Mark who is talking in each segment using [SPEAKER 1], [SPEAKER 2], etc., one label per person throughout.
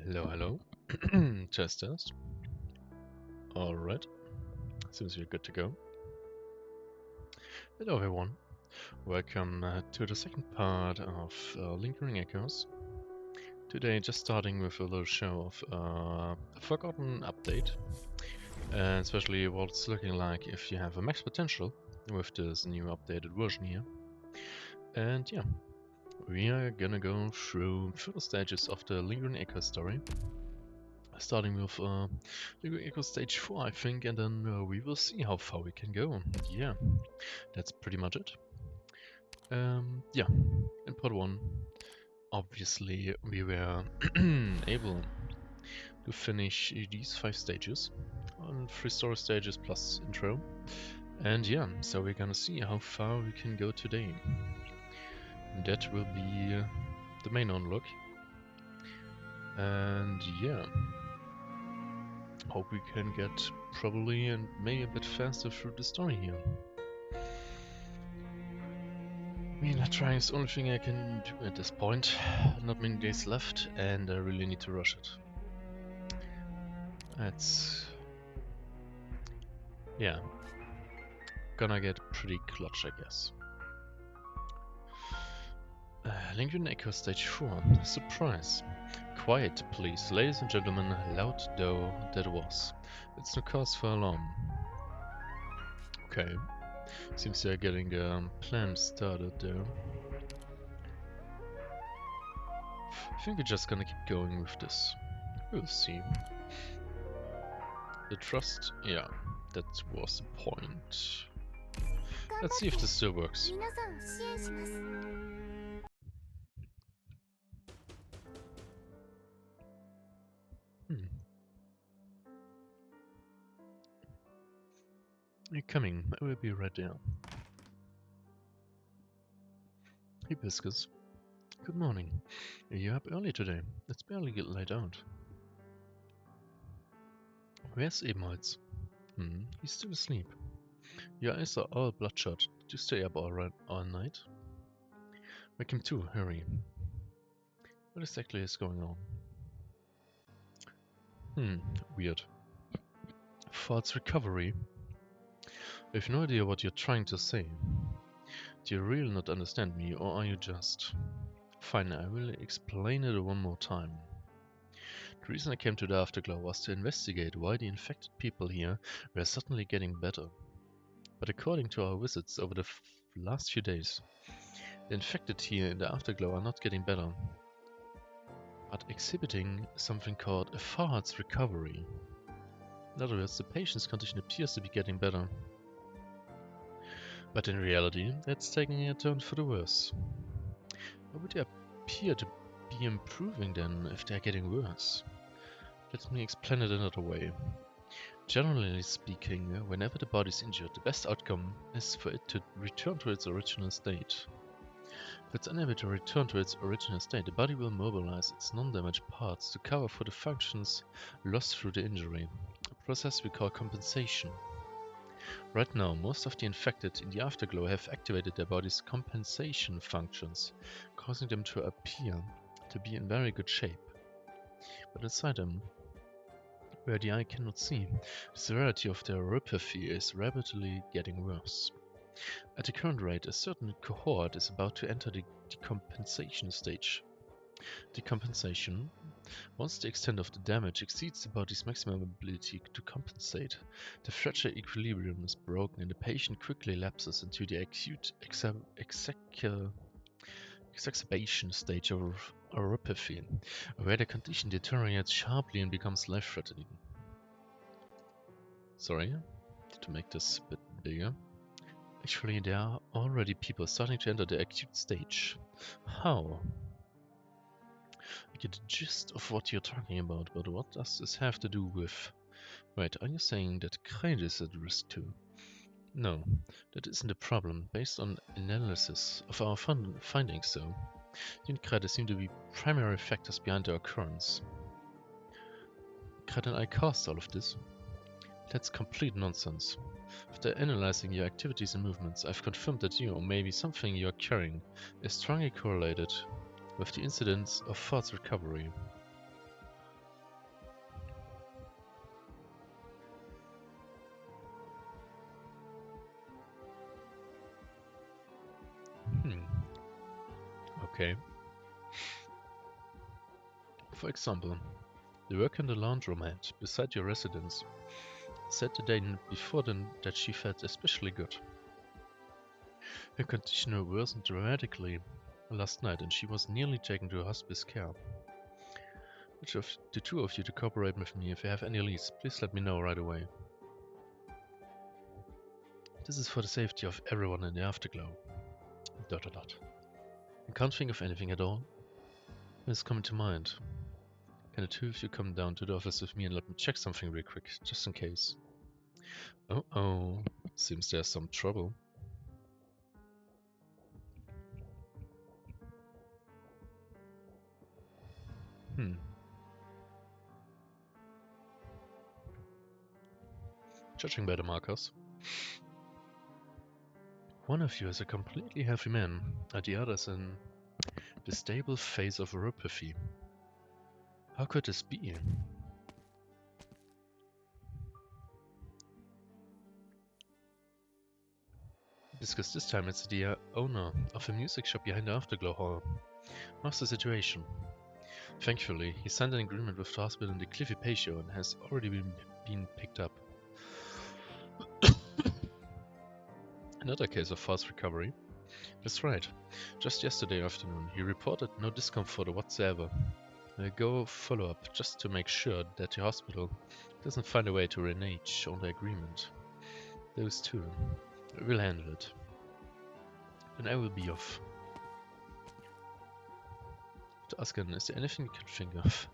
[SPEAKER 1] Hello, hello. Test, test. Alright. Seems we're good to go. Hello, everyone. Welcome to the second part of Lingering Echoes. Today, just starting with a little show of a forgotten update. And especially what it's looking like if you have a max potential with this new updated version here. And yeah, we are gonna go through further stages of the Lingering Echoes story. Starting with Lingering Echoes stage 4, I think, and then we will see how far we can go. Yeah, that's pretty much it. Yeah, in part 1, obviously we were able to finish these 5 stages, on 3 story stages plus intro. And yeah, so we're gonna see how far we can go today. That will be the main unlock. And yeah, hope we can get probably and maybe a bit faster through the story here. I mean, trying is the only thing I can do at this point. Not many days left, and I really need to rush it. That's... yeah. Gonna get pretty clutch, I guess. Lingering Echo Stage 4. Surprise. Quiet, please, ladies and gentlemen, loud though that was. It's no cause for alarm. Okay. Seems they're getting the plan started there. I think we're just gonna keep going with this. We'll see. The trust, yeah, that was the point. Let's see if this still works. You're coming, I will be right there. Hibiscus. Good morning. You're up early today. It's barely get light out. Where's Emils? He's still asleep. Your eyes are all bloodshot. Did you stay up all night? Wake him too, hurry. What exactly is going on? Weird. Thoughts recovery? I have no idea what you're trying to say. Do you really not understand me, or are you just... Fine, I will explain it one more time. The reason I came to the Afterglow was to investigate why the infected people here were suddenly getting better. But according to our visits over the last few days, the infected here in the Afterglow are not getting better, but exhibiting something called a Farhad's recovery. In other words, the patient's condition appears to be getting better. But in reality, it's taking a turn for the worse. Why would they appear to be improving then if they're getting worse? Let me explain it another way. Generally speaking, whenever the body is injured, the best outcome is for it to return to its original state. If it's unable to return to its original state, the body will mobilize its non-damaged parts to cover for the functions lost through the injury, a process we call compensation. Right now, most of the infected in the Afterglow have activated their body's compensation functions, causing them to appear to be in very good shape. But inside them, where the eye cannot see, the severity of their neuropathy is rapidly getting worse. At the current rate, a certain cohort is about to enter the decompensation stage. Decompensation. Once the extent of the damage exceeds the body's maximum ability to compensate, the fragile equilibrium is broken and the patient quickly lapses into the acute exacerbation stage of neuropathy, where the condition deteriorates sharply and becomes life-threatening. Sorry, to make this a bit bigger. Actually, there are already people starting to enter the acute stage. How? I get the gist of what you're talking about, but what does this have to do with... Wait, are you saying that Kraid is at risk too? No, that isn't a problem. Based on analysis of our findings, though, Kraid seem to be primary factors behind the occurrence. Kraid and I caused all of this. That's complete nonsense. After analyzing your activities and movements, I've confirmed that you, or maybe something you are carrying, is strongly correlated with the incidence of Thought's recovery. Okay. For example, the work in the laundromat beside your residence said the day before that she felt especially good. Her condition worsened dramatically last night and she was nearly taken to hospice care. Which of the two of you to cooperate with me? If you have any leads, please let me know right away. This is for the safety of everyone in the afterglow. ... I can't think of anything at all. It's coming to mind. Can the two of you come down to the office with me and let me check something real quick, just in case? Oh, seems there's some trouble. Judging by the markers, one of you is a completely healthy man, and the other is in the stable phase of neuropathy. How could this be? Because this time it's the owner of a music shop behind the Afterglow Hall. What's the situation? Thankfully, he signed an agreement with the hospital in the Cliffy Patio and has already been picked up. Another case of false recovery. That's right. Just yesterday afternoon, he reported no discomfort whatsoever. Go follow up just to make sure that the hospital doesn't find a way to renege on the agreement. Those two will handle it. And I will be off. To Asken, is there anything you can think of?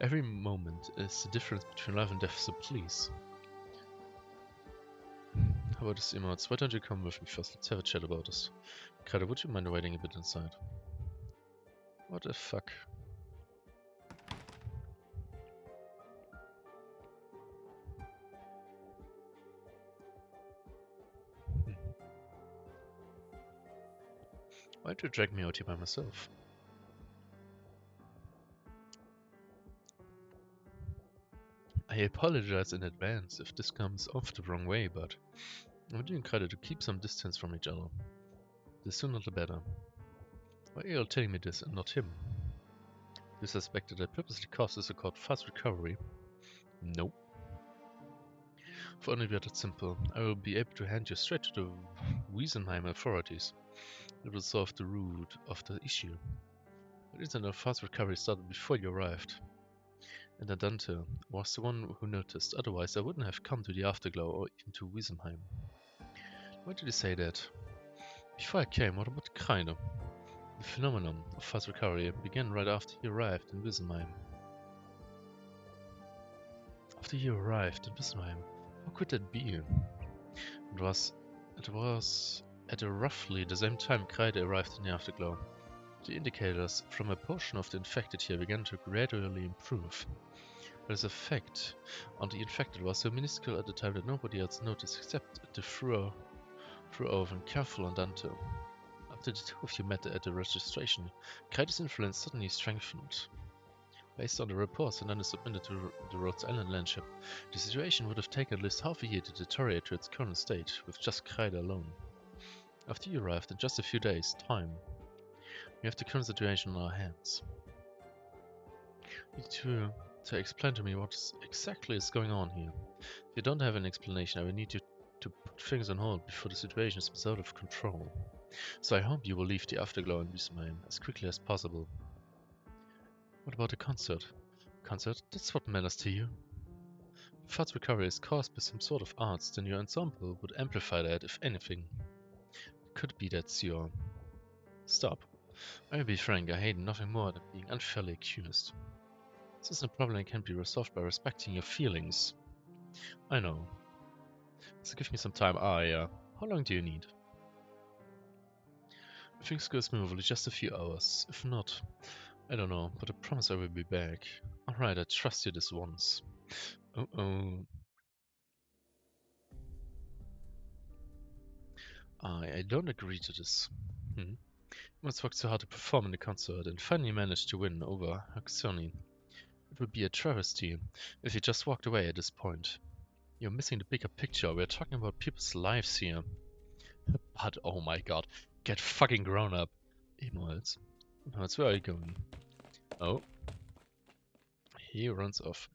[SPEAKER 1] Every moment is the difference between life and death, so please. How about this, emotes? Why don't you come with me first? Let's have a chat about this. Kreide, would you mind waiting a bit inside? What the fuck? Why'd you drag me out here by myself? I apologize in advance if this comes off the wrong way, but I'm doing Kreide to keep some distance from each other. The sooner the better. Why are you all telling me this and not him? You suspect that I purposely caused the so-called fast recovery? Nope. If only we are that simple, I will be able to hand you straight to the Wiesenheim authorities. It will solve the root of the issue. The reason the fast recovery started before you arrived. And Adante was the one who noticed, otherwise I wouldn't have come to the Afterglow or even to Wiesenheim. Why did you say that? Before I came, what about Kreide? The phenomenon of fast recovery began right after he arrived in Wiesenheim. After you arrived in Wiesenheim, how could that be? It was at roughly the same time Kreide arrived in the Afterglow. The indicators from a portion of the infected here began to gradually improve. But its effect on the infected was so minuscule at the time that nobody else noticed except the Fruoven Careful and Dante. After the two of you met at the registration, Kreide's influence suddenly strengthened. Based on the reports and then submitted to the Rhodes Island Landship, the situation would have taken at least half a year to deteriorate to its current state, with just Kreide alone. After you arrived, in just a few days' time, we have the current situation on our hands. You need to explain to me what exactly is going on here. If you don't have an explanation, I will need you to put things on hold before the situation is out of control. So I hope you will leave the Afterglow in Wiesenheim as quickly as possible. What about the concert? Concert? That's what matters to you. If fast recovery is caused by some sort of arts, then your ensemble would amplify that, if anything. It could be that's your... Stop. I'll be frank, I hate nothing more than being unfairly accused. This is a problem that can be resolved by respecting your feelings. I know. So give me some time. Yeah. How long do you need? If things go smoothly, just a few hours. If not, I don't know, but I promise I will be back. Alright, I trust you this once. Oh. I don't agree to this. You must work so hard to perform in the concert and finally managed to win over Haxoni. It would be a travesty if you just walked away at this point. You're missing the bigger picture. We're talking about people's lives here. But oh my god, get fucking grown up. Ehemals. Ehemals, where are you going? Oh. He runs off.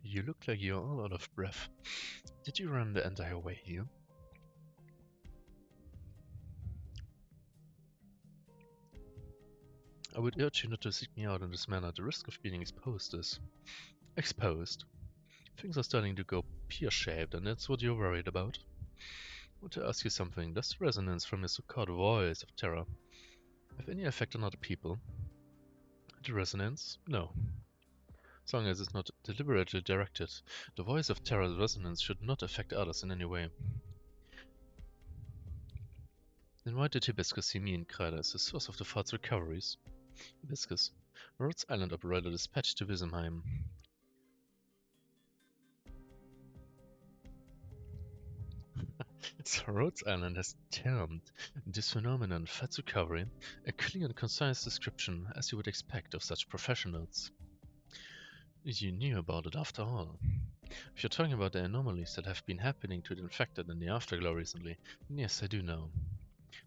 [SPEAKER 1] You look like you're all out of breath. Did you run the entire way here? I would urge you not to seek me out in this manner. The risk of being exposed is... Exposed? Things are starting to go pear-shaped, and that's what you're worried about. I want to ask you something. Does the resonance from your so-called voice of terror have any effect on other people? The resonance? No. As long as it's not deliberately directed, the voice of terror's resonance should not affect others in any way. Then why did Hibiscus see me in Kreide as the source of the false recoveries? Hibiscus, Rhodes Island operator dispatched to Wissenheim. So Rhodes Island has termed this phenomenon, false recovery, a clear and concise description, as you would expect of such professionals. You knew about it after all. If you're talking about the anomalies that have been happening to the infected in the Afterglow recently, then yes, I do know.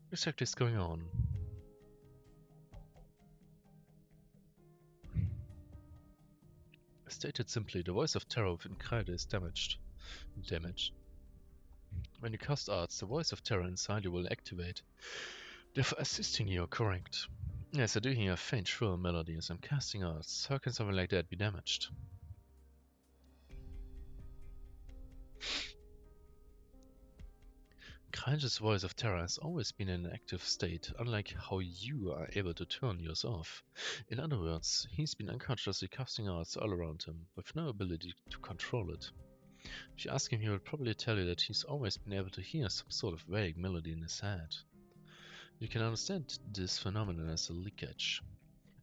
[SPEAKER 1] What exactly is going on? Stated simply, the voice of terror within Kreide is damaged. When you cast arts, the voice of terror inside you will activate. Therefore assisting you, correct. Yes, I do hear a faint shrill melody as I'm casting arts. How can something like that be damaged? Kreide's voice of terror has always been in an active state, unlike how you are able to turn yours off. In other words, he's been unconsciously casting arts all around him, with no ability to control it. If you ask him, he will probably tell you that he's always been able to hear some sort of vague melody in his head. You can understand this phenomenon as a leakage.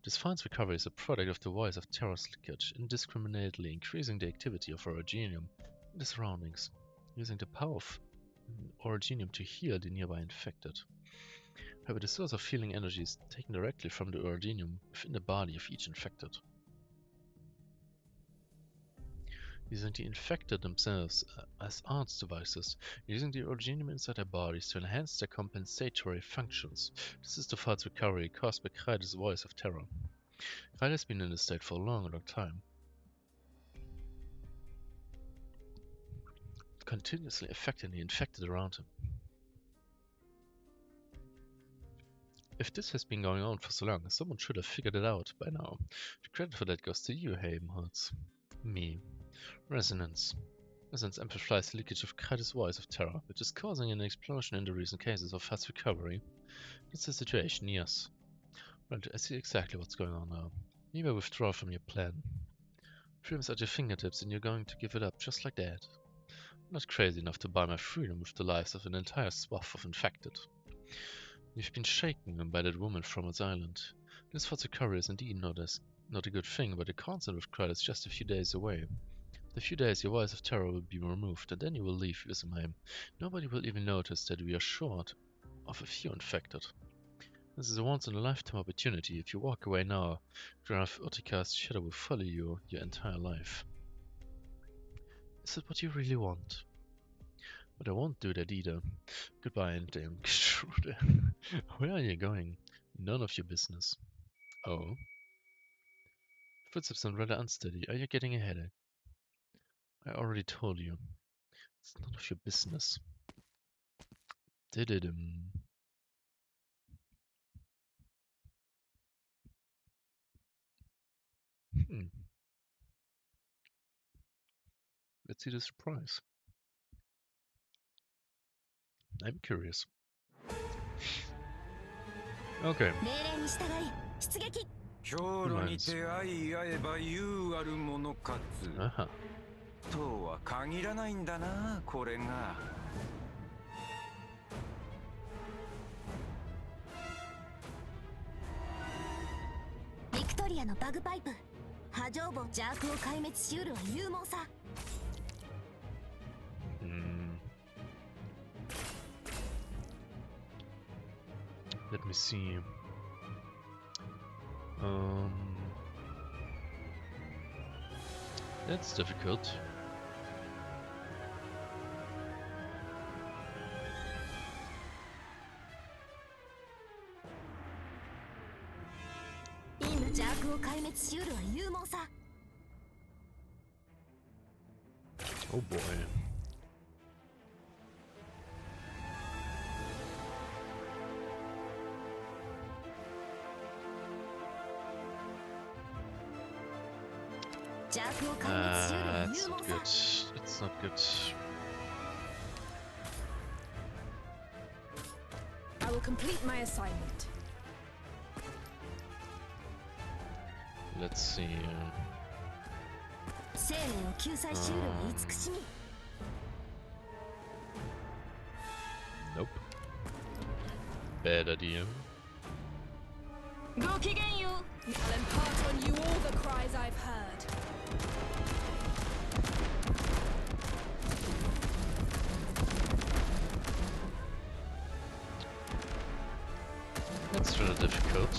[SPEAKER 1] This false recovery is a product of the voice of terror's leakage, indiscriminately increasing the activity of orogenium in the surroundings, using the power of orogenium to heal the nearby infected. However, the source of healing energy is taken directly from the orogenium within the body of each infected. Using the infected themselves as arts devices, using the orogenium inside their bodies to enhance their compensatory functions. This is the false recovery caused by Kreide's voice of terror. Kreide has been in this state for a long time, continuously affecting the infected around him. If this has been going on for so long, someone should have figured it out by now. The credit for that goes to you, Heimholz. Me. Resonance. Resonance amplifies leakage of Kreide's voice of terror, which is causing an explosion in the recent cases of fast recovery. That's the situation, yes. Right, I see exactly what's going on now. You may withdraw from your plan. Freedom's at your fingertips and you're going to give it up just like that. I'm not crazy enough to buy my freedom with the lives of an entire swath of infected. You've been shaken by that woman from its island. This false recovery is indeed not a good thing, but the constant with Kreide is just a few days away. In a few days your voice of terror will be removed, and then you will leave Wissenheim. Nobody will even notice that we are short of a few infected. This is a once-in-a-lifetime opportunity. If you walk away now, Graf Urtika's shadow will follow you your entire life. Is that what you really want? But I won't do that either. Goodbye, and damn Gertrude. Where are you going? None of your business. Oh? Footsteps sound rather unsteady. Are you getting a headache? I already told you. It's none of your business. Did-it-um. Let's see the surprise. I'm curious. Okay.
[SPEAKER 2] 兵糧にて相合えば優あるものかつとは限らないんだなこれがビクトリアのバグパイプ波状棒邪悪を壊滅しうるは勇猛さ
[SPEAKER 1] Let me see. That's difficult. Oh boy. It's not good. It's not good.
[SPEAKER 3] I will complete my assignment.
[SPEAKER 1] Let's see. Nope. Bad idea.
[SPEAKER 3] I'll impart on you all the cries I've heard.
[SPEAKER 1] That's really difficult.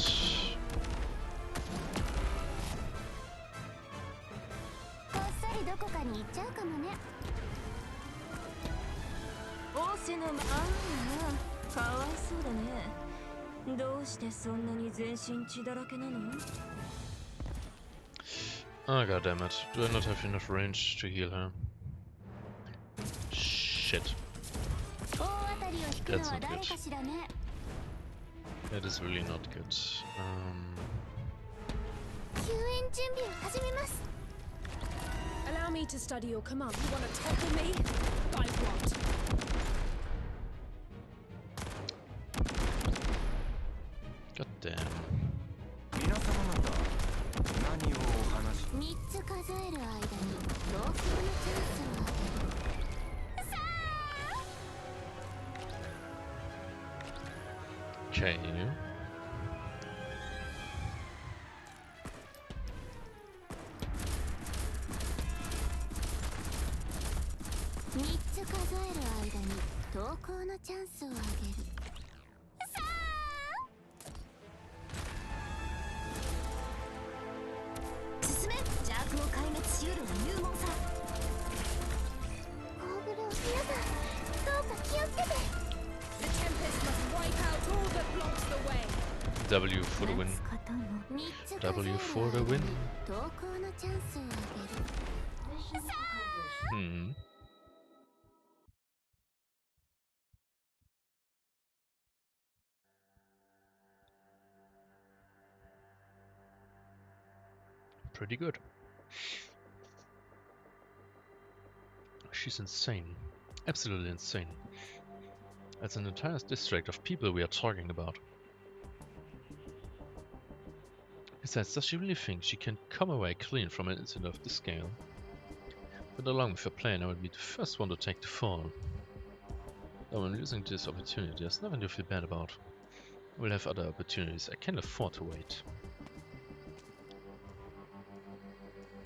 [SPEAKER 1] Oh god damn it. Do I not have enough range to heal her? Shit. That's not good. That is really not good.
[SPEAKER 3] Allow me to study your command. You want to topple me? By what?
[SPEAKER 1] God damn. Okay. W for the win. W for the win. Pretty good. She's insane. Absolutely insane. That's an entire district of people we are talking about. Besides, does she really think she can come away clean from an incident of this scale? But along with her plan, I will be the first one to take the fall. Though I'm losing this opportunity, there's nothing to feel bad about. We'll have other opportunities. I can't afford to wait.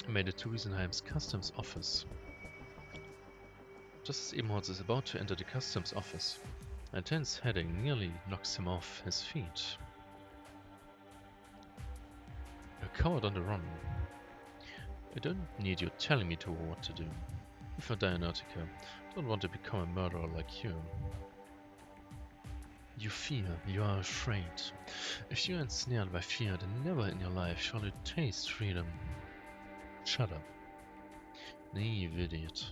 [SPEAKER 1] I made it to Wiesenheim's customs office. Just as Ebenholz is about to enter the customs office, a tense heading nearly knocks him off his feet. A coward on the run. I don't need you telling me what to do. If I die in Utica, I don't want to become a murderer like you. You fear, you are afraid. If you are ensnared by fear, then never in your life shall you taste freedom. Shut up. Naive idiot.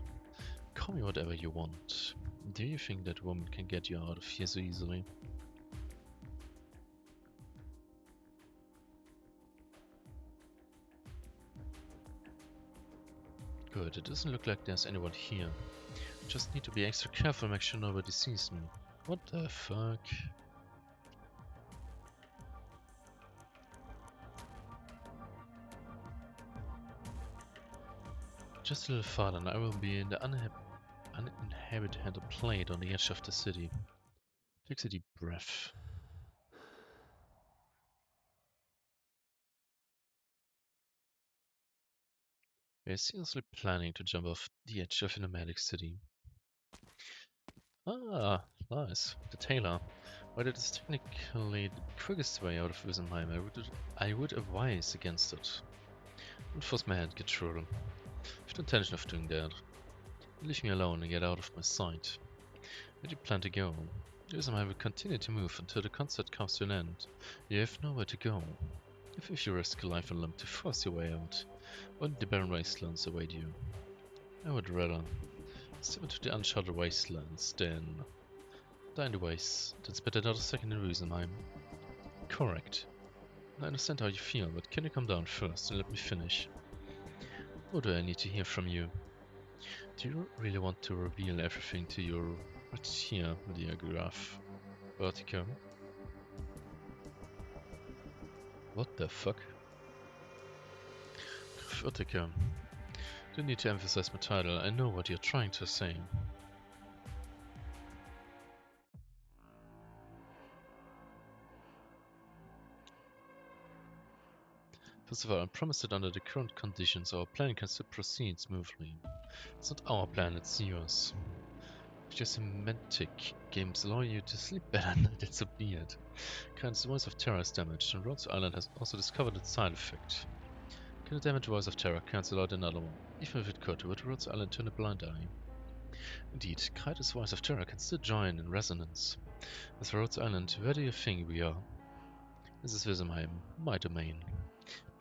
[SPEAKER 1] Call me whatever you want. Do you think that woman can get you out of here so easily? Good, it doesn't look like there's anyone here. Just need to be extra careful, make sure nobody sees me. What the fuck? Just a little farther and I will be in the uninhabited plain on the edge of the city. Takes a deep breath. We are seriously planning to jump off the edge of a nomadic city. Ah, nice. The tailor. While it is technically the quickest way out of Wissenheim, I would advise against it. Don't force my hand, get through them. I've no intention of doing that. Leave me alone and get out of my sight. Where do you plan to go? Wissenheim will continue to move until the concert comes to an end. You have nowhere to go. If you risk life and limb to force your way out, only the barren wastelands await you. I would rather step into the uncharted wastelands than die in the waste, then spend another second in Wissenheim. Correct. I understand how you feel, but can you come down first and let me finish? What do I need to hear from you? Do you really want to reveal everything to your... What's here, dear Graf? Vertigo? What the fuck? Vertigo. Don't need to emphasize my title, I know what you're trying to say. First of all, I promise that under the current conditions our plan can still proceed smoothly. It's not our plan, it's yours. If your semantic games allow you to sleep better at night, so be it. Kain's voice of terror is damaged, and Rhodes Island has also discovered its side effect. Can a damaged voice of terror cancel out another one? Even if it could, would Rhodes Island turn a blind eye? Indeed, Kaita's voice of terror can still join in resonance. As for Rhodes Island, where do you think we are? This is Wissenheim, my domain.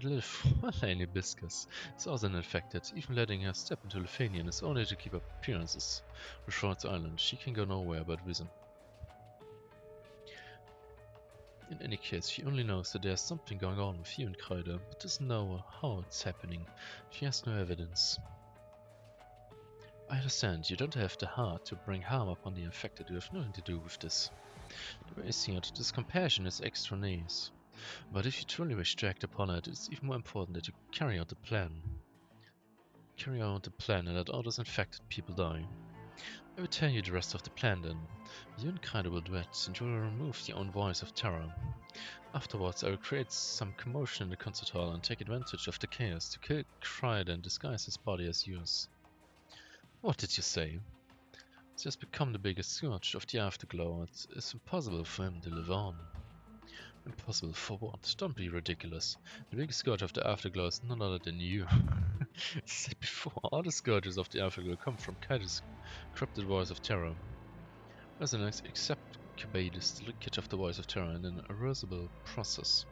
[SPEAKER 1] Little Fräulein Hibiscus is also infected. Even letting her step into Lufanian is only to keep up appearances. With Rhodes Island, she can go nowhere but Wissen. In any case, she only knows that there's something going on with you and Kreider, but doesn't know how it's happening. She has no evidence. I understand, you don't have the heart to bring harm upon the infected, you have nothing to do with this. The way I see it, this compassion is extraneous. But if you truly wish to act upon it, it's even more important that you carry out the plan. Carry out the plan and let all those infected people die. I will tell you the rest of the plan then. You and Kreider will do it, and you will remove your own voice of terror. Afterwards, I will create some commotion in the concert hall and take advantage of the chaos to kill Kreider and disguise his body as yours. What did you say? He has become the biggest scourge of the Afterglow. It's impossible for him to live on. Impossible for what? Don't be ridiculous. The biggest scourge of the Afterglow is none other than you. As I said before, all the scourges of the Afterglow come from Kai's corrupted voice of terror. As an exacerbates the leakage of the voice of terror in an irreversible process.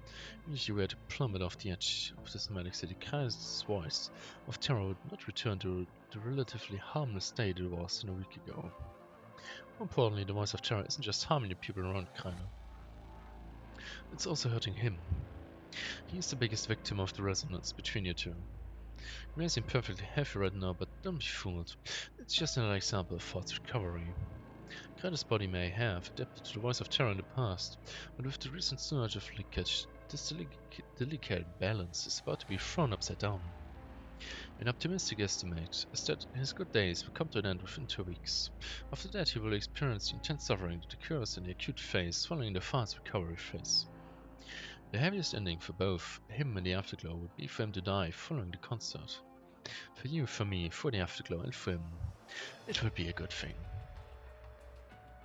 [SPEAKER 1] Even if you were to plummet off the edge of the somatic city, Kai's voice of terror would not return to the relatively harmless state it was in a week ago. More importantly, the voice of terror isn't just harming the people around Kai. It's also hurting him. He is the biggest victim of the resonance between you two. You may seem perfectly healthy right now, but don't be fooled. It's just another example of false recovery. Kai's body may have adapted to the voice of terror in the past, but with the recent surge of leakage, this delicate balance is about to be thrown upside down. An optimistic estimate is that his good days will come to an end within 2 weeks. After that, he will experience the intense suffering that occurs in the acute phase following the fast recovery phase. The heaviest ending for both him and the Afterglow would be for him to die following the concert. For you, for me, for the Afterglow, and for him, it would be a good thing.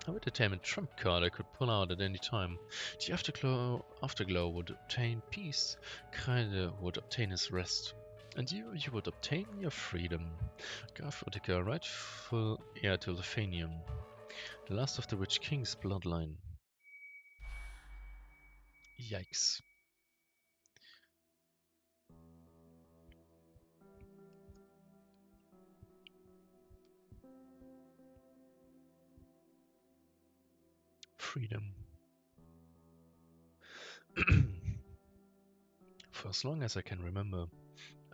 [SPEAKER 1] I would attain a trump card I could pull out at any time. The Afterglow would obtain peace, Kreider would obtain his rest, and you would obtain your freedom. Graf Utica, rightful heir to Lufanium, the last of the Witch King's bloodline. Yikes. Freedom. For as long as I can remember,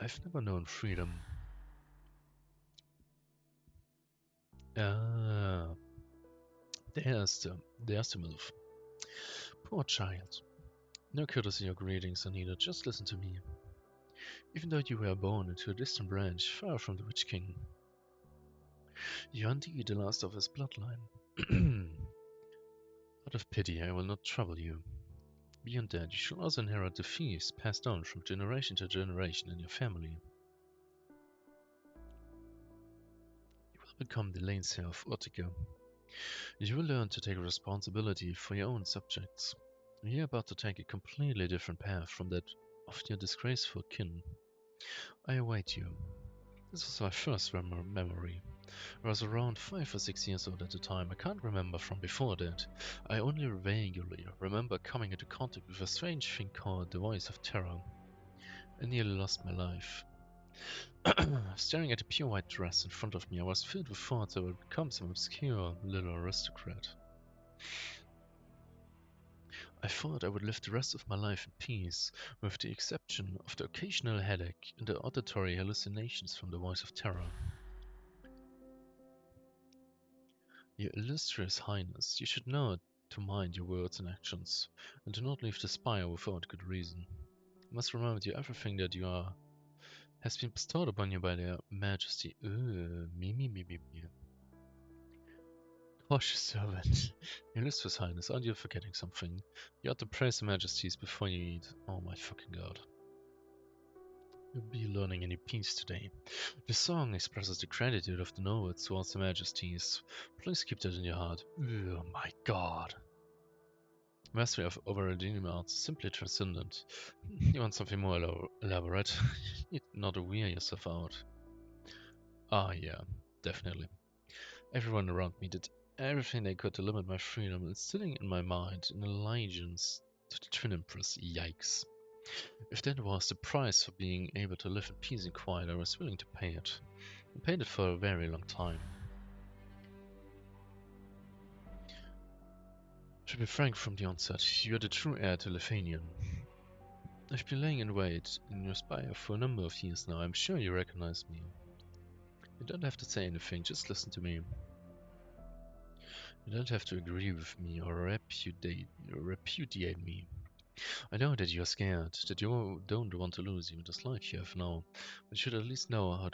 [SPEAKER 1] I've never known freedom. Ah, there's the MILF. Poor child. No courtesy or greetings are needed, just listen to me. Even though you were born into a distant branch, far from the Witch King, you are indeed the last of his bloodline. Out of pity, I will not trouble you. Beyond that, you shall also inherit the feast passed on from generation to generation in your family. You will become the Laneseer of Ortica. You will learn to take responsibility for your own subjects. You're about to take a completely different path from that of your disgraceful kin. I await you. This was my first memory. I was around 5 or 6 years old at the time. I can't remember from before that. I only vaguely remember coming into contact with a strange thing called the Voice of Terror. I nearly lost my life. Staring at the pure white dress in front of me, I was filled with thoughts I would become some obscure little aristocrat. I thought I would live the rest of my life in peace, with the exception of the occasional headache and the auditory hallucinations from the Voice of Terror. Your illustrious highness, you should know to mind your words and actions, and do not leave the spire without good reason. I must remind you everything that you are has been bestowed upon you by their majesty. Me. Cautious servant. Your illustrious highness, aren't you forgetting something? You ought to praise the majesties before you eat. Oh my fucking god. You'll be learning any peace today. The song expresses the gratitude of the nobles towards the majesties. Please keep that in your heart. Oh my god. Mastery of over-redeeming arts is simply transcendent. You want something more elaborate? You need not to wear yourself out. Ah, yeah, definitely. Everyone around me did everything they could to limit my freedom, instilling in my mind an allegiance to the Twin Empress. Yikes. If that was the price for being able to live in peace and quiet, I was willing to pay it. I paid it for a very long time. To be frank from the onset, you are the true heir to Lithanian. I've been laying in wait in your spire for a number of years now. I'm sure you recognize me. You don't have to say anything, just listen to me. You don't have to agree with me or repudiate me. I know that you're scared, that you don't want to lose even this life you have now, but you should at least know how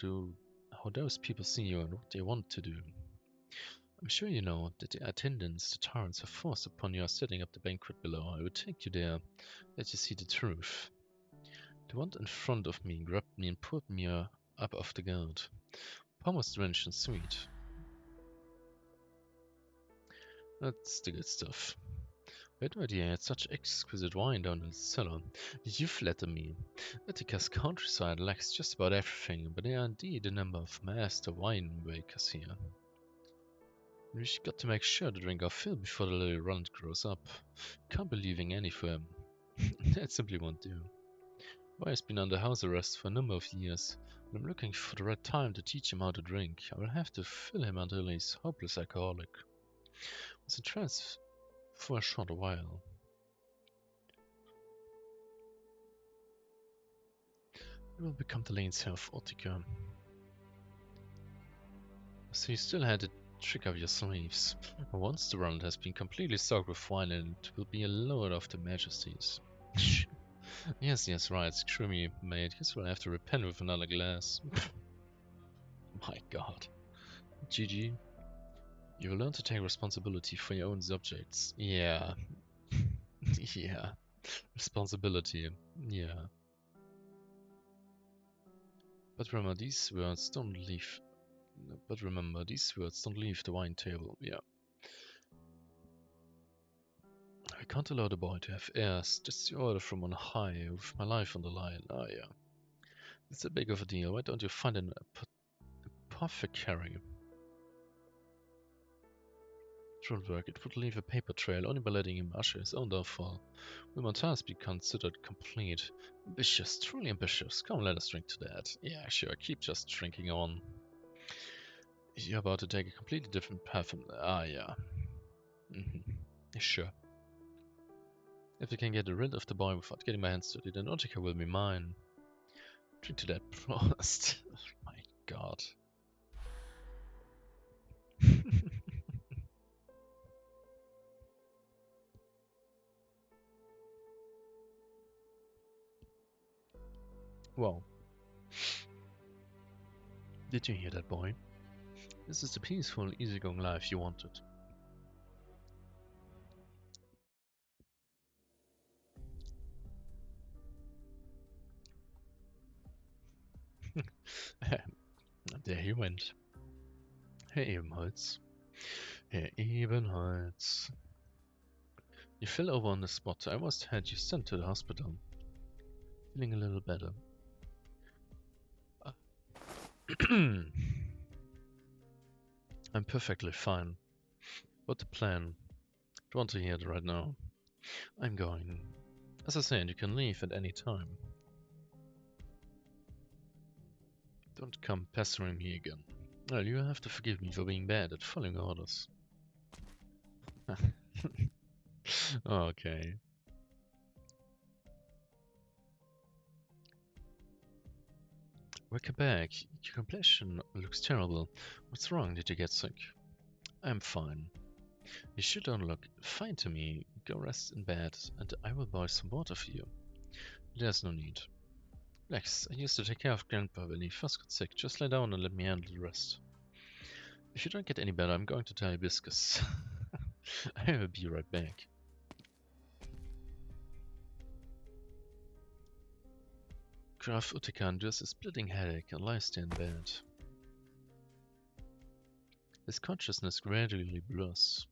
[SPEAKER 1] those people see you and what they want to do. I'm sure you know that the attendants the tyrants have forced upon you are setting up the banquet below. I would take you there, let you see the truth. The one in front of me grabbed me and pulled me up off the guard. Palm was drenched and sweet. That's the good stuff. I had no idea I had such exquisite wine down in the cellar. You flatter me. Attica's countryside lacks just about everything, but there are indeed a number of master winemakers here. We've got to make sure the drink are filled before the little runt grows up. Can't be leaving any for him. That simply won't do. Boy has been under house arrest for a number of years, and I'm looking for the right time to teach him how to drink. I will have to fill him until he's hopeless alcoholic. Was in trance for a short while. He will become the lane's heir of Ortica. So you still had the trick up your sleeves. Once the round has been completely stocked with wine, and it will be a load of the majesties. Yes, right. Screw me, mate. Guess we'll have to repent with another glass. My god. GG. You will learn to take responsibility for your own subjects. Yeah. Yeah. Responsibility. Yeah. But remember, these words don't leave the wine table. Yeah. I can't allow the boy to have heirs. That's the order from on high, with my life on the line. Ah, yeah. It's a big of a deal. Why don't you find an apothecary? It won't work. It would leave a paper trail only by letting him usher his own downfall. Will my task be considered complete? Ambitious, truly ambitious. Come, let us drink to that. Yeah, sure. Keep just drinking on. You're about to take a completely different path from... Ah, yeah. Sure. If I can get rid of the boy without getting my hands dirty, then Ortica will be mine. Drink to that, Prost. Oh my god. Wow. Did you hear that, boy? This is the peaceful, easygoing life you wanted. There he went. Hey, Ebenholz. Ebenholz. You fell over on the spot. I almost had you sent to the hospital. Feeling a little better. I'm perfectly fine. What the plan? Don't want to hear it right now. I'm going. As I said, you can leave at any time. Don't come pestering me again. Well, you have to forgive me for being bad at following orders. Okay. Welcome back. Your complexion looks terrible. What's wrong? Did you get sick? I'm fine. You sure don't look fine to me. Go rest in bed, and I will boil some water for you. There's no need. Relax, I used to take care of Grandpa when he first got sick. Just lay down and let me handle the rest. If you don't get any better, I'm going to tell Hibiscus. I will be right back. Graf Utica endures a splitting headache and lies there in bed. His consciousness gradually blurs.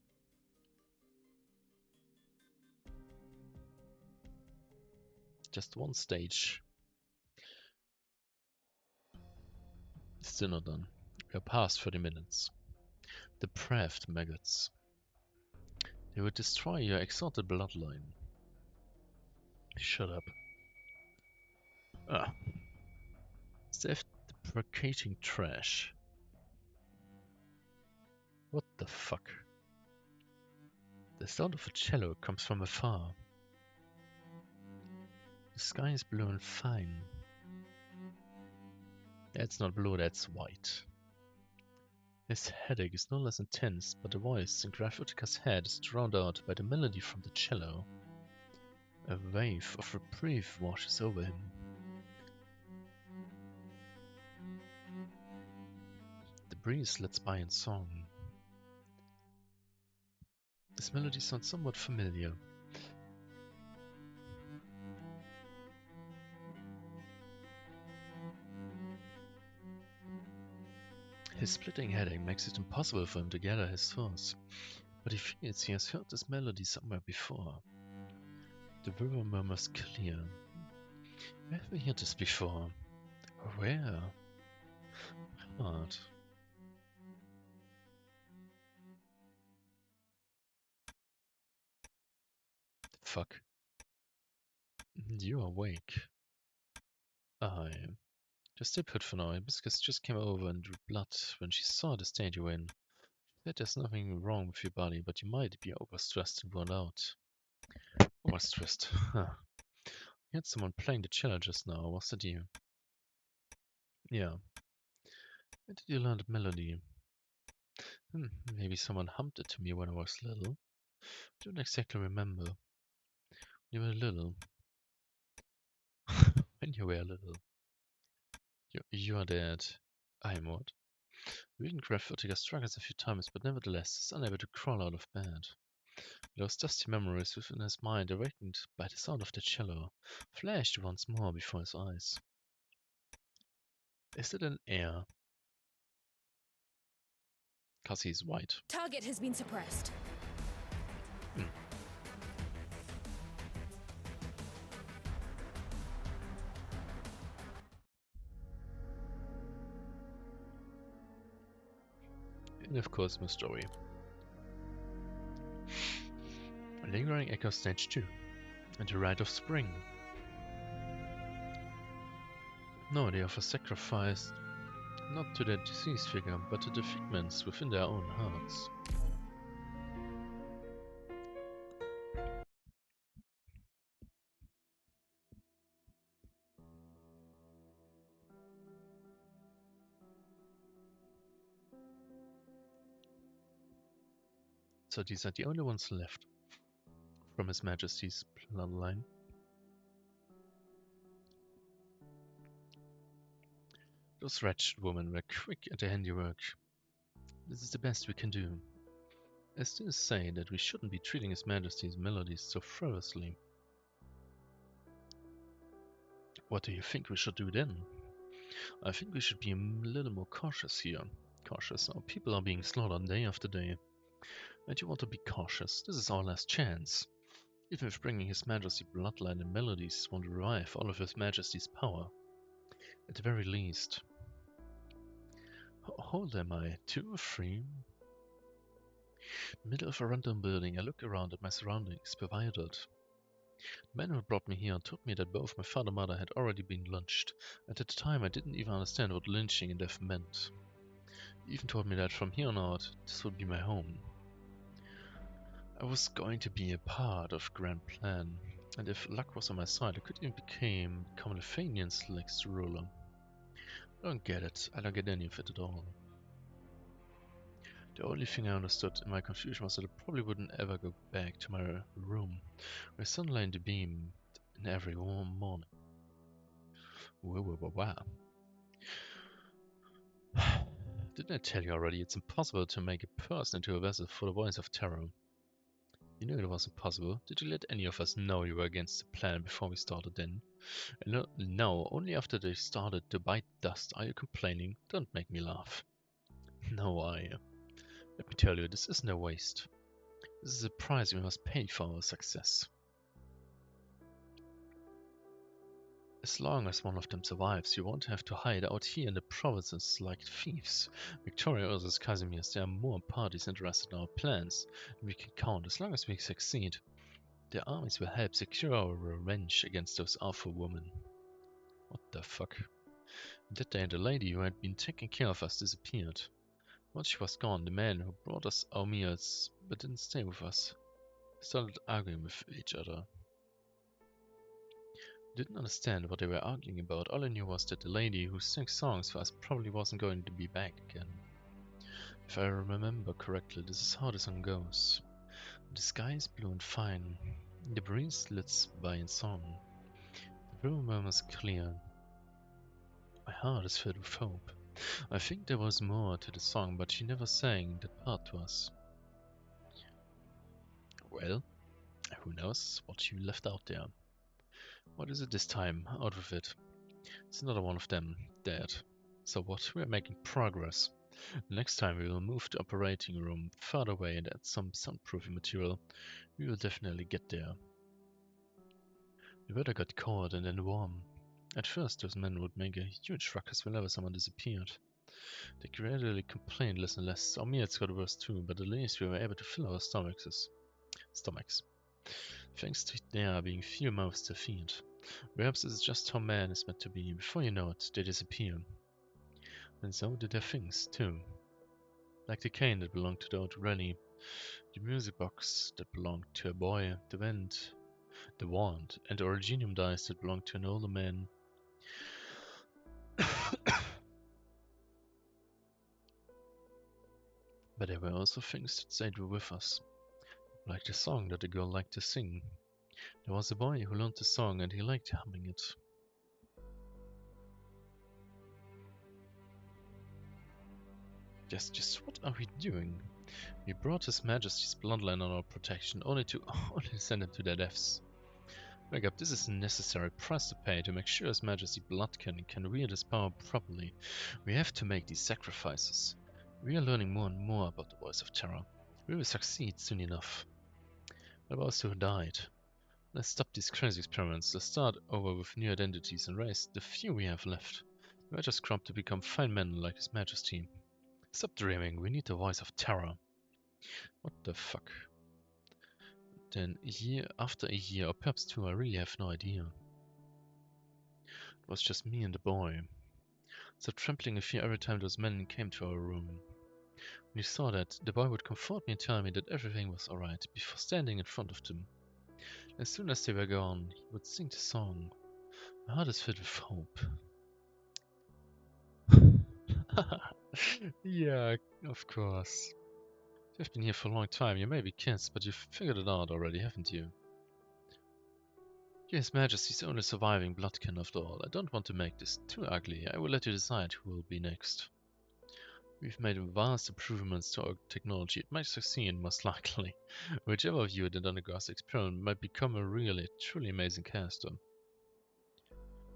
[SPEAKER 1] Just one stage. Still not done. We are past 30 minutes. Depraved maggots. They will destroy your exalted bloodline. Shut up. Ah. Self-deprecating trash. What the fuck? The sound of a cello comes from afar. The sky is blue and fine. That's not blue, that's white. His headache is no less intense, but the voice in Graf Utica's head is drowned out by the melody from the cello. A wave of reprieve washes over him. The breeze lets by in song. This melody sounds somewhat familiar. His splitting headache makes it impossible for him to gather his thoughts, but he feels he has heard this melody somewhere before. The river murmurs clear. Where have we heard this before? Where? Heart. Fuck. You're awake. I. Just stay put for now. Hibiscus just came over and drew blood when she saw the state you're in. She said there's nothing wrong with your body, but you might be overstressed and worn out. Overstressed? Huh. You had someone playing the cello just now. Was that you? Yeah. Where did you learn the melody? Maybe someone hummed it to me when I was little. I don't exactly remember. When you were little. When you were little. You are dead. I am what? Reading Graf Utica struggles a few times, but nevertheless is unable to crawl out of bed. Those dusty memories within his mind, awakened by the sound of the cello, flashed once more before his eyes. Is it an air? 'Cause he's white.
[SPEAKER 3] Target has been suppressed.
[SPEAKER 1] And of course, my story. Lingering Echo Stage 2. And the Rite of Spring. No, they offer sacrifice not to their deceased figure, but to the figments within their own hearts. So these are the only ones left from His Majesty's bloodline. Those wretched women were quick at their handiwork. This is the best we can do. I still say that we shouldn't be treating His Majesty's melodies so frivolously. What do you think we should do then? I think we should be a little more cautious here. Cautious. Our people are being slaughtered day after day. And you want to be cautious. This is our last chance. Even if bringing His Majesty bloodline and melodies won't revive all of His Majesty's power. At the very least. How old am I? 2 or 3? Middle of a random building, I look around at my surroundings, bewildered. The man who brought me here told me that both my father and mother had already been lynched, and at the time I didn't even understand what lynching and death meant. He even told me that from here on out, this would be my home. I was going to be a part of grand plan, and if luck was on my side, I could even become Lithuania's next ruler. I don't get it. I don't get any of it at all. The only thing I understood in my confusion was that I probably wouldn't ever go back to my room, where sunlight and the beam in every warm morning. Wow. Didn't I tell you already? It's impossible to make a person into a vessel for the voice of terror. You knew it was impossible. Did you let any of us know you were against the plan before we started then? No, only after they started to bite dust are you complaining. Don't make me laugh. No, let me tell you, this isn't a waste. This is a price we must pay for our success. As long as one of them survives, you won't have to hide out here in the provinces like thieves. Victoria urges Casimirs, there are more parties interested in our plans than we can count. As long as we succeed, their armies will help secure our revenge against those awful women. What the fuck? That day the lady who had been taking care of us disappeared. Once she was gone, the man who brought us our meals but didn't stay with us started arguing with each other. Didn't understand what they were arguing about. All I knew was that the lady who sang songs for us probably wasn't going to be back again. If I remember correctly, this is how the song goes. The sky is blue and fine. The breeze lifts by in song. The river murmurs clear. My heart is filled with hope. I think there was more to the song, but she never sang that part to us. Well, who knows what you left out there. What is it this time? Out with it. It's another one of them, dead. So what? We are making progress. Next time we will move the operating room further away and add some soundproofing material. We will definitely get there. The weather got cold and then warm. At first those men would make a huge ruckus whenever someone disappeared. They gradually complained less and less. Our meals got worse too, but at least we were able to fill our stomachs. Thanks to there being few mouths to feed. Perhaps this is just how man is meant to be. Before you know it, they disappear. And so did their things, too. Like the cane that belonged to the old granny, the music box that belonged to a boy, the vent, the wand, and the originium dice that belonged to an older man. But there were also things that stayed with us. Like the song that the girl liked to sing. There was a boy who learned the song and he liked humming it. Just what are we doing? We brought His Majesty's bloodline on our protection only to send them to their deaths. Wake up, this is a necessary price to pay to make sure His Majesty Bloodkin can wield his power properly. We have to make these sacrifices. We are learning more and more about the voice of terror. We will succeed soon enough. What about those who died? Let's stop these crazy experiments. Let's start over with new identities and raise the few we have left. We are just scrub to become fine men like His Majesty. Stop dreaming, we need the voice of terror. What the fuck? Then after a year, or perhaps 2, I really have no idea. It was just me and the boy. So trembling in fear every time those men came to our room. When he saw that, the boy would comfort me and tell me that everything was alright before standing in front of them. As soon as they were gone, he would sing the song. My heart is filled with hope. Yeah, of course. You've been here for a long time, you may be kids, but you've figured it out already, haven't you? His Majesty's only surviving bloodkin after all. I don't want to make this too ugly. I will let you decide who will be next. We've made vast improvements to our technology. It might succeed, most likely. Whichever of you did undergoes the experiment might become a really, truly amazing caster.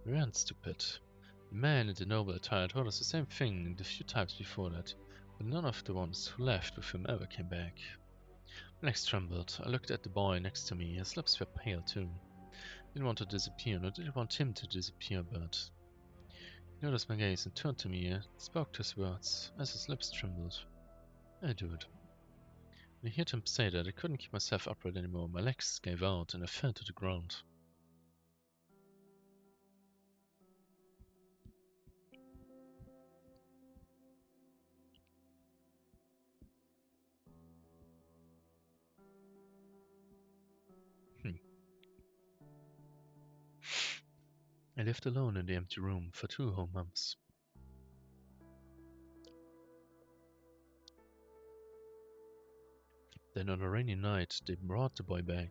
[SPEAKER 1] We aren't stupid. The man in the noble attire told us the same thing the few times before that. but none of the ones who left with him ever came back. My legs trembled. I looked at the boy next to me. His lips were pale too. He didn't want to disappear, nor did I want him to disappear, but he noticed my gaze and turned to me and spoke his words as his lips trembled. I do it. When I heard him say that, I couldn't keep myself upright anymore. My legs gave out and I fell to the ground. I lived alone in the empty room for 2 whole months. Then on a rainy night, they brought the boy back.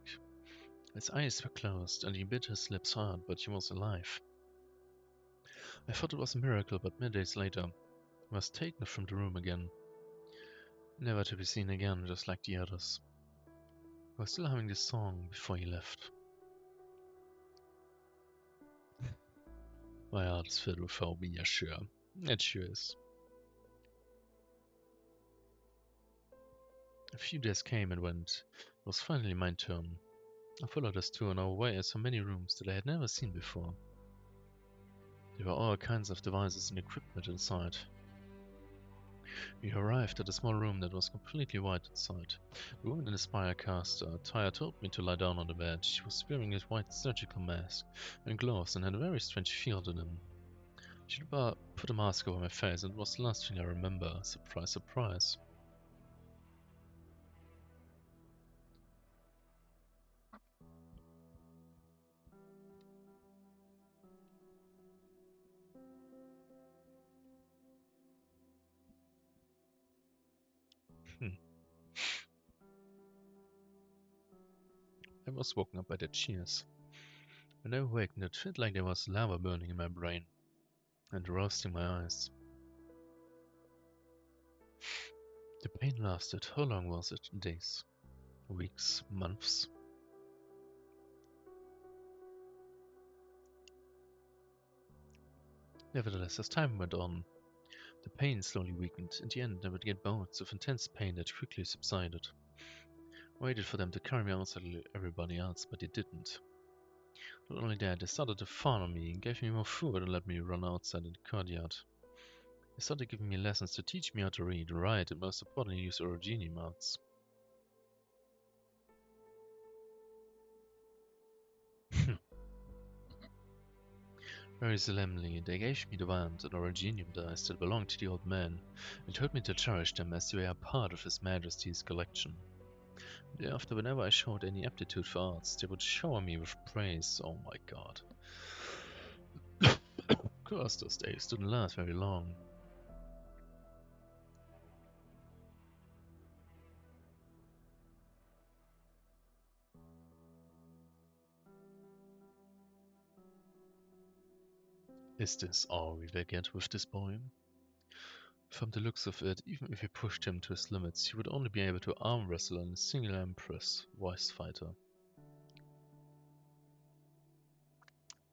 [SPEAKER 1] His eyes were closed and he bit his lips hard, but he was alive. I thought it was a miracle, but many days later, he was taken from the room again. Never to be seen again, just like the others. I was still humming this song before he left. My heart is filled with hope, yeah, sure. It sure is. A few days came and went. It was finally my turn. I followed us to on our way I saw many rooms that I had never seen before. There were all kinds of devices and equipment inside. We arrived at a small room that was completely white inside. The woman in the Spirecaster attire told me to lie down on the bed. She was wearing a white surgical mask and gloves and had a very strange feel to them. She put a mask over my face and it was the last thing I remember. Surprise, surprise. I was woken up by the cheers. When I awakened, it felt like there was lava burning in my brain and roasting my eyes. The pain lasted. How long was it? Days? Weeks? Months? Nevertheless, as time went on, the pain slowly weakened. In the end, I would get bouts of intense pain that quickly subsided. I waited for them to carry me outside everybody else, but they didn't. Not only that, they started to fawn on me and gave me more food and let me run outside in the courtyard. They started giving me lessons to teach me how to read, write, and most importantly use origami mods. Very solemnly, they gave me the wand and originium dice that belonged to the old man, and told me to cherish them as they were part of His Majesty's collection. Thereafter, whenever I showed any aptitude for arts, they would shower me with praise. Oh my god. Of course, those days didn't last very long. Is this all we will get with this boy? From the looks of it, even if we pushed him to his limits, he would only be able to arm wrestle on a single Empress voice fighter.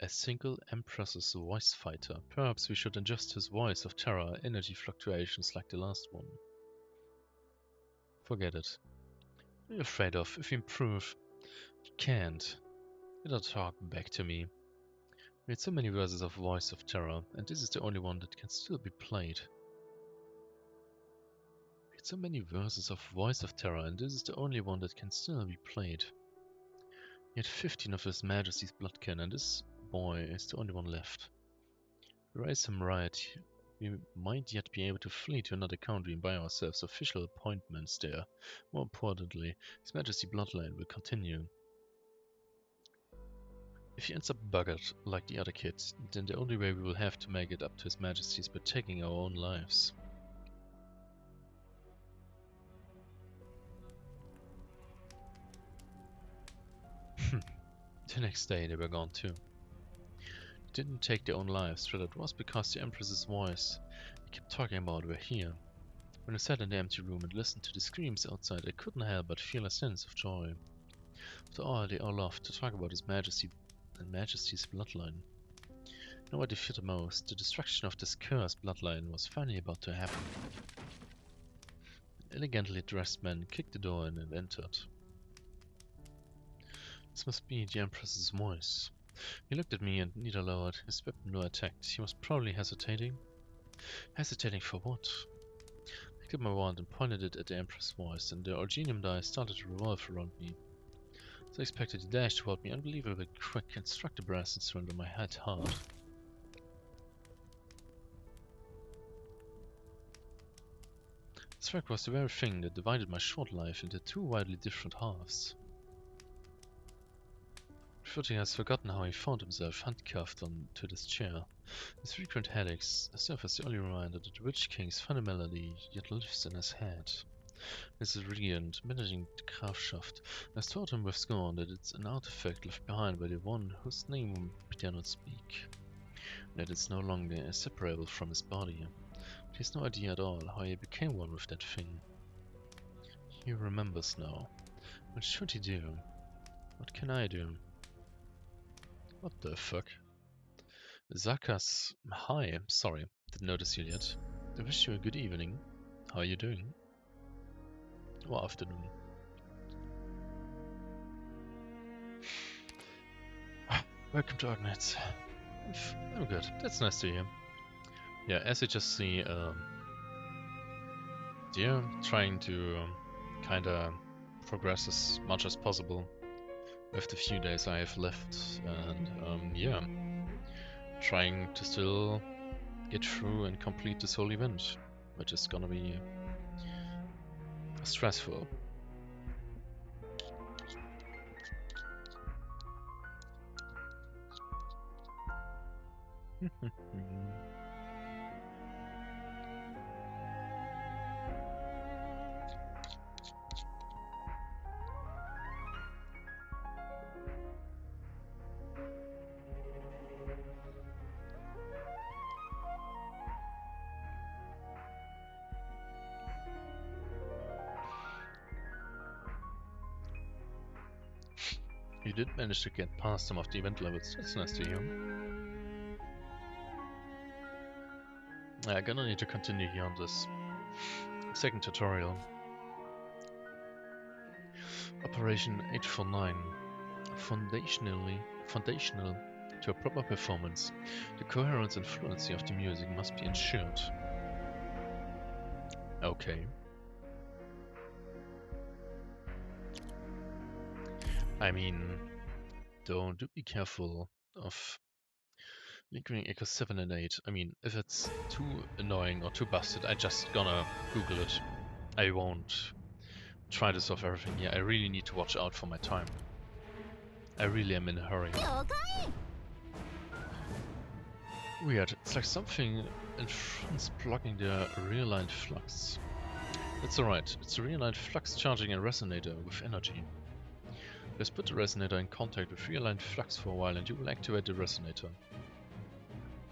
[SPEAKER 1] A single Empress's voice fighter. Perhaps we should adjust his voice of terror energy fluctuations like the last one. Forget it. What are you afraid of? If you improve, you can't. You don't talk back to me. We had so many versions of Voice of Terror, and this is the only one that can still be played. We had so many versions of Voice of Terror, and this is the only one that can still be played. We had 15 of His Majesty's Bloodkin, and this boy is the only one left. If we raise him right, we might yet be able to flee to another country and buy ourselves official appointments there. More importantly, His Majesty's bloodline will continue. If he ends up buggered like the other kids, then the only way we will have to make it up to His Majesty is by taking our own lives. The next day they were gone too. They didn't take their own lives, but it was because the Empress's voice they kept talking about were here. When I sat in the empty room and listened to the screams outside, I couldn't help but feel a sense of joy. After all, they all loved to talk about His Majesty's bloodline. You know what they feared the most? The destruction of this cursed bloodline was finally about to happen. elegantly dressed man kicked the door in and entered. This must be the Empress's voice. He looked at me and neither lowered his weapon nor attacked. He was probably hesitating. Hesitating for what? I took my wand and pointed it at the Empress's voice, and the Orgenium die started to revolve around me. As I expected, he dashed toward me unbelievably quick and struck the brass instrument on my head hard. This fact was the very thing that divided my short life into two widely different halves. Footing has forgotten how he found himself handcuffed onto this chair. His frequent headaches serve as the only reminder that the Witch King's funny melody yet lives in his head. This is radiant, managing the Grafschaft has told him with scorn that it's an artifact left behind by the one whose name we dare not speak, and that it's no longer inseparable from his body. But he has no idea at all how he became one with that thing. He remembers now. What should he do? What can I do? What the fuck? Zakas, hi, sorry, didn't notice you yet. I wish you a good evening. How are you doing? Or afternoon. Welcome to Arknights. I'm good, that's nice to hear. Yeah, as you just see, deer trying to kinda progress as much as possible with the few days I have left, and yeah, trying to still get through and complete this whole event, which is gonna be stressful. You did manage to get past some of the event levels, that's nice to hear. I'm gonna need to continue here on this second tutorial. Operation 849. Foundational to a proper performance. The coherence and fluency of the music must be ensured. Okay. I mean, do be careful of lingering echo 7 and 8. I mean, if it's too annoying or too busted, I just gonna Google it. I won't try to solve everything here. I really need to watch out for my time. I really am in a hurry. Weird, it's like something in front's blocking the realigned flux. That's alright, it's a realigned flux charging a resonator with energy. Let's put the resonator in contact with realigned flux for a while and you will activate the resonator.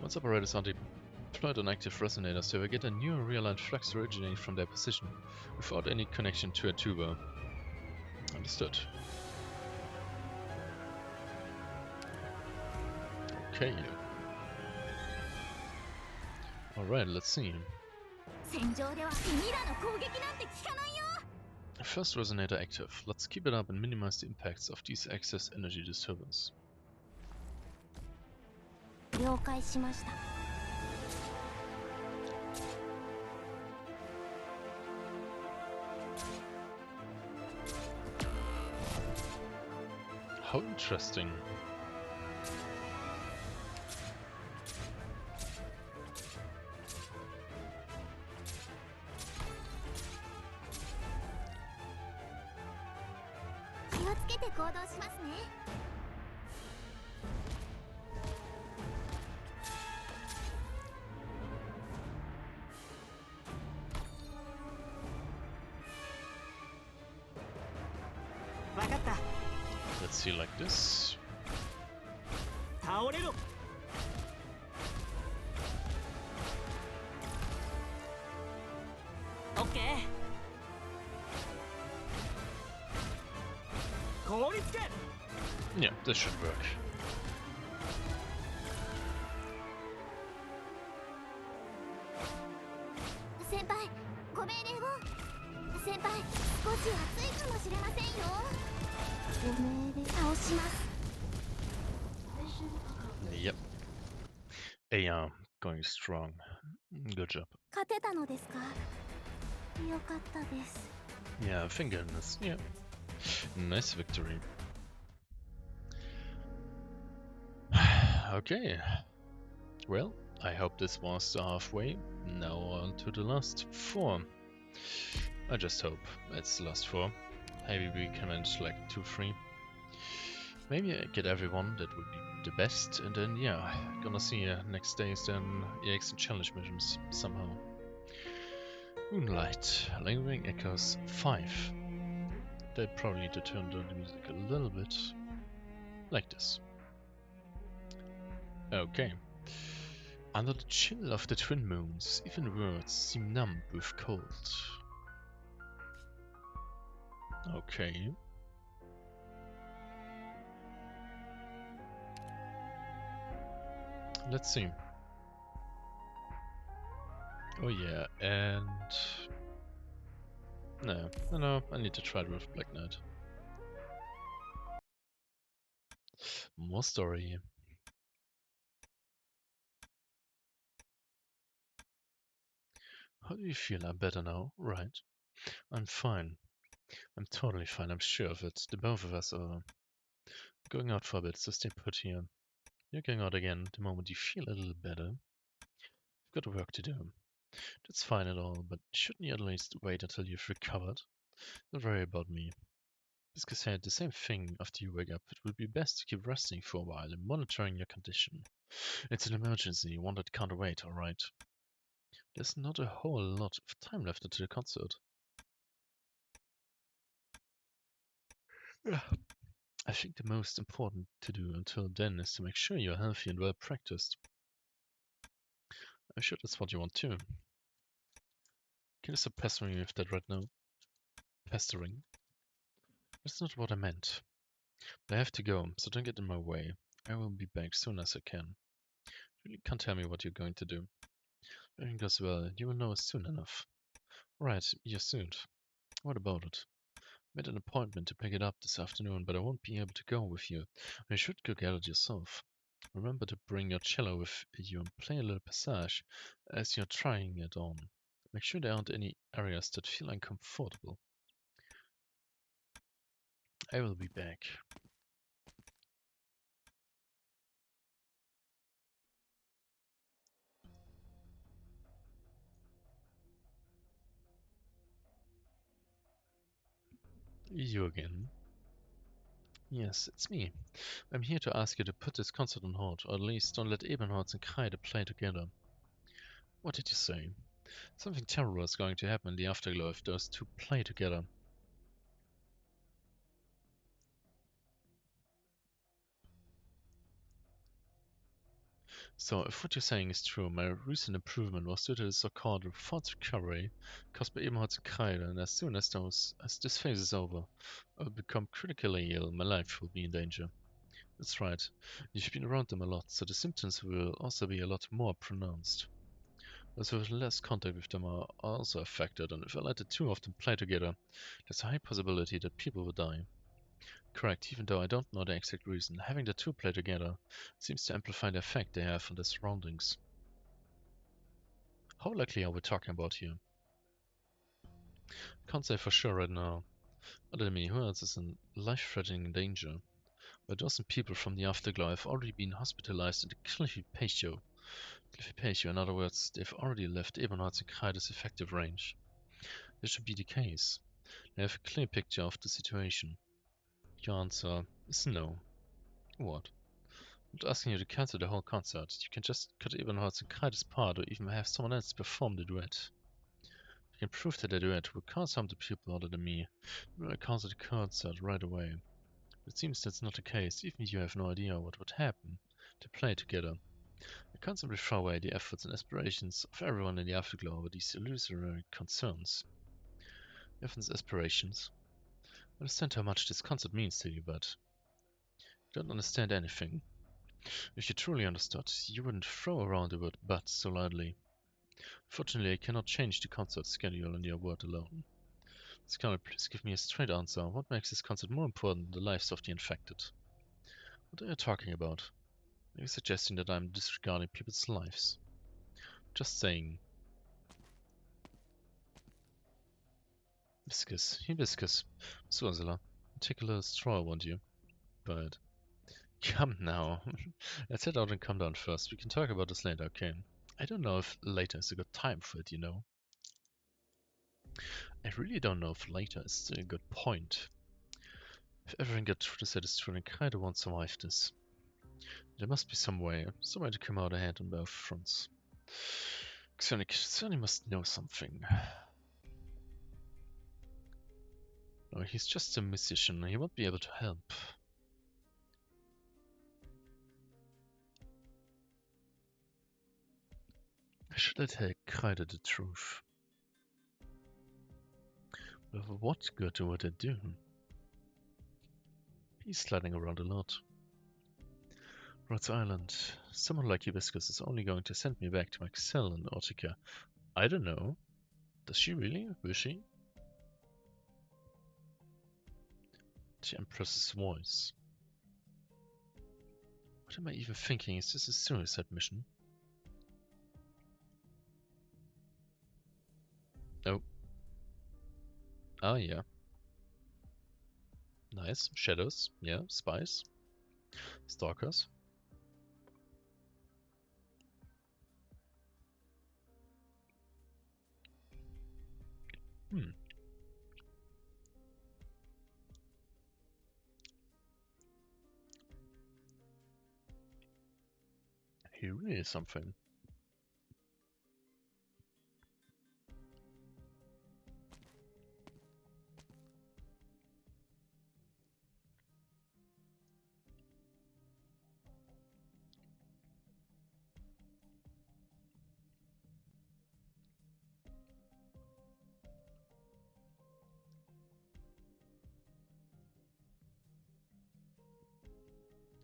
[SPEAKER 1] Once operators are deployed on active resonators, they will get a new realigned flux originating from their position, without any connection to a tuber. Understood. Okay. Alright, let's see. First resonator active. Let's keep it up and minimize the impacts of these excess energy disturbance. How interesting. Let's see, like this.
[SPEAKER 4] Okay.
[SPEAKER 1] Yeah, this should work. Yep. AR going strong. Good job. Yeah, thank goodness. Yeah. Nice victory. Okay. Well, I hope this was the halfway. Now on to the last 4. I just hope it's the last 4. Maybe we can manage like 2, 3. Maybe I get everyone, that would be the best. And then yeah, gonna see next days then EX and challenge missions somehow. Moonlight, Lingering Echoes 5. They probably need to turn down the music a little bit. Like this. Okay. Under the chill of the twin moons, even words seem numb with cold. Okay. Let's see. Oh yeah, and... No, I need to try it with Black Knight. More story. How do you feel? I'm better now, right? I'm fine. I'm totally fine, I'm sure of it. The both of us are going out for a bit, so stay put here. You're going out again the moment you feel a little better. You've got work to do. That's fine and all, but shouldn't you at least wait until you've recovered? Don't worry about me. Biscuit said the same thing after you wake up. It would be best to keep resting for a while and monitoring your condition. It's an emergency, one that can't wait, alright? There's not a whole lot of time left until the concert. I think the most important to do until then is to make sure you're healthy and well practiced. I'm sure that's what you want too. Can you stop pestering me with that right now? Pestering? That's not what I meant. But I have to go, so don't get in my way. I will be back soon as I can. You really can't tell me what you're going to do. If everything goes well, you will know soon enough. Right, you're soon. What about it? I made an appointment to pick it up this afternoon, but I won't be able to go with you. You should go get it yourself. Remember to bring your cello with you and play a little passage as you're trying it on. Make sure there aren't any areas that feel uncomfortable. I will be back. You again? Yes, it's me. I'm here to ask you to put this concert on hold, or at least don't let Ebenholz and Kreide play together. What did you say? Something terrible is going to happen in the afterglow if those two play together. So, if what you're saying is true, my recent improvement was due to the so-called false recovery caused by Ebenholz and Kreide, and as soon as this phase is over, I will become critically ill, my life will be in danger. That's right. You've been around them a lot, so the symptoms will also be a lot more pronounced. Those with less contact with them are also affected, and if I let the two of them play together, there's a high possibility that people will die. Correct, even though I don't know the exact reason, having the two play together seems to amplify the effect they have on their surroundings. How likely are we talking about here? Can't say for sure right now. Other than me, who else is in life-threatening danger? A dozen people from the afterglow have already been hospitalized in the Cliffy Patio. In other words, they've already left Ebenholz and Kreide's effective range. This should be the case. They have a clear picture of the situation. Your answer is no. What? I'm not asking you to cancel the whole concert. You can just cut Ebenholz and Kreide's part or even have someone else perform the duet. You can prove that the duet will cause harm to people other than me. You will cancel the concert right away. But it seems that's not the case. Even you have no idea what would happen to play together. I can't simply throw away the efforts and aspirations of everyone in the afterglow over these illusory concerns. Everyone's aspirations. I understand how much this concert means to you, but you don't understand anything. If you truly understood, you wouldn't throw around the word but so loudly. Fortunately, I cannot change the concert schedule on your word alone. Scanner, please give me a straight answer. What makes this concept more important than the lives of the infected? What are you talking about? Are you suggesting that I'm disregarding people's lives? Just saying. Hibiscus. So, Ursula, take a little stroll, won't you? But come now. Let's head out and come down first. We can talk about this later, okay? I don't know if later is a good time for it, you know? I really don't know if later is still a good point. If everything got through to satisfactory, I kinda won't survive this. There must be some way to come out ahead on both fronts. Xenic certainly must know something. No, he's just a musician. He won't be able to help. I should let her Kreider the truth. But of what good would it do? He's sliding around a lot. Rhodes Island. Someone like Hibiscus is only going to send me back to my cell in Ortica. I don't know. Does she really? Will she? The Empress's voice. What am I even thinking? Is this a suicide mission? Oh. Ah, yeah. Nice. Shadows. Yeah. Spies. Stalkers. He really is something.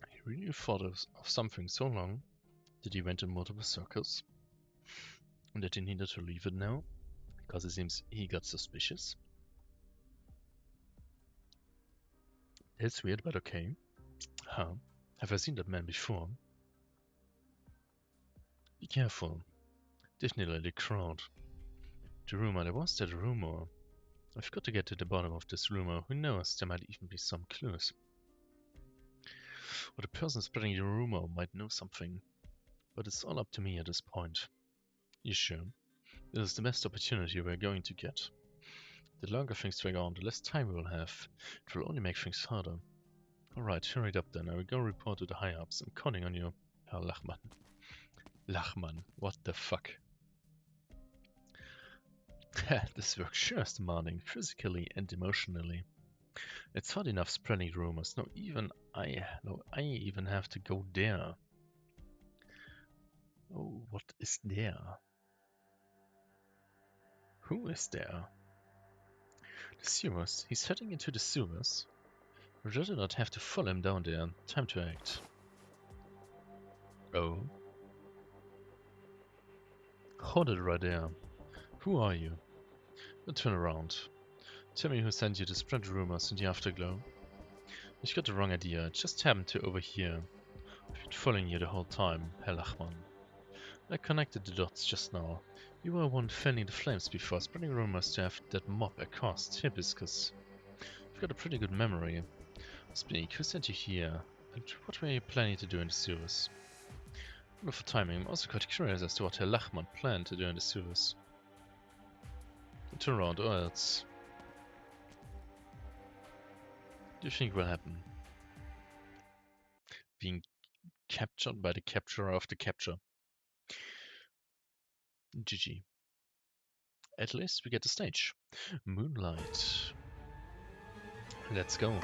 [SPEAKER 1] He really thought of something so long that he went in multiple circles and that he needed to leave it now because it seems he got suspicious. It's weird, but okay. Huh? Have I seen that man before? Be careful. Definitely the crowd. The rumor, there was that rumor. I've got to get to the bottom of this rumor. Who knows, there might even be some clues. Or the person spreading the rumor might know something. But it's all up to me at this point. You sure? This is the best opportunity we're going to get. The longer things drag on, the less time we will have. It will only make things harder. Alright, hurry it up then. I will go report to the high-ups. I'm counting on you, Herr Lachmann. Lachmann, what the fuck? This work sure is demanding, physically and emotionally. It's hard enough spreading rumors. No, I even have to go there. Oh, what is there? Who is there? The sewers. He's heading into the sewers. We do not have to follow him down there. Time to act. Oh. Hold it right there. Who are you? Don't turn around. Tell me who sent you to spread rumors in the afterglow. You got the wrong idea. It just happened to overhear. I've been following you the whole time, Herr Lachmann. I connected the dots just now. You were one fanning the flames before, spreading rumors to have that mob accost Hibiscus. You've got a pretty good memory. Speak, who sent you here? And what were you planning to do in the sewers? Wonderful timing. I'm also quite curious as to what Herr Lachmann planned to do in the sewers. Turn around, or else. What do you think will happen? Being captured by the capturer of the capture. GG. At least we get the stage. Moonlight. Let's go.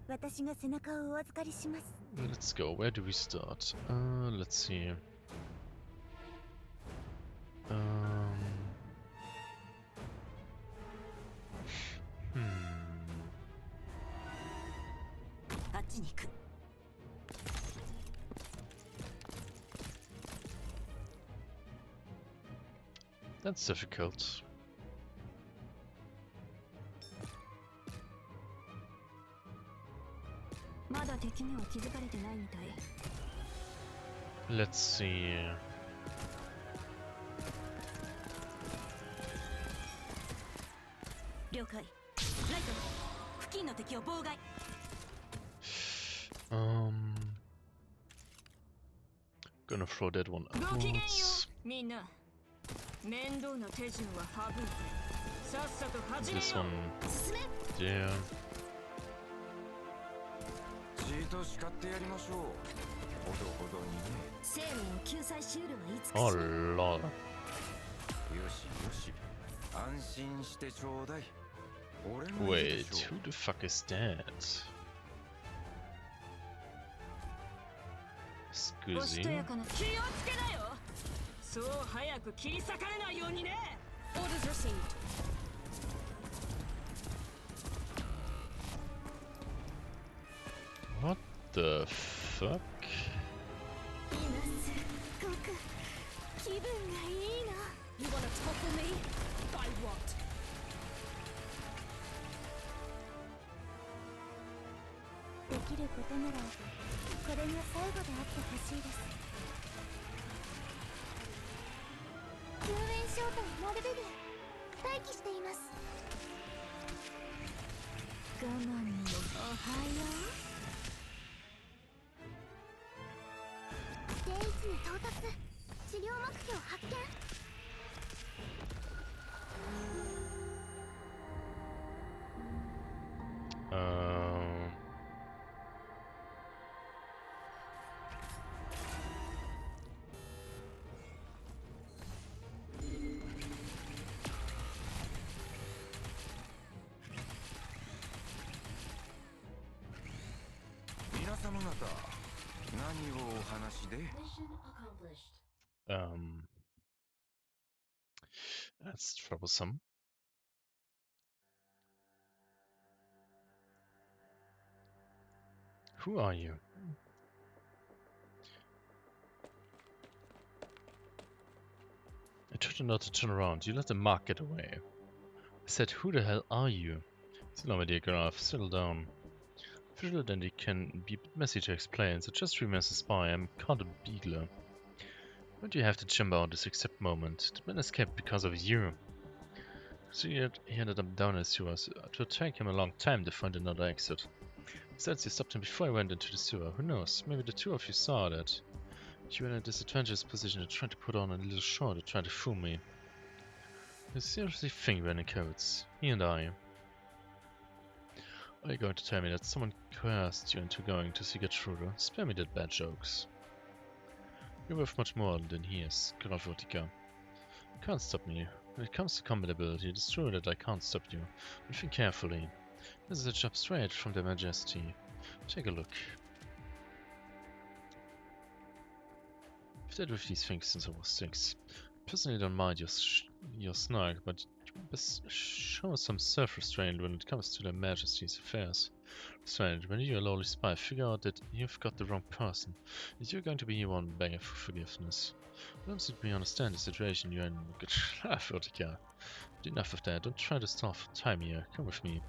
[SPEAKER 1] Let's go. Where do we start? Let's see. That's difficult. Let's see. Gonna throw that one upwards. This one there. Oh lol. Wait, who the fuck is that? Excuse me.
[SPEAKER 3] Orders received.
[SPEAKER 1] What the fuck?
[SPEAKER 3] You want to topple me? By what?
[SPEAKER 1] That's troublesome. Who are you? I told you not to turn around. You let the mark get away. I said, who the hell are you? Sit down, my dear Graf. Settle down. Visual identity can be a bit messy to explain, so just remember as a spy. I'm called a Beagler. Why do you have to jump out this exact moment? The man escaped because of you. So he ended up down as sewers. It would take him a long time to find another exit. Besides, you stopped him before he went into the sewer. Who knows? Maybe the two of you saw that. You were in a disadvantageous position to try to put on a little show to try to fool me. You seriously think we're in the codes? He and I. Are you going to tell me that someone coerced you into going to see Gertrude? Spare me that bad jokes. You're worth much more than he is, Graf Utica. You can't stop me. When it comes to combat ability, it is true that I can't stop you. But think carefully. This is a job straight from their Majesty. Take a look. I've dealt with these things since I was 6. Personally don't mind your snark, but you must show some self-restraint when it comes to their Majesty's affairs. Restraint, when you're a lowly spy, figure out that you've got the wrong person. If you're going to be one begging for forgiveness. I don't simply understand the situation you're in. Good Utica. But enough of that, don't try to stall for time here. Come with me.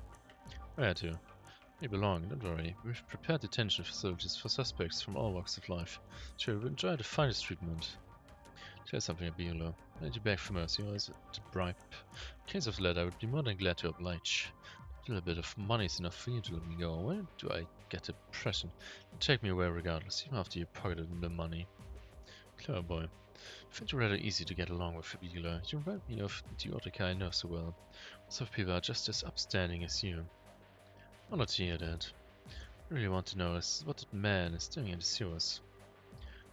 [SPEAKER 1] Where to? You belong, don't worry. We've prepared detention facilities for suspects from all walks of life. Sure, we'll enjoy the finest treatment. Tell you something, Abiola. I need you back for mercy, or is it a bribe? In case of lead, I would be more than glad to oblige. A little bit of money is enough for you to let me go. Where do I get the impression? You take me away regardless, even after you pocketed the money. Clever boy. I find you rather easy to get along with, Abiola. You remind me of the Utica I know so well. Lots of people are just as upstanding as you. Honored to hear that. I really want to know is what that man is doing in the sewers.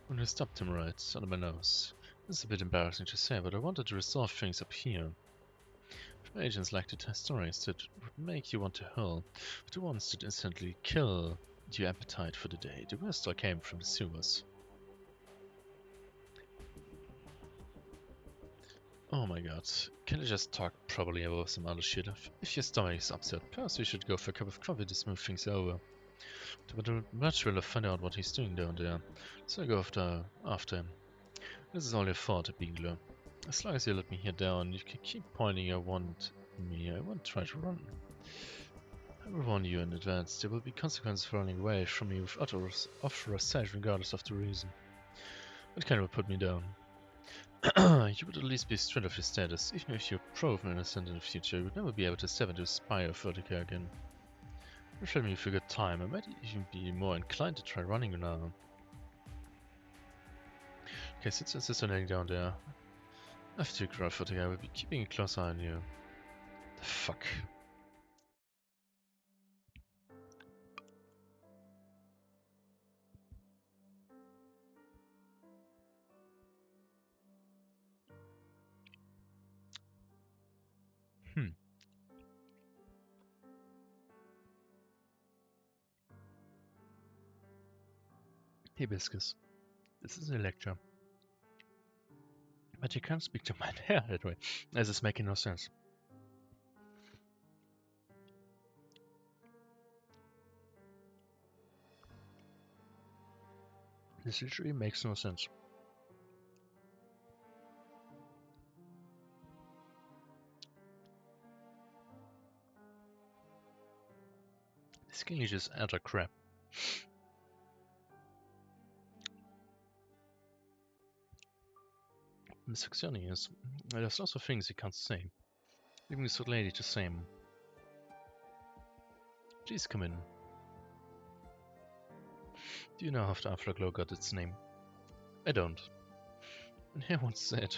[SPEAKER 1] When we stopped him right under my nose. This is a bit embarrassing to say, but I wanted to resolve things up here. If agents like to tell stories that would make you want to hurl, but the ones that instantly kill your appetite for the day, the worst all came from the sewers. Oh my god, can I just talk properly about some other shit? If your stomach is upset, perhaps we should go for a cup of coffee to smooth things over. But I would much rather find out what he's doing down there, so I go after him. This is all your fault, Beagler. As long as you let me here down, you can keep pointing I won't try to run. I will warn you in advance, there will be consequences for running away from me with utter sight regardless of the reason. That kind of put me down. You would at least be stripped of your status. Even if you're proven innocent in the future, you would never be able to step into a spy or Vertica again. Reflect me for a good time. I might even be more inclined to try running now. Okay, since it's standing down there, after Vertica, I will be keeping a close eye on you. The fuck? Hibiscus. This is a lecture. But you can't speak to my hair that way, as it's making no sense. This literally makes no sense. This game is just utter crap. The Saxony is, there's lots of things you can't say. Leaving this old lady to same. Please come in. Do you know how the Afterglow got its name? I don't. And here once said,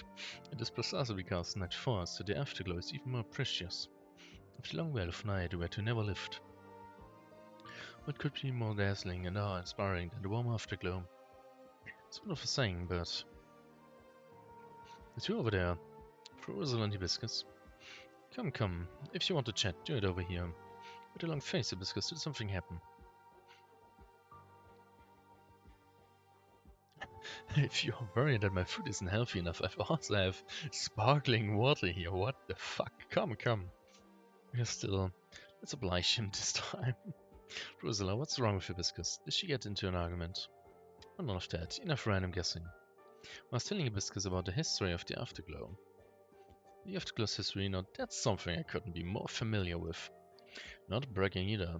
[SPEAKER 1] it is precisely because night force that the Afterglow is even more precious. Of the long veil of night where to never lived. What could be more dazzling and awe-inspiring than the warm Afterglow? It's wonderful saying, but... The two over there, Frozen and Hibiscus. Come, if you want to chat, do it over here. With a long face, Hibiscus, did something happen? If you're worried that my food isn't healthy enough, I also have sparkling water here. What the fuck? Come. We're still... Let's oblige him this time. Rosala, what's wrong with Hibiscus? Did she get into an argument? Oh, none of that. Enough random guessing. I was telling Hibiscus about the history of the Afterglow. The Afterglow's history, now that's something I couldn't be more familiar with. Not bragging either,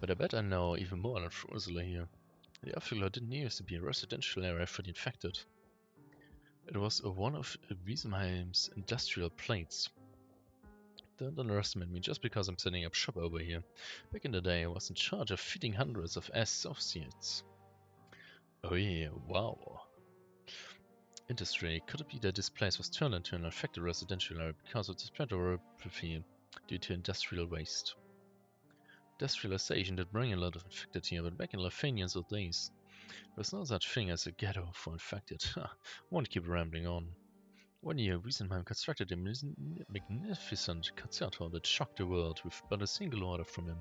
[SPEAKER 1] but I bet I know even more than Rosala here. The Afterglow didn't used to be a residential area for the infected. It was one of Wiesenheim's industrial plates. Don't underestimate me just because I'm setting up shop over here. Back in the day, I was in charge of feeding hundreds of associates. Oh yeah, wow. Industry. Could it be that this place was turned into an infected residential area because of the spread of apathy due to industrial waste? Industrialization did bring a lot of infected here, but back in Lefanian's old days, there was no such thing as a ghetto for infected. Won't keep rambling on. One year, Wiesenheim constructed a magnificent concert hall that shocked the world with but a single order from him.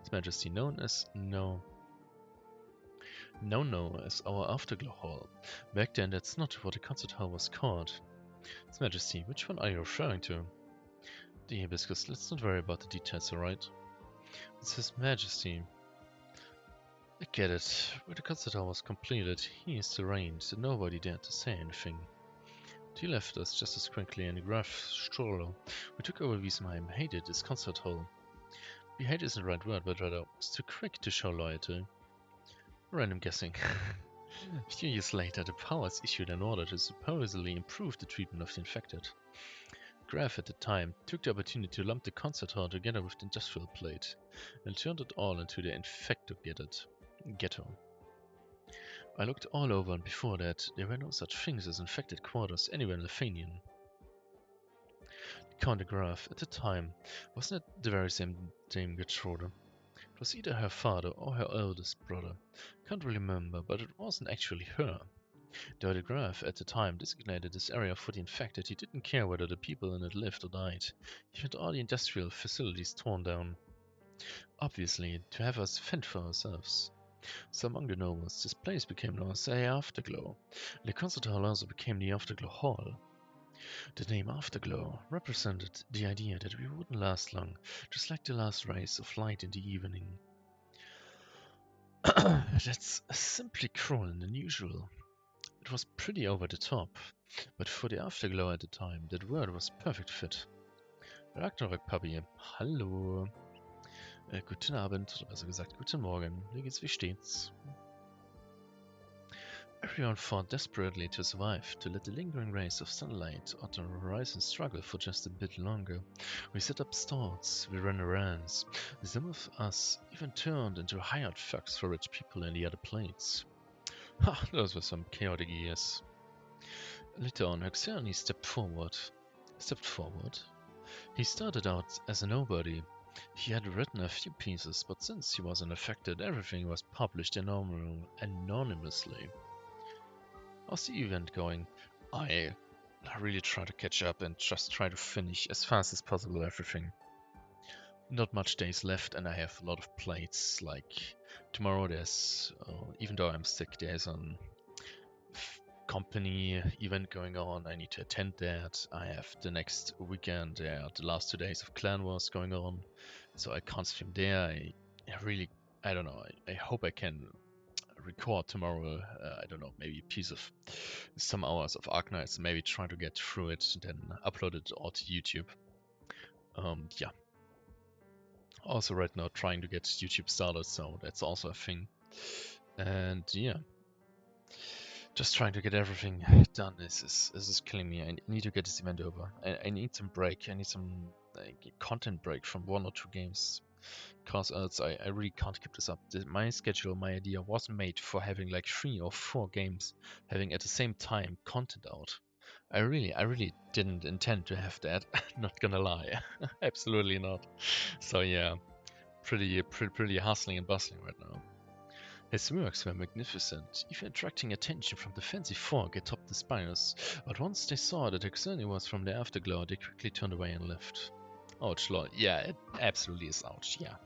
[SPEAKER 1] His Majesty, known as as our Afterglow Hall. Back then, that's not what the concert hall was called. His Majesty, which one are you referring to? The Hibiscus, let's not worry about the details, alright? It's His Majesty. I get it. When the concert hall was completed, he still reigned, so nobody dared to say anything. He left us just as quickly, and Graf Stroller, who took over Wiesenheim, hated this concert hall. We hate isn't the right word, but rather was too quick to show loyalty. Random guessing. A few years later, the powers issued an order to supposedly improve the treatment of the infected. Graf, at the time, took the opportunity to lump the concert hall together with the industrial plate, and turned it all into the infected ghetto. I looked all over, and before that, there were no such things as infected quarters anywhere in Lefanian. Count de Graf, at the time, wasn't it the very same Dame Gertrude? It was either her father or her eldest brother. Can't really remember, but it wasn't actually her. Though de Graf, at the time, designated this area for the infected, he didn't care whether the people in it lived or died. He had all the industrial facilities torn down. Obviously, to have us fend for ourselves. So among the nobles, this place became known as the Afterglow. The concert hall also became the Afterglow Hall. The name Afterglow represented the idea that we wouldn't last long, just like the last rays of light in the evening. That's simply cruel and unusual. It was pretty over the top, but for the Afterglow at the time, that word was perfect fit. Arknights puppy, hello. Guten Abend, oder besser gesagt, guten Morgen. Wie geht's, wie steht's? Everyone fought desperately to survive, to let the lingering rays of sunlight on the horizon struggle for just a bit longer. We set up stalls, we ran errands. Some of us even turned into hired thugs for rich people in the other plates. Ha, those were some chaotic years. Later on, Herxione stepped forward. He started out as a nobody. He had written a few pieces, but since he wasn't affected, everything was published anonymously. How's the event going? I really try to catch up and just try to finish as fast as possible everything. Not much days left and I have a lot of plates, like tomorrow there's, even though I'm sick, there's an company event going on. I need to attend that. I have the next weekend, the last 2 days of Clan Wars going on, so I can't stream there. I don't know. I hope I can record tomorrow. I don't know, maybe a piece of some hours of Arknights, maybe try to get through it, and then upload it all to YouTube. Yeah. Also, right now trying to get YouTube started, so that's also a thing. And yeah. Just trying to get everything done is killing me. I need to get this event over. I need some break. I need some content break from 1 or 2 games. Because else I really can't keep this up. My schedule, my idea was made for having like 3 or 4 games having at the same time content out. I really didn't intend to have that. Not gonna lie. Absolutely not. So yeah, pretty hustling and bustling right now. His works were magnificent, even attracting attention from the fancy fog atop the spires, but once they saw that Herxione was from the afterglow, they quickly turned away and left. Ouch, lol. Yeah, it absolutely is ouch, yeah.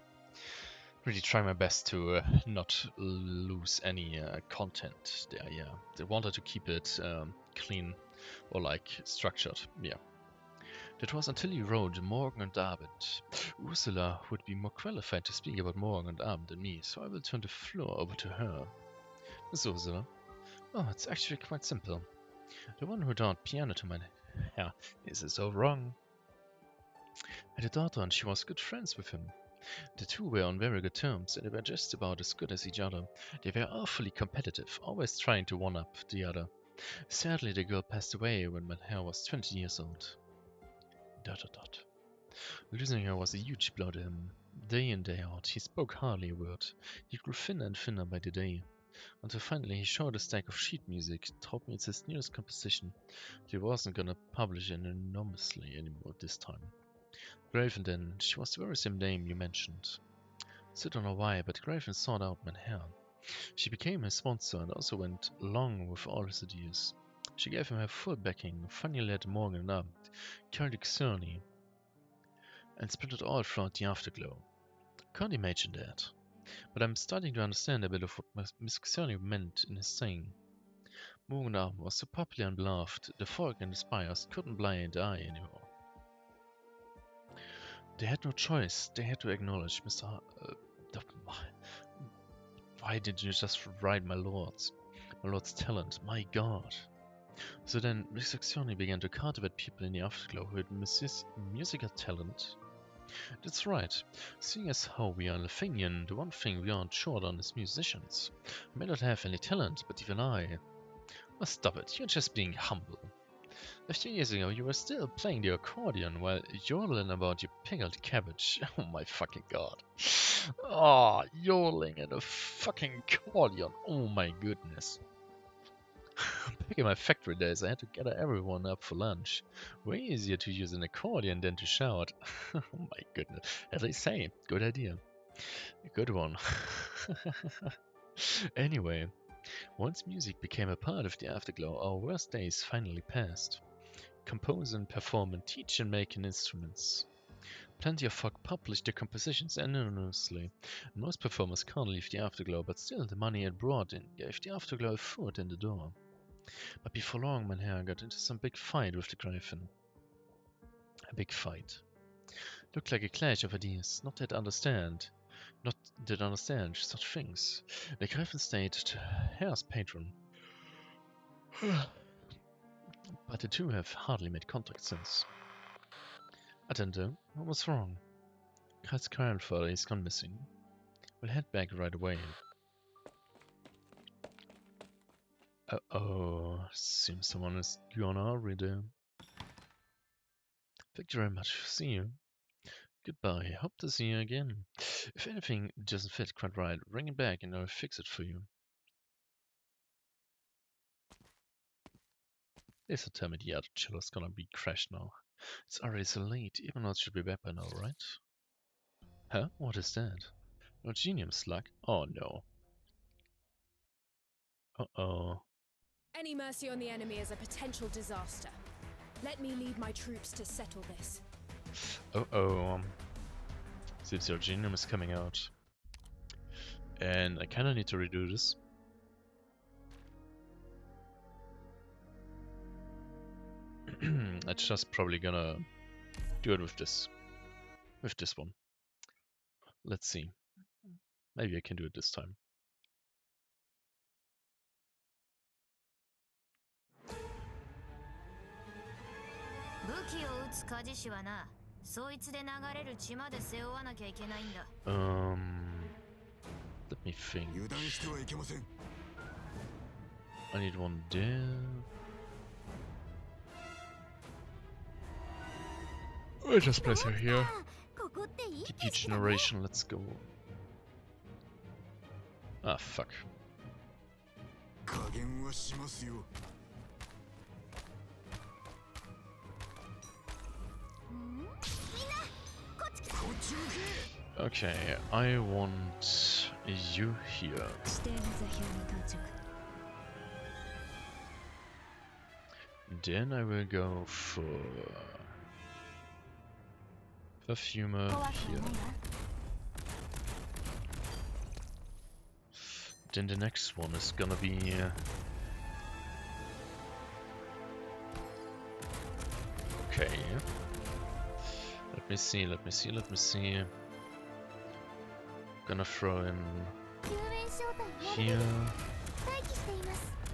[SPEAKER 1] Really try my best to not lose any content there, yeah. They wanted to keep it clean or like structured, yeah. That was until you wrote Morgen und Abend. Ursula would be more qualified to speak about Morgen und Abend than me, so I will turn the floor over to her. Miss Ursula. Oh, it's actually quite simple. The one who taught piano to my hair is so wrong. I had a daughter and she was good friends with him. The two were on very good terms and they were just about as good as each other. They were awfully competitive, always trying to one-up the other. Sadly, the girl passed away when my hair was 20 years old. ... Losing her was a huge blow to him. Day in, day out, he spoke hardly a word. He grew thinner and thinner by the day, until finally he showed a stack of sheet music, told me it's his newest composition. He wasn't gonna publish it anonymously anymore this time. Graven then, she was the very same name you mentioned. Still don't know why, but Graven sought out my hair. She became his sponsor and also went along with all his ideas. She gave him her full backing, finally led Morgen Abend, carried Herxione, and spread it all throughout the afterglow. Can't imagine that. But I'm starting to understand a bit of what Miss Herxione meant in his saying. Morgen Abend was so popular and beloved, the fog and the spires couldn't blind the eye anymore. They had no choice, they had to acknowledge Mr. Why did you just write my lord's talent? My god. So then Miss Herxione began to cultivate people in the afterglow who had musical talent. That's right. Seeing as how we are Lithanian, the one thing we aren't short on is musicians. I may not have any talent, but even I... Oh, stop it, you're just being humble. A few years ago, you were still playing the accordion while yodeling about your pickled cabbage. Oh my fucking god. Oh, yodeling at a fucking accordion. Oh my goodness. Back in my factory days, I had to gather everyone up for lunch. Way easier to use an accordion than to shout. Oh my goodness. As I say, good idea. A good one. Anyway, once music became a part of the afterglow, our worst days finally passed. Compose and perform and teach and make instruments. Plenty of folk publish their compositions anonymously. Most performers can't leave the afterglow, but still the money it brought in gave the afterglow a foot in the door. But before long, Manher got into some big fight with the Gryphon. A big fight. Looked like a clash of ideas, not that understand such things. The Gryphon stayed Hare's patron. But the two have hardly made contact since. Attendo, what was wrong? Kite's grandfather, he's gone missing. We'll head back right away. Uh-oh, seems someone is gone already. Thank you very much. See you. Goodbye. Hope to see you again. If anything doesn't fit quite right, bring it back and I'll fix it for you. Please don't tell me the other chiller's gonna be crashed now. It's already so late. Even though it should be back by now, right? Huh? What is that? Eugenium slug? Oh no. Uh-oh.
[SPEAKER 3] Any mercy on the enemy is a potential disaster. Let me lead my troops to settle this.
[SPEAKER 1] Uh-oh. Seems the Eugenium is coming out. And I kinda need to redo this. I'm just probably gonna do it with this. With this one. Let's see. Maybe I can do it this time. Let me think. I need one there. I'll just place her here. DP generation, let's go. Ah, fuck. Okay, I want you here. Then I will go for perfumer here. Then the next one is gonna be okay. Let me see. Gonna throw in here.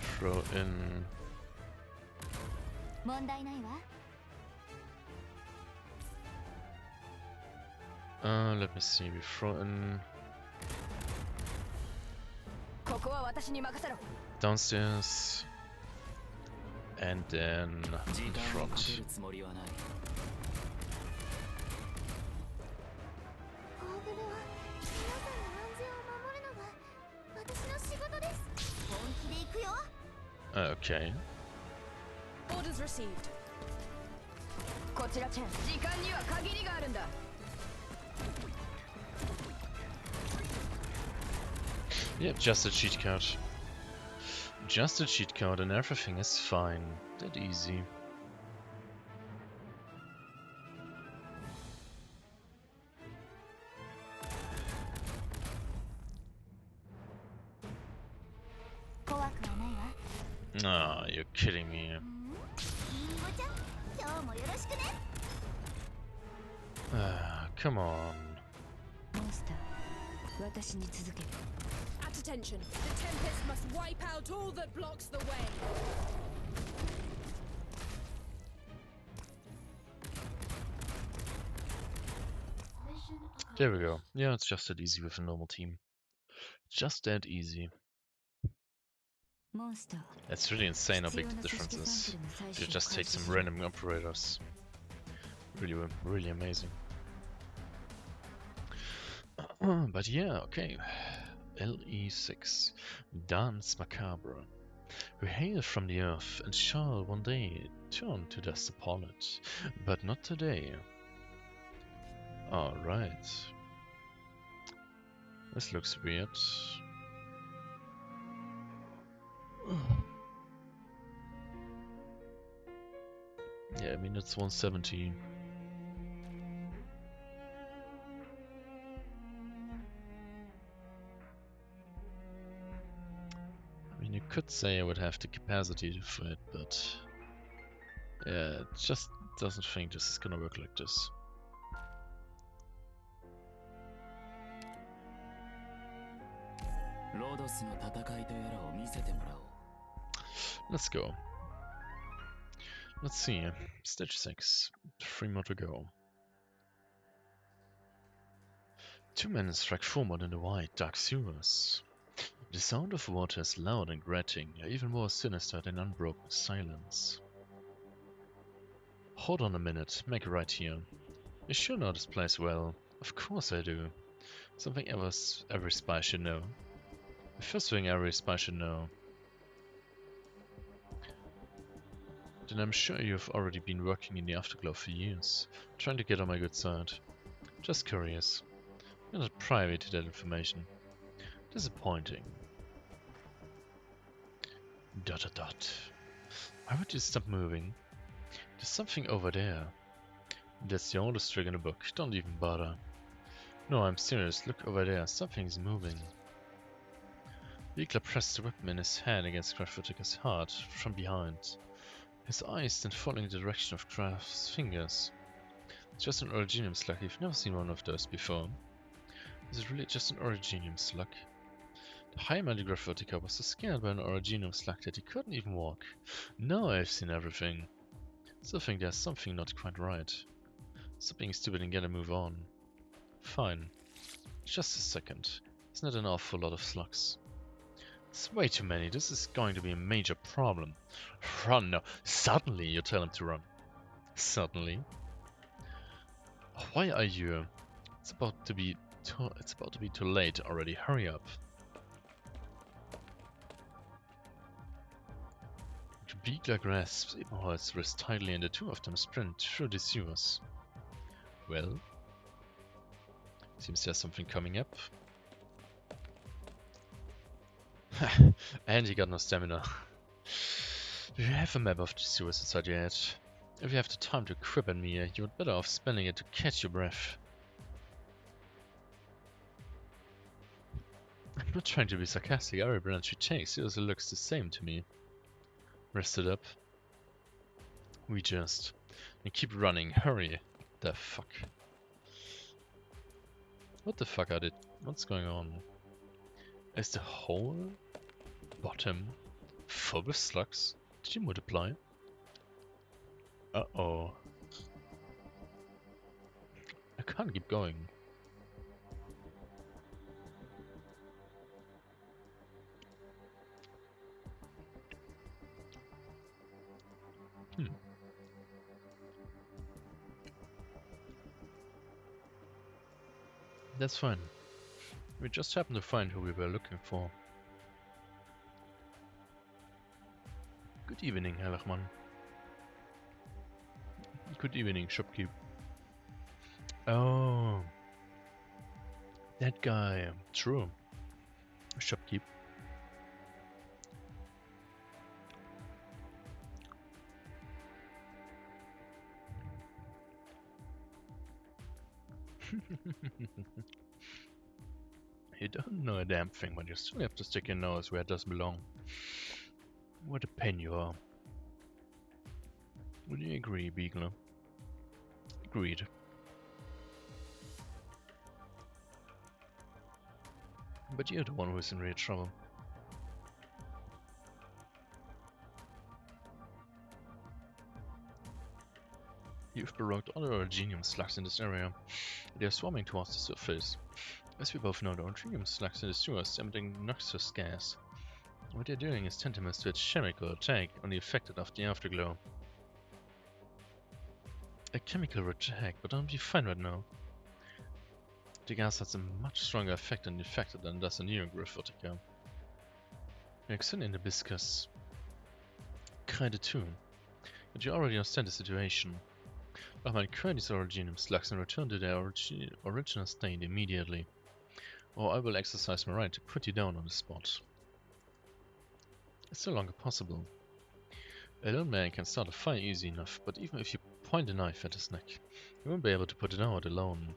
[SPEAKER 1] Throw in. Let me see. We throw in downstairs and then in front. Okay.
[SPEAKER 3] Orders received.
[SPEAKER 1] Yep, just a cheat code. Just a cheat code and everything is fine. That easy. Ah, you're kidding me. Come on.
[SPEAKER 3] At attention, the Tempest must wipe out all that blocks the way.
[SPEAKER 1] There we go. Yeah, it's just that easy with a normal team. Just that easy. It's really insane how big the difference is. If you just take some random operators. Really amazing. But yeah, okay. LE6. Dance Macabre. We hail from the earth and shall one day turn to dust upon it. But not today. Alright. This looks weird. Yeah, I mean it's 170. I mean you could say I would have the capacity for it, but yeah, it just doesn't think this is gonna work like this. Let's go. Let's see. Stage 6. 3 more to go. Two men strike forward in the wide, dark sewers. The sound of water is loud and grating, even more sinister than unbroken silence. Hold on a minute, make a right here. You sure know this place well? Of course I do. Something every spy should know. The first thing every spy should know. Then I'm sure you've already been working in the Afterglow for years, trying to get on my good side. Just curious. You're not privy to that information. Disappointing. ... Why would you stop moving? There's something over there. That's the oldest trick in the book. Don't even bother. No, I'm serious. Look over there. Something's moving. Wiegler pressed the weapon in his hand against Grafutica's heart from behind. His eyes then following the direction of Graf's fingers. It's just an originium slug. You've never seen one of those before. Is it really just an originium slug? The high-minded Grafutica was so scared by an originium slug that he couldn't even walk. Now I've seen everything. Still think there's something not quite right. Stop being stupid and get a move on. Fine. Just a second. Isn't that an awful lot of slugs? It's way too many. This is going to be a major problem. Run now. Suddenly you tell him to run. Suddenly. Why are you? It's about to be too late already. Hurry up. The Wiegler grasps Ebenholz's wrist tightly and the two of them sprint through the sewers. Well, seems there's something coming up. And you got no stamina. Do you have a map of the sewers inside your head? If you have the time to quip at me, you're better off spending it to catch your breath. I'm not trying to be sarcastic. Every branch you take seriously looks the same to me. Rest it up. We just... And keep running. Hurry. The fuck? What the fuck are they? What's going on? Is the whole bottom full with slugs? Did you multiply? Uh-oh. I can't keep going. That's fine. We just happened to find who we were looking for. Good evening, Hellermann. Good evening, shopkeep. Oh, that guy. True. Shopkeep. You don't know a damn thing, but you still have to stick your nose where it doesn't belong. What a pain you are. Would you agree, Beagler? Agreed. But you're the one who's in real trouble. You've provoked other originium slugs in this area. They are swarming towards the surface. As we both know, the originium slugs in the sewers emitting noxious gas. What they're doing is tantamount to a chemical attack on the affected of the afterglow. A chemical attack, but don't be fine right now. The gas has a much stronger effect on the affected than does a neografutica. Extend in the hibiscus. Kinda too. But you already understand the situation. But cure these originium slugs and return to their original state immediately. Or I will exercise my right to put you down on the spot. It's no longer possible. A lone man can start a fire easy enough, but even if you point a knife at his neck, you won't be able to put it out alone.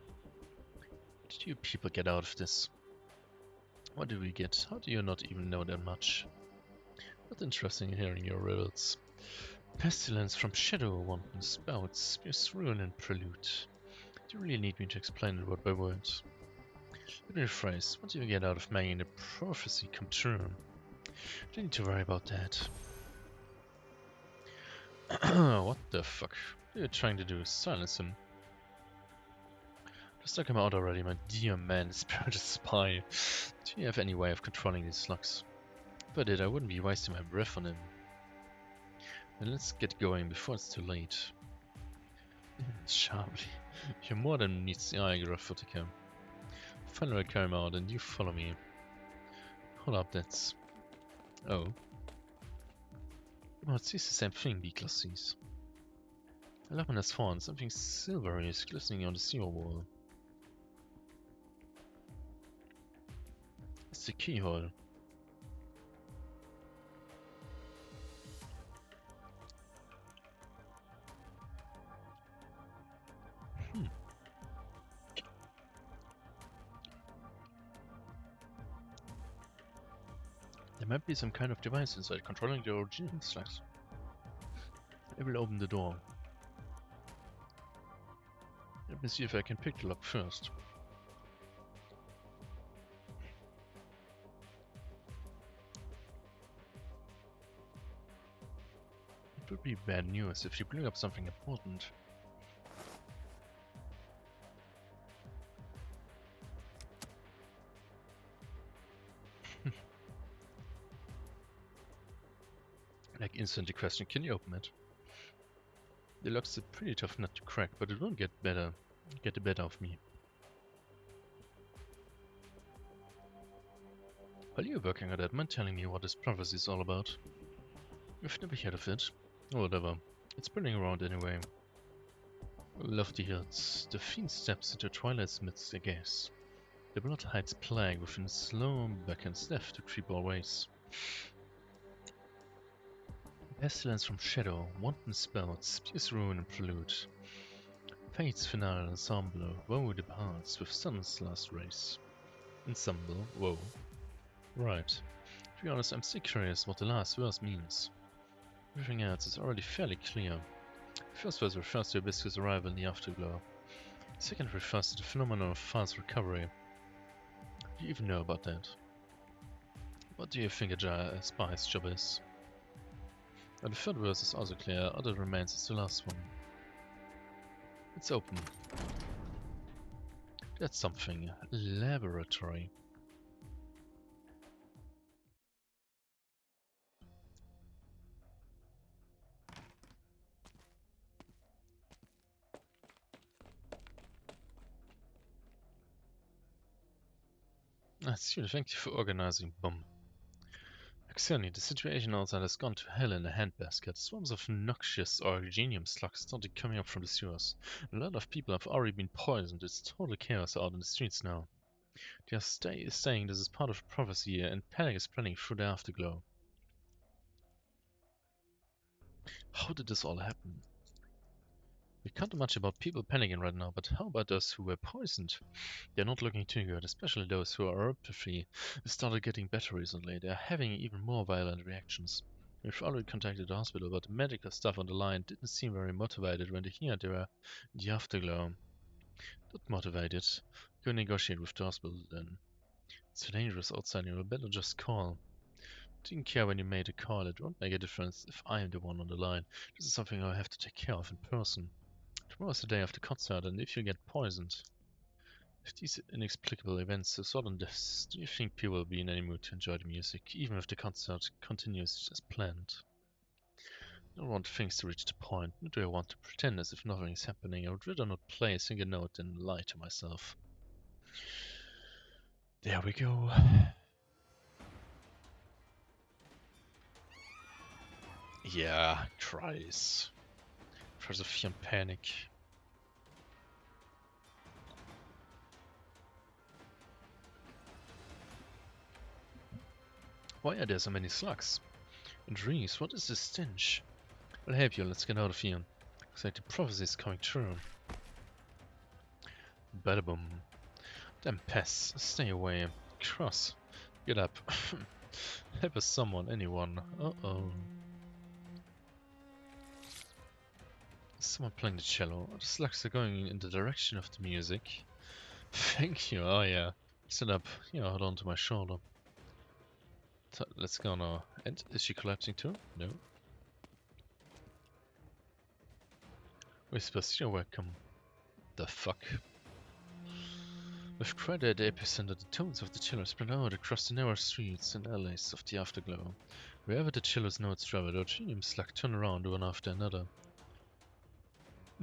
[SPEAKER 1] How did you people get out of this? What do we get? How do you not even know that much? Not interesting in hearing your riddles. Pestilence from shadow wanton spouts, spews ruin and prelude. Do you really need me to explain it word by word? Let me rephrase. What do you get out of making the prophecy come true? Don't need to worry about that. What the fuck? What are you trying to do? Silence him. Just knock him out already, my dear man, spirited spy. Do you have any way of controlling these slugs? If I did, I wouldn't be wasting my breath on him. Then let's get going before it's too late. Sharply. You're more than meets the eye, Graphotica. Finally I carry him out and you follow me. Hold up, that's... Oh. Oh, it sees the same thing Beakler sees. A luminous fawn, something silvery is glistening on the seawall wall. It's the keyhole. There might be some kind of device inside controlling the original slugs. I will open the door. Let me see if I can pick the lock first. It would be bad news if you blew up something important. Like instantly question, can you open it? The lock's a pretty tough nut to crack, but it won't get the better of me. While you're working on that, mind telling me what this prophecy is all about? I've never heard of it. Whatever. It's spreading around anyway. Love to hear it. The fiend steps into Twilight's midst, I guess. The blood hides plague within slow beckons death to creep our ways. Pestilence from shadow, wanton spell, spews ruin and prelude. Fate's finale ensemble, woe departs with sun's last race. Ensemble, woe. Right. To be honest, I'm still curious what the last verse means. Everything else is already fairly clear. The first verse refers to Hibiscus' arrival in the afterglow. The second refers to the phenomenon of fast recovery. Do you even know about that? What do you think a spy's job is? Well, the third verse is also clear, other remains is the last one. It's open. That's something. Laboratory. That's you. Thank you for organizing, Bum. Actually, the situation outside has gone to hell in a handbasket. Swarms of noxious Originium slugs started coming up from the sewers. A lot of people have already been poisoned. It's total chaos out in the streets now. They are saying this is part of a prophecy and panic is spreading through the afterglow. How did this all happen? We can't do much about people panicking right now, but how about those who were poisoned? They're not looking too good, especially those who are apathy started getting better recently. They're having even more violent reactions. We've already contacted the hospital, but the medical staff on the line didn't seem very motivated when they heard they were in the afterglow. Not motivated. Go negotiate with the hospital then. It's dangerous outside, you better just call. Didn't care when you made a call, it won't make a difference if I am the one on the line. This is something I'll have to take care of in person. Tomorrow's the day of the concert, and if you get poisoned, if these inexplicable events are sudden deaths, do you think people will be in any mood to enjoy the music, even if the concert continues as planned? I don't want things to reach the point, nor do I want to pretend as if nothing is happening. I would rather not play a single note than lie to myself. There we go. Yeah, tries. Tries of fear and panic. Why are there so many slugs? And Reese, what is this stench? I'll help you, let's get out of here. Looks like the prophecy is coming true. Bada boom. Damn pests, stay away. Cross. Get up. Help us someone, anyone. Uh-oh. Someone playing the cello. The slugs are going in the direction of the music. Thank you, oh yeah. Sit up. Yeah, hold on to my shoulder. So, let's go now. And is she collapsing too? No. Whisper, you're welcome. The fuck? With Crider at the epicenter, the tones of the cello spread out across the narrow streets and alleys of the afterglow. Wherever the cello's notes traveled, Orgenium Slack turned around one after another.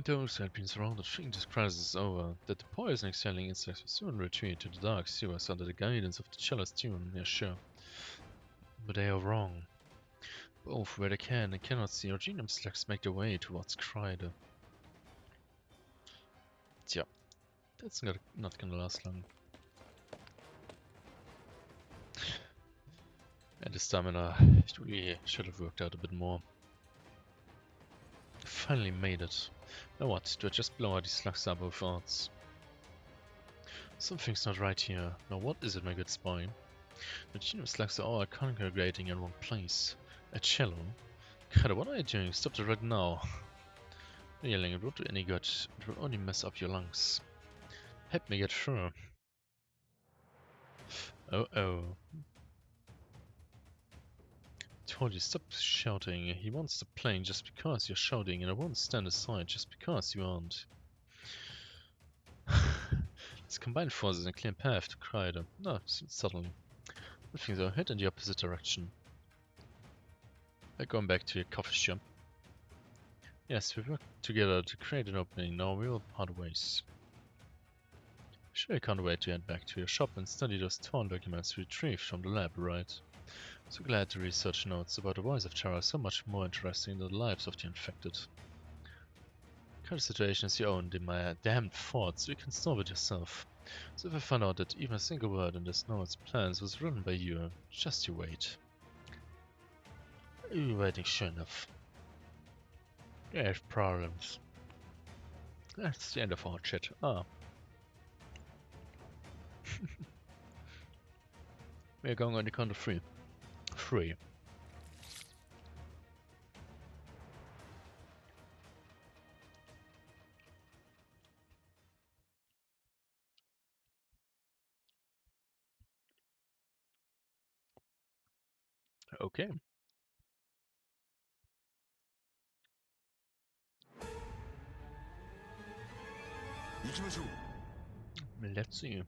[SPEAKER 1] Those who had been surrounded think this crisis is over, that the poison exhaling insects will soon retreat to the dark sewers under the guidance of the cello's tune, they're sure. But they are wrong. Both, where they can and cannot see, Orgenium Slacks make their way towards Crider. Tja, that's not gonna last long. And the stamina, it really should have worked out a bit more. Finally made it. Now what? Do I just blow out these slugs up with arts? Something's not right here. Now what is it, my good spy? The genome slugs are all congregating in one place. A cello? Kada, what are you doing? Stop it right now. No yelling, it won't do any good. It will only mess up your lungs. Help me get through. Oh. Told you, stop shouting. He wants the plane just because you're shouting, and I won't stand aside just because you aren't. Let's combine forces and clear path to Crider. No, suddenly. Things are head in the opposite direction. Going back to your coffee shop. Yes, we worked together to create an opening, now we'll part ways. Sure, you can't wait to head back to your shop and study those torn documents retrieved from the lab, right? So glad the research notes about the voice of terror are so much more interesting than the lives of the infected. Current situation is your own damned thoughts, you can solve it yourself. So if I find out that even a single word in this note's plans was written by you, just you wait. You're waiting, sure enough. Yeah, I have problems. That's the end of our chat. We're going on the count of 3. 3. Okay. Let's see.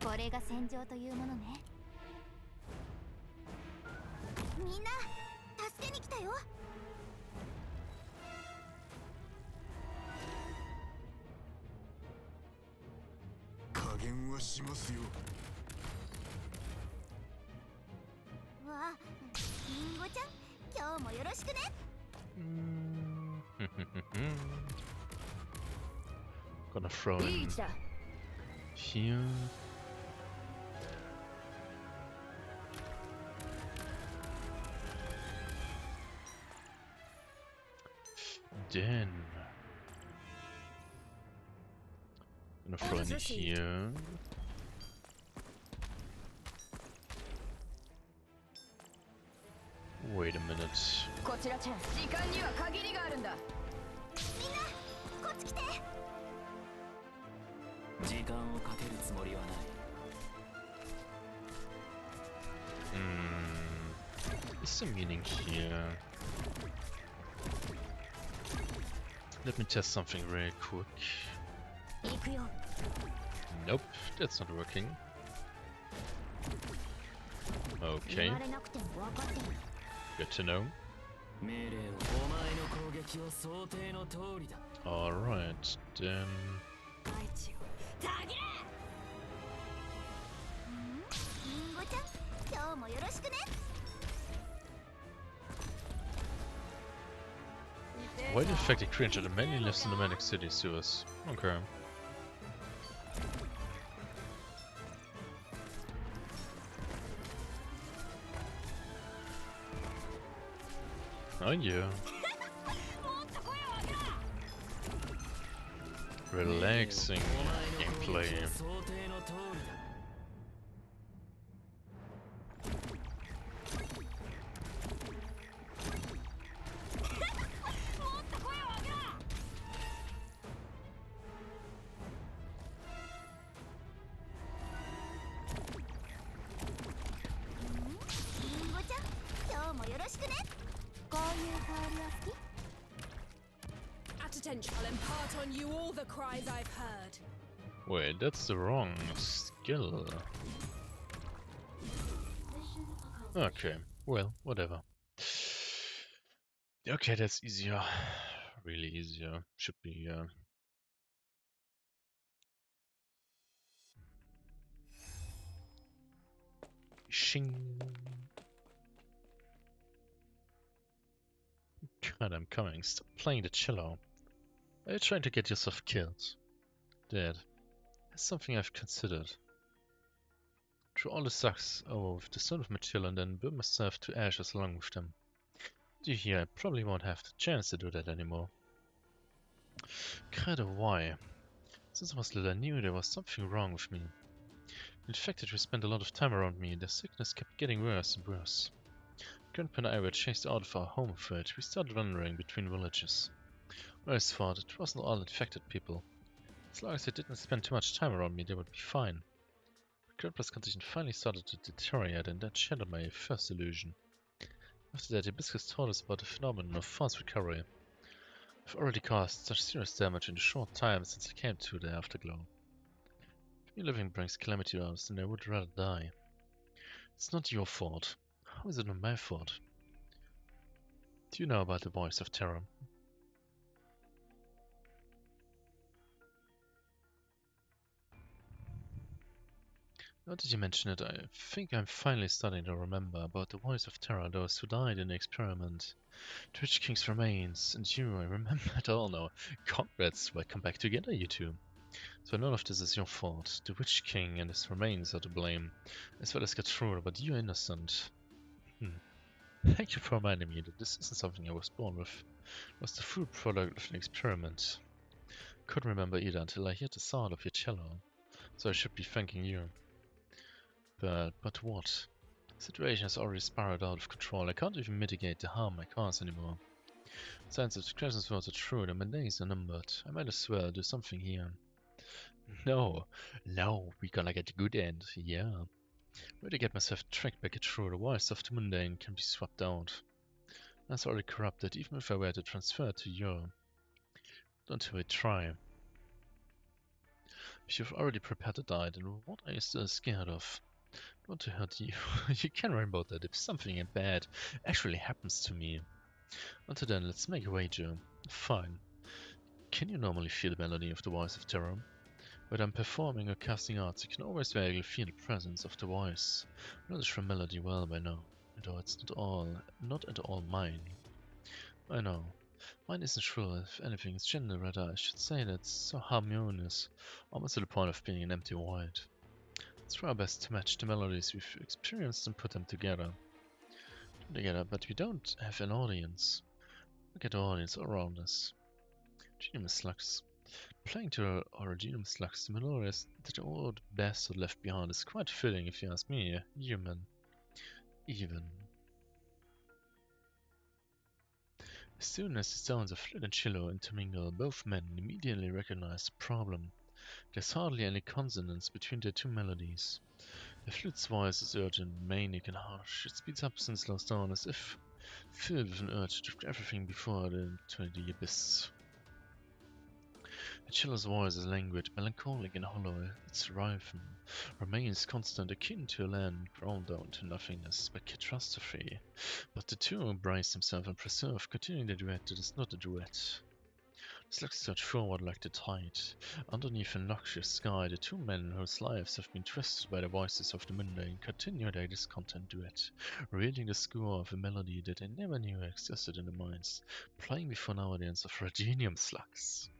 [SPEAKER 4] これが戦場というものね。みんな助けに来たよ。加減はしますよ。わあ、リンゴちゃん、今日もよろしくね。
[SPEAKER 1] Gonna throw in here. Then gonna throw in here. Wait a minute.
[SPEAKER 4] こちらちゃん、時間には限りがあるんだ。みんな、こっち来て。時間をかけるつもりはない。
[SPEAKER 1] Is some meaning here? Let me test something really quick. Nope, that's not working. Okay. Good to know. Alright, then... Why the infected creature that mainly lives in the Manic City sewers? Okay. Oh yeah. Relaxing gameplay.
[SPEAKER 3] stench, I'll impart on you all the cries I've heard.
[SPEAKER 1] Wait, that's the wrong skill. Okay, well, whatever. Okay, that's easier. Really easier. Should be, Shing. God, I'm coming. Stop playing the cello. Are you trying to get yourself killed? Dead. That's something I've considered. Through all the sucks with the son of Matilda and then burn myself to ashes along with them. Do you hear? I probably won't have the chance to do that anymore. Kinda why? Since I was little, I knew there was something wrong with me. In fact, that we spent a lot of time around me, the sickness kept getting worse and worse. Grandpa and I were chased out of our home for it. We started wandering between villages. I always thought it wasn't all infected people. As long as they didn't spend too much time around me, they would be fine. Grandpa's condition finally started to deteriorate, and that shattered my first illusion. After that, Hibiscus told us about the phenomenon of fast recovery. I've already caused such serious damage in the short time since I came to the afterglow. If me living brings calamity to us, then I would rather die. It's not your fault. How is it not my fault? Do you know about the voice of terror? Now that you mention it, I think I'm finally starting to remember about the voice of terror, those who died in the experiment. The Witch King's remains, and you, I remember it all now. Congrats, welcome back together, you two. So none of this is your fault. The Witch King and his remains are to blame, as well as Gertrude, but you're innocent. Thank you for reminding me that this isn't something I was born with. It was the full product of an experiment. Couldn't remember either until I heard the sound of your cello, so I should be thanking you. But what? The situation has already spiraled out of control. I can't even mitigate the harm I cause anymore. Signs of the Crescent's words are true, and my days are numbered. I might as well do something here. No, we're gonna get the good end, yeah. Where to get myself tracked back through the voice of the mundane can be swapped out. That's already corrupted, even if I were to transfer it to you. Don't even try. If you've already prepared to die, then what are you still scared of? Don't want to hurt you. You can worry about that if something bad actually happens to me. Until then, let's make a wager. Fine. Can you normally feel the melody of the voice of terror? Whether I'm performing or casting arts, you can always vaguely feel the presence of the voice. I know the melody well by now, though it's not at all mine. I know. Mine isn't shrill, if anything, it's gentle, rather I should say that it's so harmonious, almost to the point of being an empty void. Let's try our best to match the melodies we've experienced and put them together. But we don't have an audience. Look at the audience around us. Genius slugs. Playing to our Genius slugs, the melodies that the old bastard left behind is quite fitting if you ask me. Human. Even. As soon as the sounds of flute and cello intermingle, both men immediately recognize the problem. There's hardly any consonance between the two melodies. The flute's voice is urgent, manic, and harsh. It speeds up and slows down as if filled with an urge to drift everything before it into the abyss. The cello's voice is languid, melancholic, and hollow. Its rhythm remains constant, akin to a land ground down to nothingness by catastrophe. But the two embrace themselves and preserve, continuing the duet that is not a duet. The slugs surge forward like the tide. Underneath a noxious sky, the two men whose lives have been twisted by the voices of the mundane continue their discontent duet, reeling the score of a melody that they never knew existed in their minds, playing before an audience of Rhagenium slugs.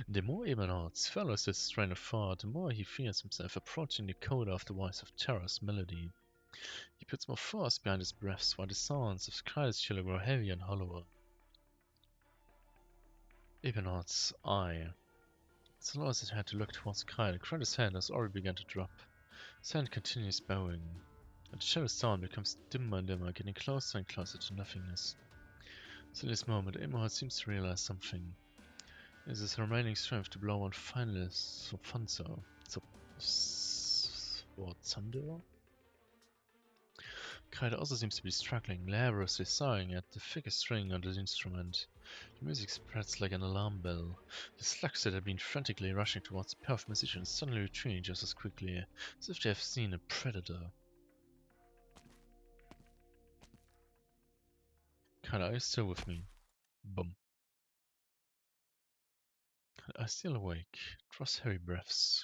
[SPEAKER 1] The more Ebenhardt follows this strain of thought, the more he feels himself approaching the coda of the voice of terror's melody. He puts more force behind his breaths, while the sounds of Sky's cello grow heavier and hollower. Ebenhardt's eye. So long as it had to look towards Kyle, the crowd's hand has already begun to drop. His hand continues bowing, and the shadow's sound becomes dimmer and dimmer, getting closer and closer to nothingness. So in this moment, Ebenhardt seems to realize something. It is his remaining strength to blow on finally Thunder? Kreide also seems to be struggling, laboriously sawing at the thickest string on the instrument. The music spreads like an alarm bell. The slugs that have been frantically rushing towards the pair of musicians suddenly retreat just as quickly, as if they have seen a predator. Kreide, are you still with me? Bum. Are you still awake? Draws heavy breaths.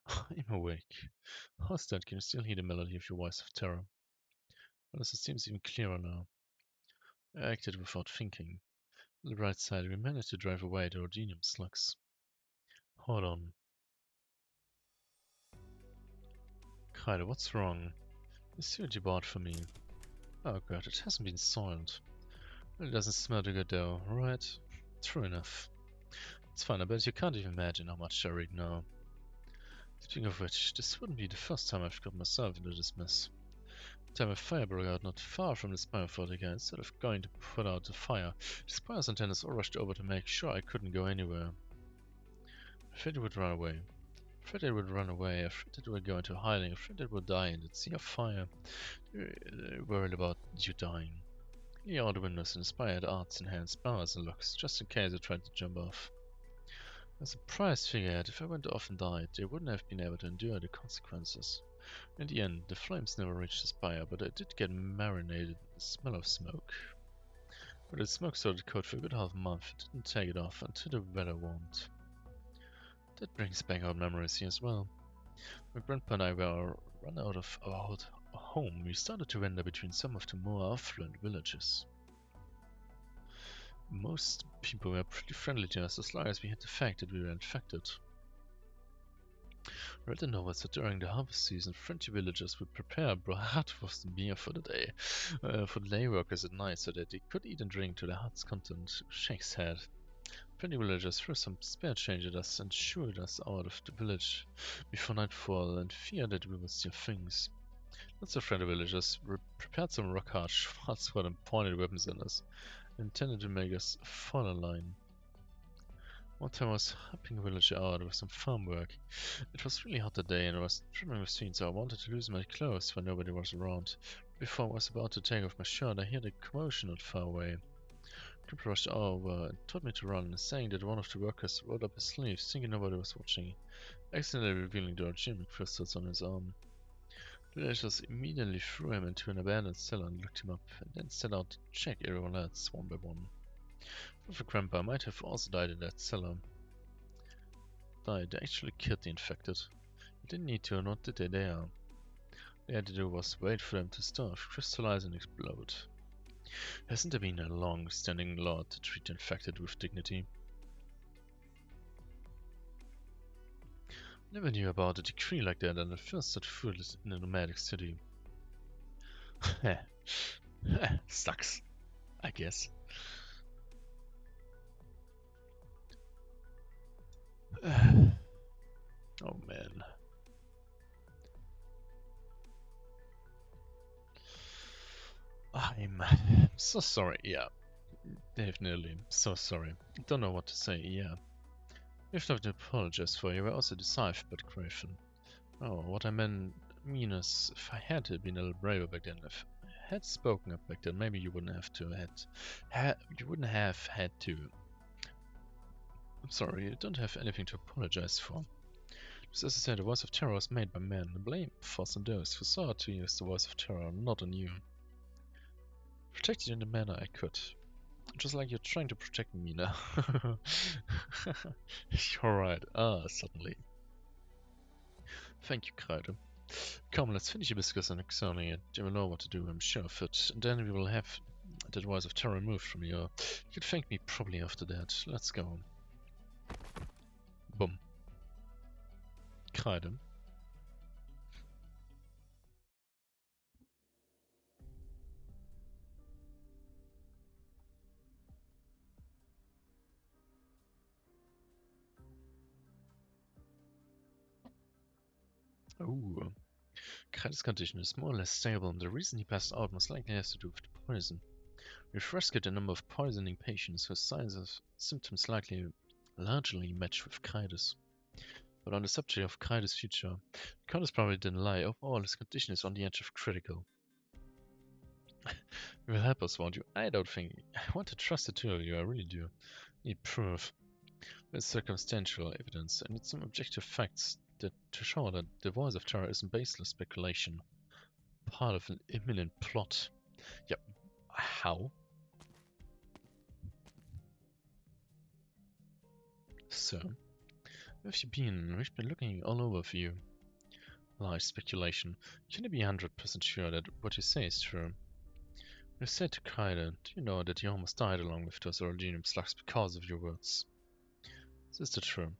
[SPEAKER 1] I'm awake. How's that? Can you still hear the melody of your voice of terror? Well, it seems even clearer now. I acted without thinking. On the bright side, we managed to drive away the Ordinium slugs. Hold on. Kreide, what's wrong? You see what you bought for me? Oh god, it hasn't been soiled. Well, it doesn't smell too good though, right? True enough. It's fine, I bet you can't even imagine how much I read now. Speaking of which, this wouldn't be the first time I've got myself into this mess. The time a fire broke out not far from the spire fort again. Instead of going to put out the fire, the spire's antennas all rushed over to make sure I couldn't go anywhere. Afraid it would run away. Afraid it would run away. Afraid it would go into hiding. Afraid it would die in the sea of fire. They're worried about you dying. Clear all the windows in the spire had arts in hands, bars and locks, just in case I tried to jump off. As a price figured, if I went off and died, they wouldn't have been able to endure the consequences. In the end, the flames never reached the spire, but I did get marinated in the smell of smoke. But the smoke started coat for a good half a month. I didn't take it off until the weather warmed. That brings back our memories here as well. My grandpa and I were run out of our old home. We started to wander between some of the more affluent villages. Most people were pretty friendly to us as long as we hid the fact that we were infected. I read the novels that during the harvest season, French villagers would prepare bratwurst and beer for the day workers at night, so that they could eat and drink to their heart's content. Shakes head. Friendly villagers threw some spare change at us and shooed us out of the village before nightfall, and feared that we would steal things. Lots of friendly villagers prepared some rock-hard Schwarzsword and pointed weapons at us, intended to make us fall in line. One time I was helping a villager out with some farm work. It was really hot that day and I was trimming the scene, so I wanted to lose my clothes when nobody was around. Before I was about to take off my shirt, I heard a commotion not far away. People rushed over and told me to run, saying that one of the workers rolled up his sleeves, thinking nobody was watching, accidentally revealing the alchemic crystals on his arm. The villagers immediately threw him into an abandoned cellar and locked him up, and then set out to check everyone else one by one. If a grandpa might have also died in that cellar. They actually killed the infected. They didn't need to, nor did they dare. All they had to do was wait for them to starve, crystallize and explode. Hasn't there been a long-standing law to treat the infected with dignity? Never knew about a decree like that and I first set foot in a nomadic city. Sucks, I guess. Oh man. I'm so sorry, yeah. Definitely, so sorry. Don't know what to say, yeah. You have to apologize for you were also deceived by the Griffin. Oh, what I mean is, if I had been a little braver back then, if I had spoken up back then, maybe you wouldn't have to had to. I'm sorry, you don't have anything to apologize for. Just as I said, the voice of terror was made by men. The blame falls on those who sought to use the voice of terror, not on you. Protect you in the manner I could. Just like you're trying to protect me now. You're right. Suddenly. Thank you, Kreide. Come, let's finish the discussion examining it. You will know what to do, I'm sure of it. And then we will have that voice of terror removed from you. You could thank me probably after that. Let's go. Boom. Kreide. Ooh. Kreide's condition is more or less stable, and the reason he passed out most likely has to do with the poison. We've rescued a number of poisoning patients whose signs and symptoms largely match with Kreide's. But on the subject of Kreide's future, Kreide's probably didn't lie. Overall, his condition is on the edge of critical. You will help us, won't you? I don't think. I want to trust the two of you, I really do. Need proof. There's circumstantial evidence. I need some objective facts to show that the voice of terror isn't baseless speculation. Part of an imminent plot. Yep. How? So, where have you been? We've been looking all over for you. Large speculation. Can you be 100% sure that what you say is true? You said to Kaida, do you know that he almost died along with those Originium slugs because of your words? Is this true?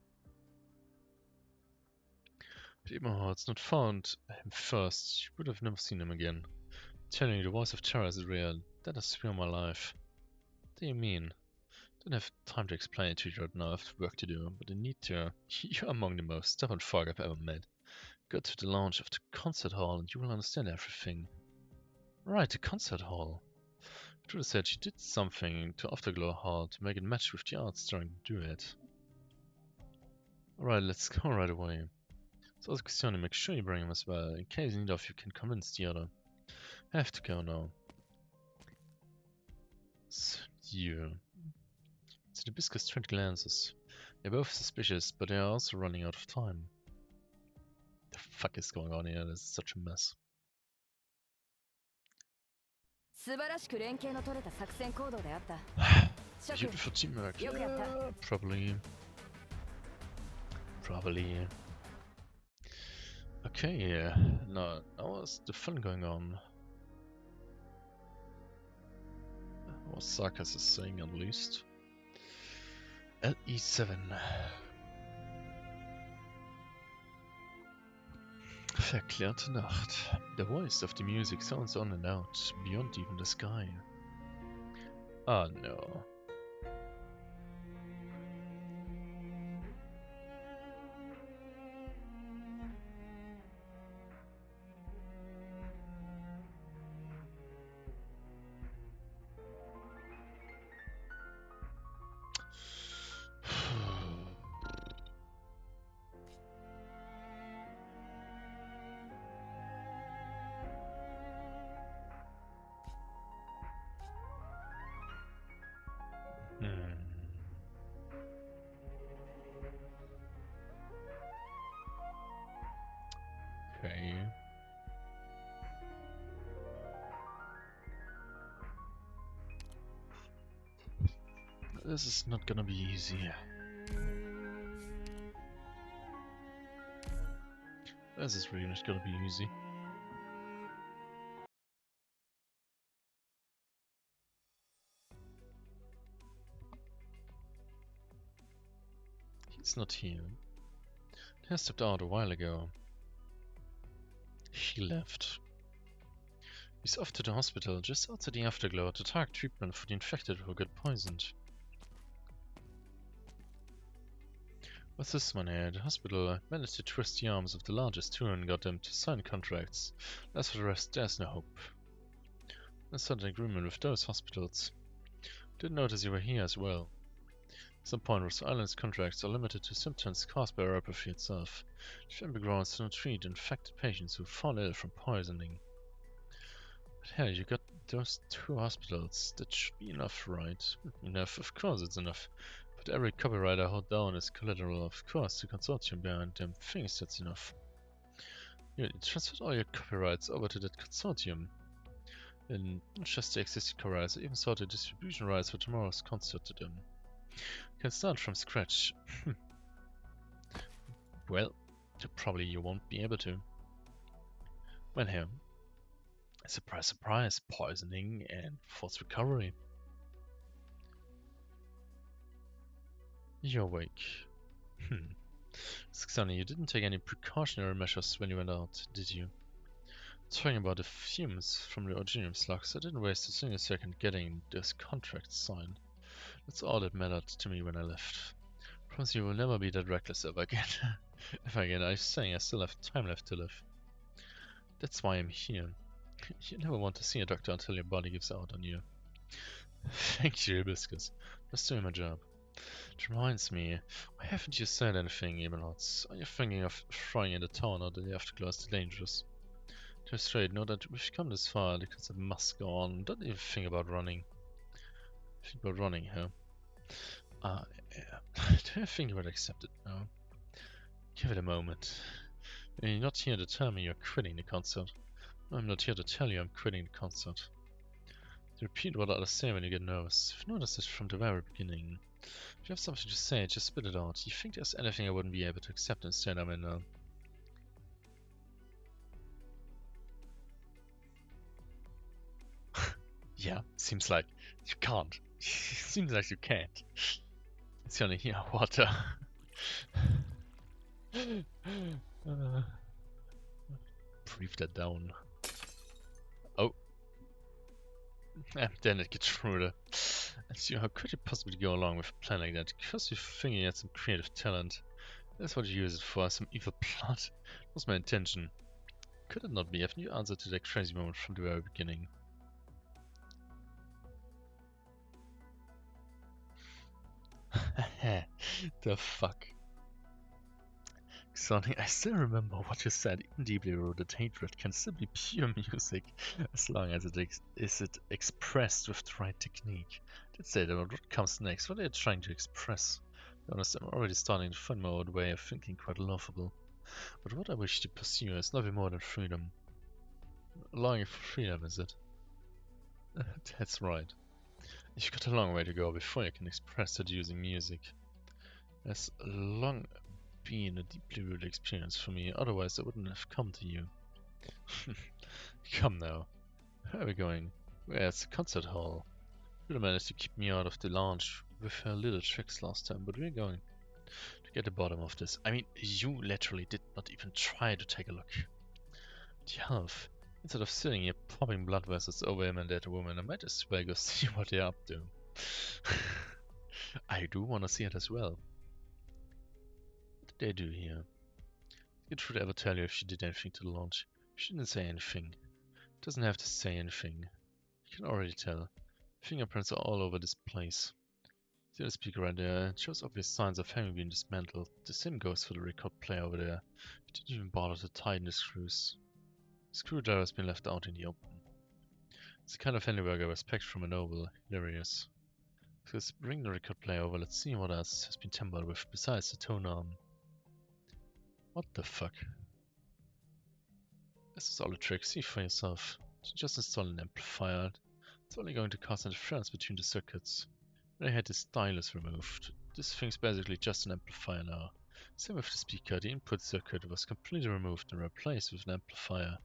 [SPEAKER 1] If Imahar had not found him first, you would have never seen him again. Telling you the voice of terror is real, that has spared my life. What do you mean? Don't have time to explain it to you right now, I have work to do, but I need to. You're among the most stubborn folk I've ever met. Go to the lounge of the concert hall and you will understand everything. Right, the concert hall. Trudy said she did something to Afterglow Hall to make it match with the arts during the duet. Alright, let's go right away. So ask Christiane, make sure you bring him as well, in case neither of you can convince the other. I have to go now. So, you. So the Hibiscus twin glances. They're both suspicious, but they are also running out of time. The fuck is going on here? This is such a mess. Beautiful teamwork. Yeah, probably. Okay, now what's the fun going on? What Sarkas is saying at least. LE7. Verklärte Nacht. The voice of the music sounds on and out, beyond even the sky. Ah, no. Okay. This is not gonna be easy. This is really not gonna be easy. He's not here. He stepped out a while ago. He left. He's off to the hospital just outside the Afterglow to take treatment for the infected who got poisoned. With this money, the hospital managed to twist the arms of the largest two and got them to sign contracts. As for the rest, there's no hope. I signed an agreement with those hospitals. Didn't notice you were here as well. Some point, Rhode Island's contracts are limited to symptoms caused by neuropathy itself. The family grounds do not treat infected patients who fall ill from poisoning. But hell, you got those two hospitals. That should be enough, right? Enough, of course it's enough. But every copyright I hold down is collateral, of course. The consortium behind them thinks that's enough. You transferred all your copyrights over to that consortium. And not just the existing copyrights, I even saw the distribution rights for tomorrow's concert to them. You can start from scratch. Well, probably you won't be able to. Well, here. Surprise, surprise, poisoning and forced recovery. You're awake. Sunny, you didn't take any precautionary measures when you went out, did you? Talking about the fumes from the Originium slugs, I didn't waste a single second getting this contract signed. That's all that mattered to me when I left. Promise you will never be that reckless ever again. Ever again, I'm saying I still have time left to live. That's why I'm here. You never want to see a doctor until your body gives out on you. Thank you, Hibiscus. Just doing my job. It reminds me, why haven't you said anything, Ebenhards? Are you thinking of throwing in the town or the Afterglow is too dangerous? Just straight, know that we've come this far because of must go on. Don't even think about running. Think about running, huh? Yeah. Do you think you would accept it now? Give it a moment. You're not here to tell me you're quitting the concert. I'm not here to tell you I'm quitting the concert. To repeat what others say when you get nervous. I've noticed this from the very beginning. If you have something to say, just spit it out. You think there's anything I wouldn't be able to accept instead? I mean, yeah, seems like you can't. Seems like you can't. It's only here, water. Breathe that down. Oh. And then it gets through. So how could you possibly go along with a plan like that? Because you think you had some creative talent. That's what you use it for, some evil plot. That was my intention. Could it not be? Haven't you answered to that crazy moment from the very beginning? The fuck? Sonny, I still remember what you said. Even deeply rooted hatred can still be pure music as long as it is expressed with the right technique. Let's say that what comes next. What are you trying to express? To be honest, I'm already starting the fun mode way of thinking quite laughable. But what I wish to pursue is nothing more than freedom. Longing for freedom, is it? That's right. You've got a long way to go before you can express it using music. There's long been a deeply rooted experience for me, otherwise I wouldn't have come to you. Come now. Where are we going? Where's the concert hall? You managed to keep me out of the lounge with her little tricks last time, but we're going to get the bottom of this. I mean, you literally did not even try to take a look. The health. Instead of sitting here popping blood vessels over him and that woman, I might as well go see what they're up to. I do want to see it as well. What did they do here? It should ever tell you if she did anything to the launch. She didn't say anything. Doesn't have to say anything. You can already tell. Fingerprints are all over this place. See the speaker right there? It shows obvious signs of having been dismantled. The same goes for the record player over there. He didn't even bother to tighten the screws. The screwdriver has been left out in the open. It's the kind of handiwork I respect from a noble. Hilarious. So let's bring the record player over. Let's see what else has been tampered with besides the tone arm. What the fuck? This is all a trick. See for yourself. Just install an amplifier. It's only going to cause interference between the circuits. When I had the stylus removed, this thing's basically just an amplifier now. Same with the speaker. The input circuit was completely removed and replaced with an amplifier.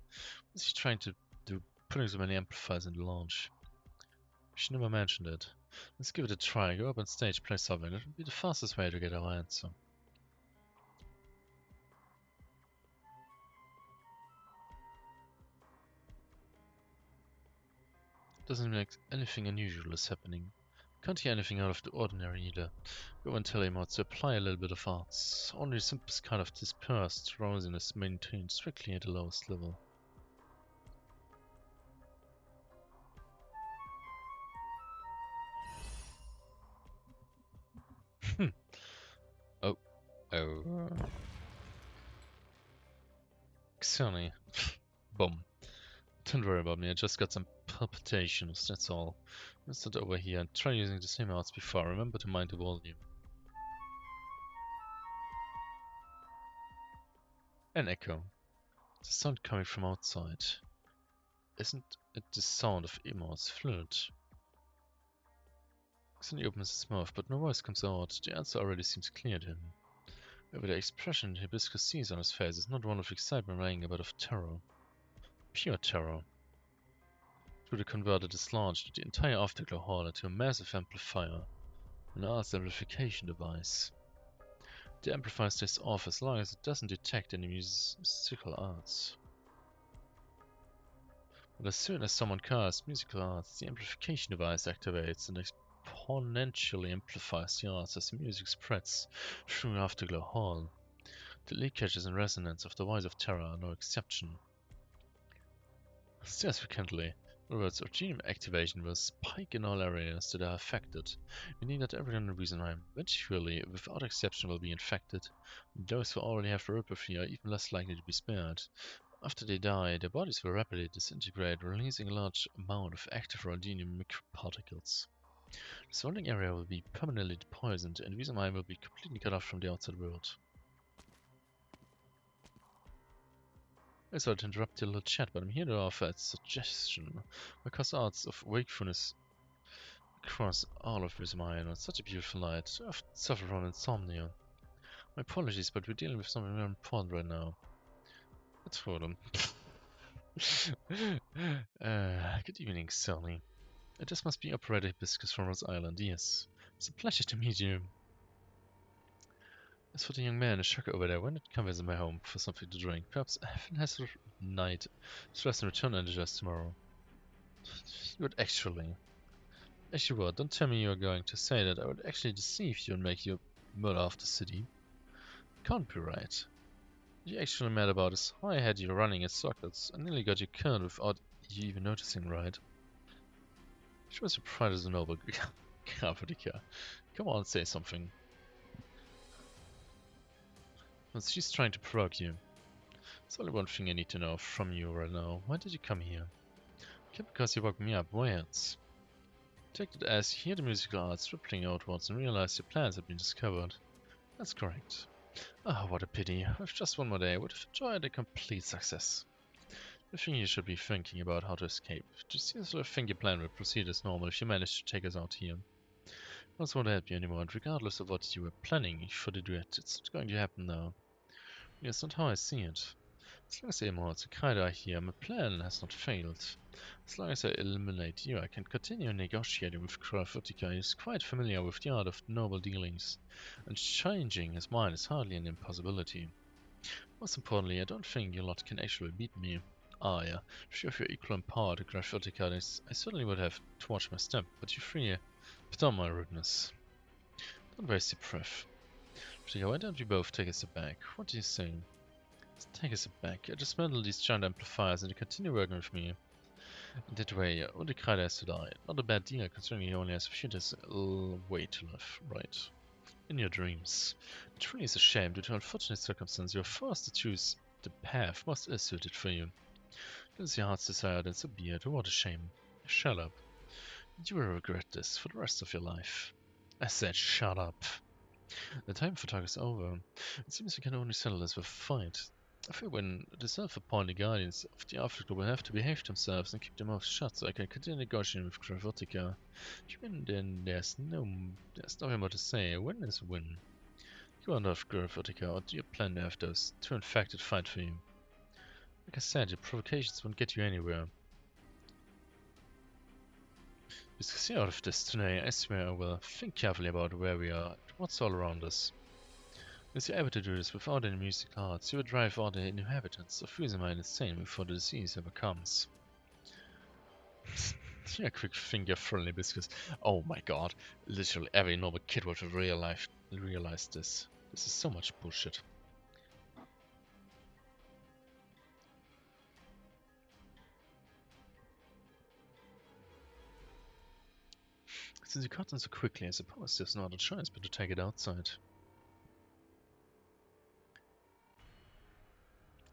[SPEAKER 1] What's he trying to do, putting so many amplifiers in the launch? She never mentioned it. Let's give it a try. Go up on stage, play something. It would be the fastest way to get our answer. Doesn't mean anything unusual is happening. Can't hear anything out of the ordinary either. Go and tell him how to apply a little bit of arts. Only the simplest kind of dispersed rousing is maintained strictly at the lowest level. Oh. Xoni. Boom. Don't worry about me, I just got some palpitations, that's all. Let's sit over here and try using the same arts before. Remember to mind the volume. An echo. The sound coming from outside. Isn't it the sound of Emo's flute? Xoni opens his mouth, but no voice comes out. The answer already seems clear to him. However, the expression Hibiscus sees on his face is not one of excitement or anger, but of terror. Pure terror. Through the converter is launched the entire afterglow hall into a massive amplifier, an arts amplification device. The amplifier stays off as long as it doesn't detect any musical arts. But as soon as someone casts musical arts, the amplification device activates and exponentially amplifies the arts as the music spreads through Afterglow Hall. The leakages and resonance of the voice of terror are no exception. Significantly, in other words, Orgenium activation will spike in all areas that are affected, meaning that everyone in Riesenheim eventually, without exception, will be infected. Those who already have the Ripperfee are even less likely to be spared. After they die, their bodies will rapidly disintegrate, releasing a large amount of active rhodinium microparticles. The surrounding area will be permanently poisoned, and Wiesemain will be completely cut off from the outside world. I sorry to interrupt your little chat, but I'm here to offer a suggestion. Because arts of wakefulness across all of Wiesemain on such a beautiful night, I often suffer from insomnia. My apologies, but we're dealing with something very important right now. Let's hold them. Good evening, Sally. This must be Operator Hibiscus from Rose Island, yes. It's a pleasure to meet you. As for the young man, a shocker over there, when did come visit my home for something to drink? Perhaps have a nice night. Stress and return energized tomorrow. But actually what? Don't tell me you're going to say that I would actually deceive you and make you murder of the city. Can't be right. What you actually mad about is how I had you running in circles and nearly got you killed without you even noticing, right? She was your pride as a noble Grafodica. Come on, say something. Well, she's trying to provoke you. There's only one thing I need to know from you right now. Why did you come here? Okay, because you woke me up. Why else? Take it as you hear the musical arts rippling outwards and realize your plans have been discovered. That's correct. Ah, what a pity. With just one more day, I would have enjoyed a complete success. I think you should be thinking about how to escape. Just seriously think your plan will proceed as normal if you manage to take us out here. I don't want to help you anymore, and regardless of what you were planning for the duet, it's not going to happen now. Yes, not how I see it. As long as the immortals Arknights are here, my plan has not failed. As long as I eliminate you, I can continue negotiating with Grafodica. He is quite familiar with the art of noble dealings, and changing his mind is hardly an impossibility. Most importantly, I don't think your lot can actually beat me. Ah, yeah, sure, if you're equal in power to Grafodica, I certainly would have to watch my step, but you free. Pardon my rudeness. Don't waste your breath. Grafodica, why don't we both take a step back? What do you say? Let's take a step back. I dismantle these giant amplifiers and you continue working with me. In that way, Arknights has to die. Not a bad deal, considering he only has a few days way to live, right? In your dreams. It truly is a shame due to unfortunate circumstances you are forced to choose the path most ill-suited for you. If this is your heart's desire, then so be it. What a shame. Shut up. You will regret this for the rest of your life. I said shut up. The time for talk is over. It seems we can only settle this with a fight. I feel when the self-appointed guardians of the Afterglow will have to behave themselves and keep their mouths shut so I can continue negotiating with Grafodica. If you win, then there's nothing more to say. A win is a win. You want off Grafodica, or do you plan to have those two infected fight for you? Like I said, your provocations won't get you anywhere. To see out of this today, I swear I will think carefully about where we are, what's all around us. If you're able to do this without any musical arts, you will drive all the inhabitants of Wiesemain insane before the disease ever comes. Yeah, quick finger friendly biscuits. Oh my god, literally every normal kid would have realized this. This is so much bullshit. Since you cut them so quickly, I suppose there's no other choice but to take it outside.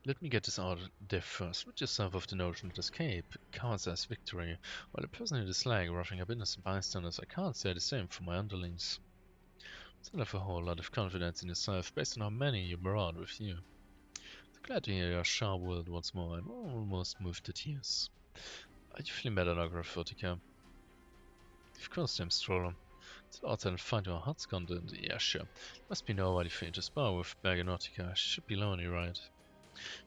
[SPEAKER 1] Let me get this out there first. Rid yourself of the notion that escape counts as victory. While a person who dislike roughing up innocent bystanders, I can't say the same for my underlings. You still have a whole lot of confidence in yourself based on how many you brought with you. So glad to hear you're sharp-willed once more. I'm almost moved to tears. Are you feeling better now, Grafodica? Of course, I'm Stroller. Let's outside and find your heart's content. Yeah, sure. Must be nobody for you to spar with Bergenautica. Should be lonely, right?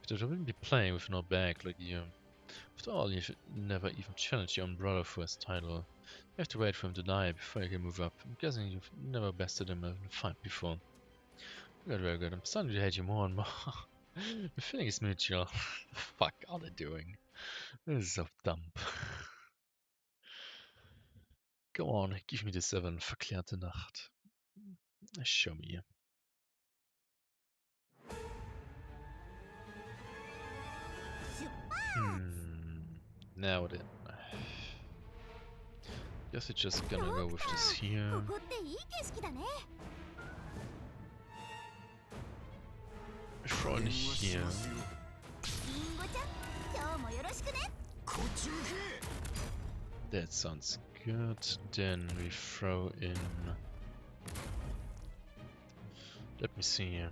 [SPEAKER 1] But I wouldn't be playing with an old bag like you. After all, you've never even challenged your own brother for his title. You have to wait for him to die before you can move up. I'm guessing you've never bested him in a fight before. Good, very good. I'm starting to hate you more and more. The feeling is mutual. The fuck are they doing? This is so dumb. Go on, give me the 7 verklärte Nacht. Show me. Now then. Guess it's just gonna go with this here. Freunde hier. That sounds good. Then we throw in... Let me see here.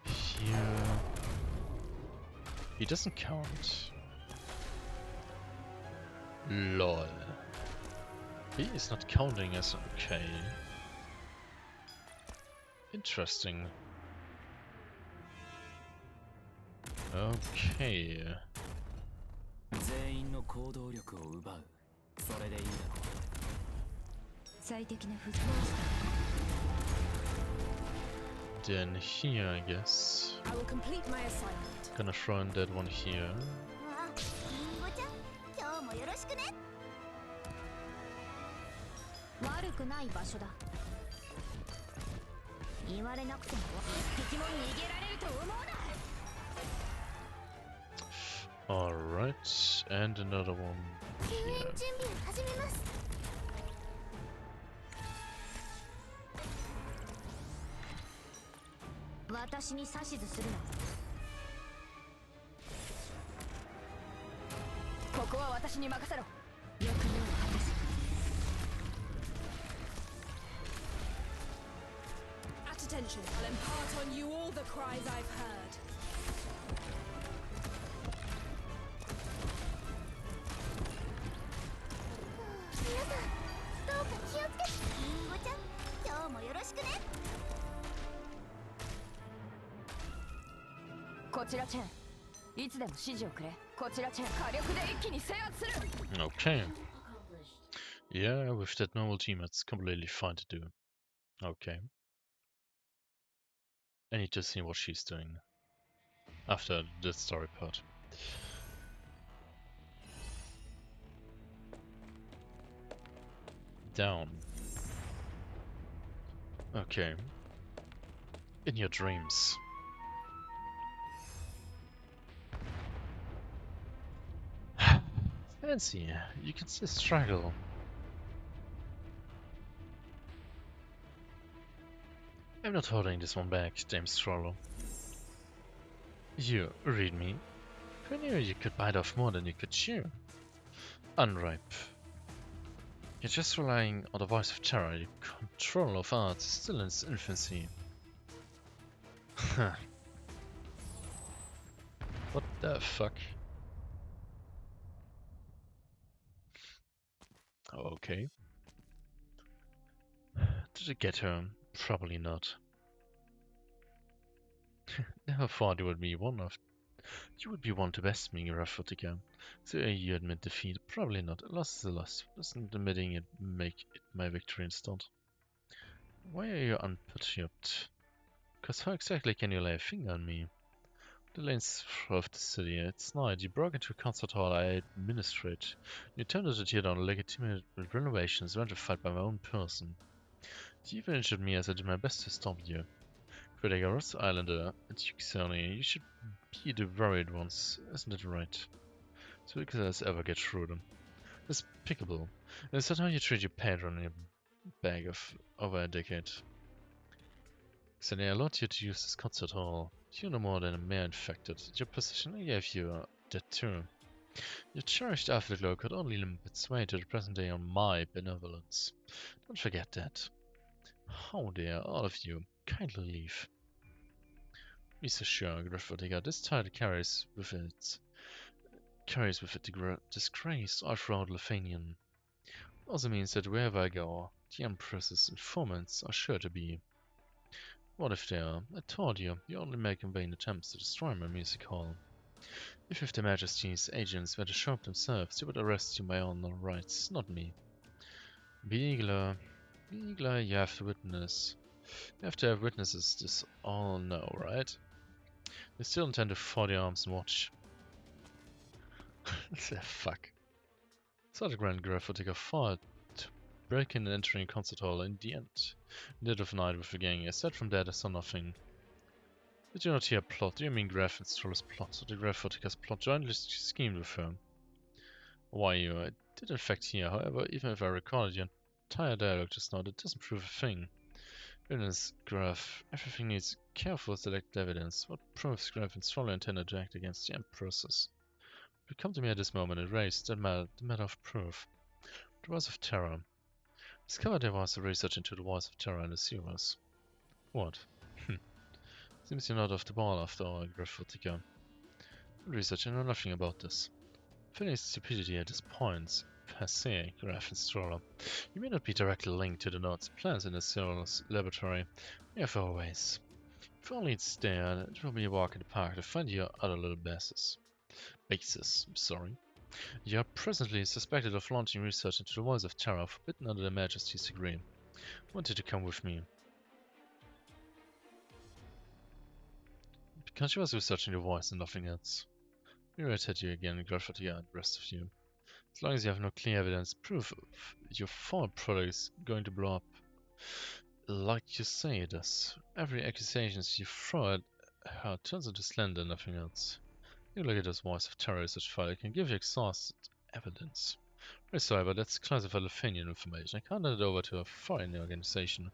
[SPEAKER 1] Here... He doesn't count. LOL. He is not counting as okay. Interesting. Okay. Then here, I guess.
[SPEAKER 3] I will complete my assignment.
[SPEAKER 1] Gonna throw in that one here. Alright, and another one here.
[SPEAKER 3] At attention, I'll impart on you all the cries I've heard.
[SPEAKER 1] Okay. Yeah, with that normal team, it's completely fine to do. Okay. I need to see what she's doing after the story part. Down. Okay. In your dreams. Fancy, you can still struggle. I'm not holding this one back, Dame Strollo. You read me? Who knew you could bite off more than you could chew? Unripe. You're just relying on the voice of terror. Your control of art is still in its infancy. What the fuck? Okay. Did it get her? Probably not. Never thought you would be one to best me, Rafotica. So you admit defeat? Probably not. A loss is a loss. Doesn't admitting it make it my victory instead? Why are you unperturbed? Because how exactly can you lay a finger on me? The lanes of the city. It's night. You broke into a concert hall I administrate. You attempted to tear down legitimate renovations ratified by my own person. You even injured me as I did my best to stop you. Ross Islander and Yuxani, you should be the worried ones, isn't it right? So we could ever get through them. Despicable. Is that how you treat your patron in your bag of over a decade? So they allowed you to use this concert hall. You're no more than a mere infected. Your position I gave you that too. Your cherished afterglow could only limit its way to the present day on my benevolence. Don't forget that. How dare all of you kindly leave. Be so sure, Griffothiga, this title carries with it the disgrace of Lord Lefanian. It also means that wherever I go, the Empress's informants are sure to be. What if they are? I told you, you only make vain attempts to destroy my music hall. If their Majesty's agents were to show up themselves, they would arrest you by own rights, not me. Beagler, you have to witness. You have to have witnesses this all know, right? They still intend to fold your arms and watch. Fuck. Such a grand Griffothica fought to break in and entering a concert hall in the end. Dead of night with the gang. Aside from that, I saw nothing. Did you not hear a plot? Do you mean Graf and Stroll's plot? Or the Griffothica's plot jointly schemed with her? Why, I did in fact hear, however, even if I recorded your entire dialogue just now, that doesn't prove a thing. Goodness, Graf, everything needs careful select evidence. What proofs Graf and Stroller intended to act against the Empresses? If you come to me at this moment, erase the matter of proof. The Voice of Terror. Discovered there was a research into the Voice of Terror in the sewers. What? Seems you're not off the ball after all, Graphotica. Research, I know nothing about this. Feeling stupidity at this point, passé, Graf and Stroller. You may not be directly linked to the notes plans in the Sewer's laboratory. If always. If only it's there, it will be a walk in the park to find your other little bases. You are presently suspected of launching research into the Voice of Terror, forbidden under the Majesty's decree. I want you to come with me. Because she was researching the voice and nothing else. We will at you again, Graphotica and the rest of you. As long as you have no clear evidence, proof of your former product is going to blow up. Like you say it does. Every accusation you throw at her turns into slander and nothing else. You look at this Voice of Terror research file, I can give you exhausted evidence. Very sorry, but that's classified Lithuanian information. I can't hand it over to a foreign organization.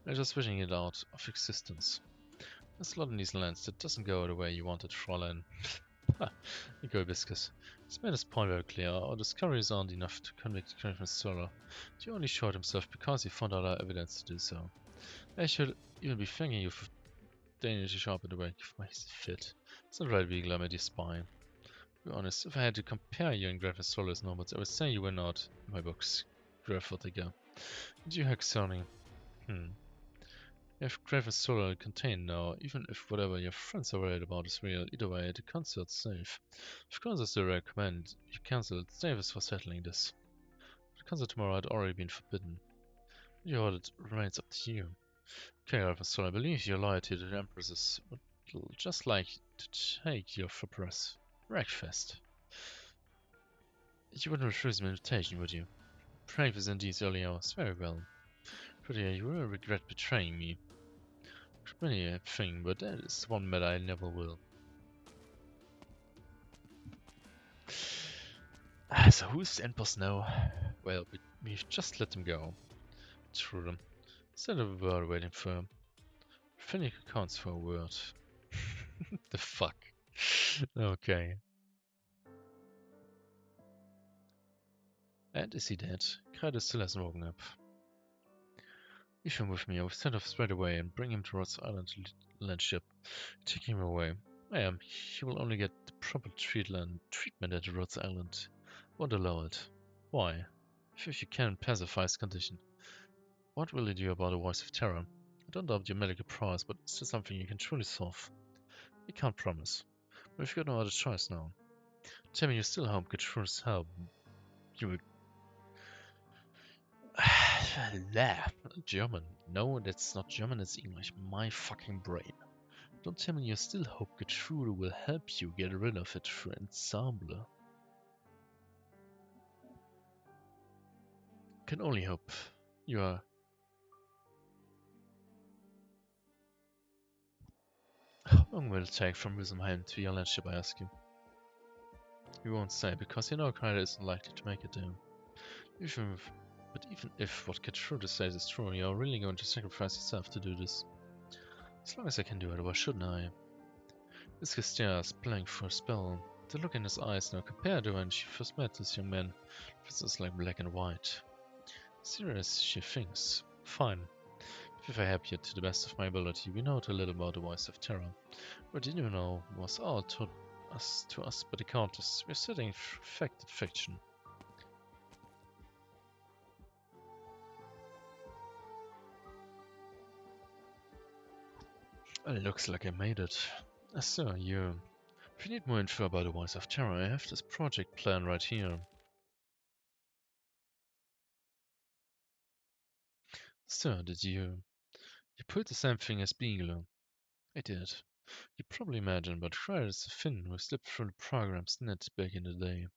[SPEAKER 1] I'm just wishing it out of existence. There's a lot in these lands that doesn't go the way you wanted, Fräulein. Ha! You go, Hibiscus. He's made his point very clear. Our discoveries aren't enough to convict Griffin Stoller. He only shot himself because he found other evidence to do so. I should even be thanking you for deigning to sharpen the wake of my fit. It's not right being glum at your spine. To be honest, if I had to compare you and Griffin Stoller's numbers, I would say you were not in my books. Graphotica. And you, Hexoni. If Griffin Stoller contained now, even if whatever your friends are worried about is real, either way, the concert's safe. If concerts the recommend you cancel it, Davis for settling this. The concert tomorrow had already been forbidden. Your audit remains up to you. Okay, Griffin Stoller, I believe your loyalty to the Empresses would just like to take you for breakfast. You wouldn't refuse an invitation, would you? Breakfast in these early hours, very well. Pretty, you will regret betraying me. Many a thing, but that is one matter I never will. So who's the endboss now? Well, we've just let them go. Through them. Instead of a word waiting for him. Finnick accounts for a word. The fuck? Okay. And is he dead? Kreide still hasn't woken up. Leave him with me. I will set off straight away and bring him to Rhodes Island land ship. Take him away. I am. He will only get the proper treatment at Rhodes Island. Won't allow it. Why? If you can pacify his condition. What will you do about the Voice of Terror? I don't doubt your medical prowess, but is this something you can truly solve? I can't promise. But if you've got no other choice now. Tell me you still hope Gertrude's help. You will... German. No, that's not German, it's English. My fucking brain. Don't tell me you still hope Gertrude will help you get rid of it for ensemble. Can only hope. You are... How long will it take from Wissenheim to your landship, I ask you? You won't say, because you know Kreide isn't likely to make it down. But even if what Gertrude says is true, you're really going to sacrifice yourself to do this. As long as I can do it, why shouldn't I? This stares, blank for a spell. The look in his eyes now compared to when she first met this young man. This is like black and white. Serious, she thinks. Fine. If I help you to the best of my ability, we know a little about the Voice of Terror. What did you know was all to us by the Countess. We're studying affected fiction. It looks like I made it. Sir, if you need more info about the Voice of Terror, I have this project plan right here. Sir, did you put the same thing as Beagler? I did. You probably imagine, but Kreide is a Finn who slipped through the program's net back in the day.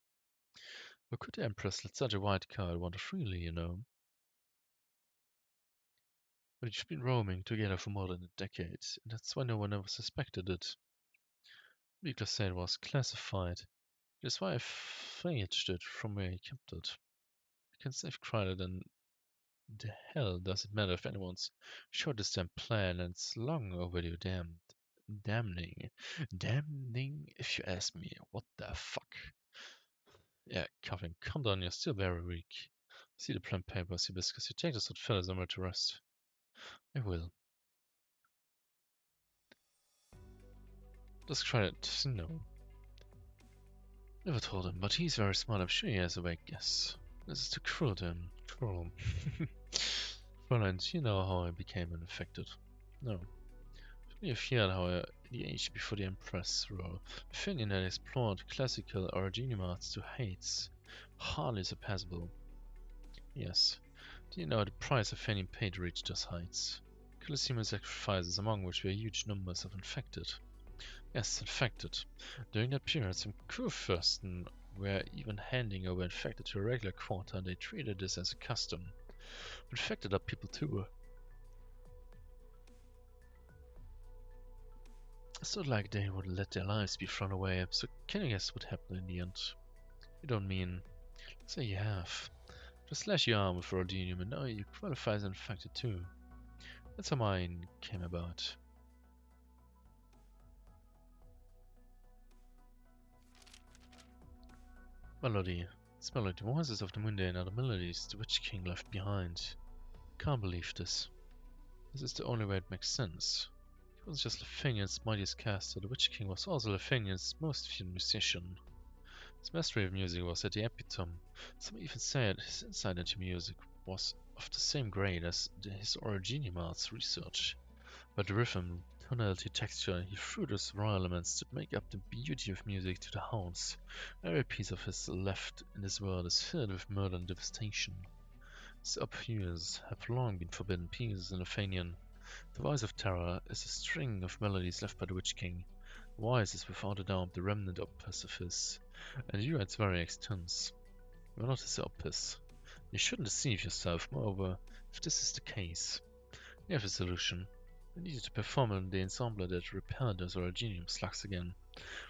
[SPEAKER 1] How could the Empress let such a white card wander freely, you know? But you've been roaming together for more than a decade, and that's why no one ever suspected it. Beagler said it was classified. That's why I fetched it from where he kept it. You can save Kreide then The hell does it matter if anyone's short this damn plan and it's long overdue? Damning if you ask me. What the fuck? Yeah, Coven, calm down, you're still very weak. See the plan papers, Hibiscus. You take this old fella somewhere to rest. I will. Discredit, no. Never told him, but he's very smart. I'm sure he has a way guess. This is too cruel to him. Cruel. Fräulein, do you know how I became infected? No. You feared how I, the age before the Empress rule, Finian had explored classical originimarts to heights hardly surpassable. Yes. Do you know the price of Finian paid to reach those heights? Countless human sacrifices, among which were huge numbers of infected. Yes, infected. During that period, some Kurfürsten were even handing over infected to a regular quarter, and they treated this as a custom. Infected are people too. It's not like they would let their lives be thrown away, so can you guess what happened in the end? You don't mean... Say you have. Just slash your arm with Rhodinium and now you qualify as infected too. That's how mine came about. Melody. It's melody. The voices of the mundane are the melodies the Witch King left behind. Can't believe this. This is the only way it makes sense. He wasn't just Lefanian's mightiest caster, the Witch King was also Lefanian's most feared musician. His mastery of music was at the epitome. Some even said his insight into music was of the same grade as his Originimart's research. But the rhythm, tonality, texture, he threw those raw elements that make up the beauty of music to the hounds. Every piece of his left in this world is filled with murder and devastation. His upheavals have long been forbidden pieces in Lefanian. The voice of terror is a string of melodies left by the Witch King. The voice is without a doubt the remnant opus of his, and you are its very extents. You are not his opus. You shouldn't deceive yourself, moreover, if this is the case. We have a solution. We need you to perform in the ensemble that repaired those originium slugs again.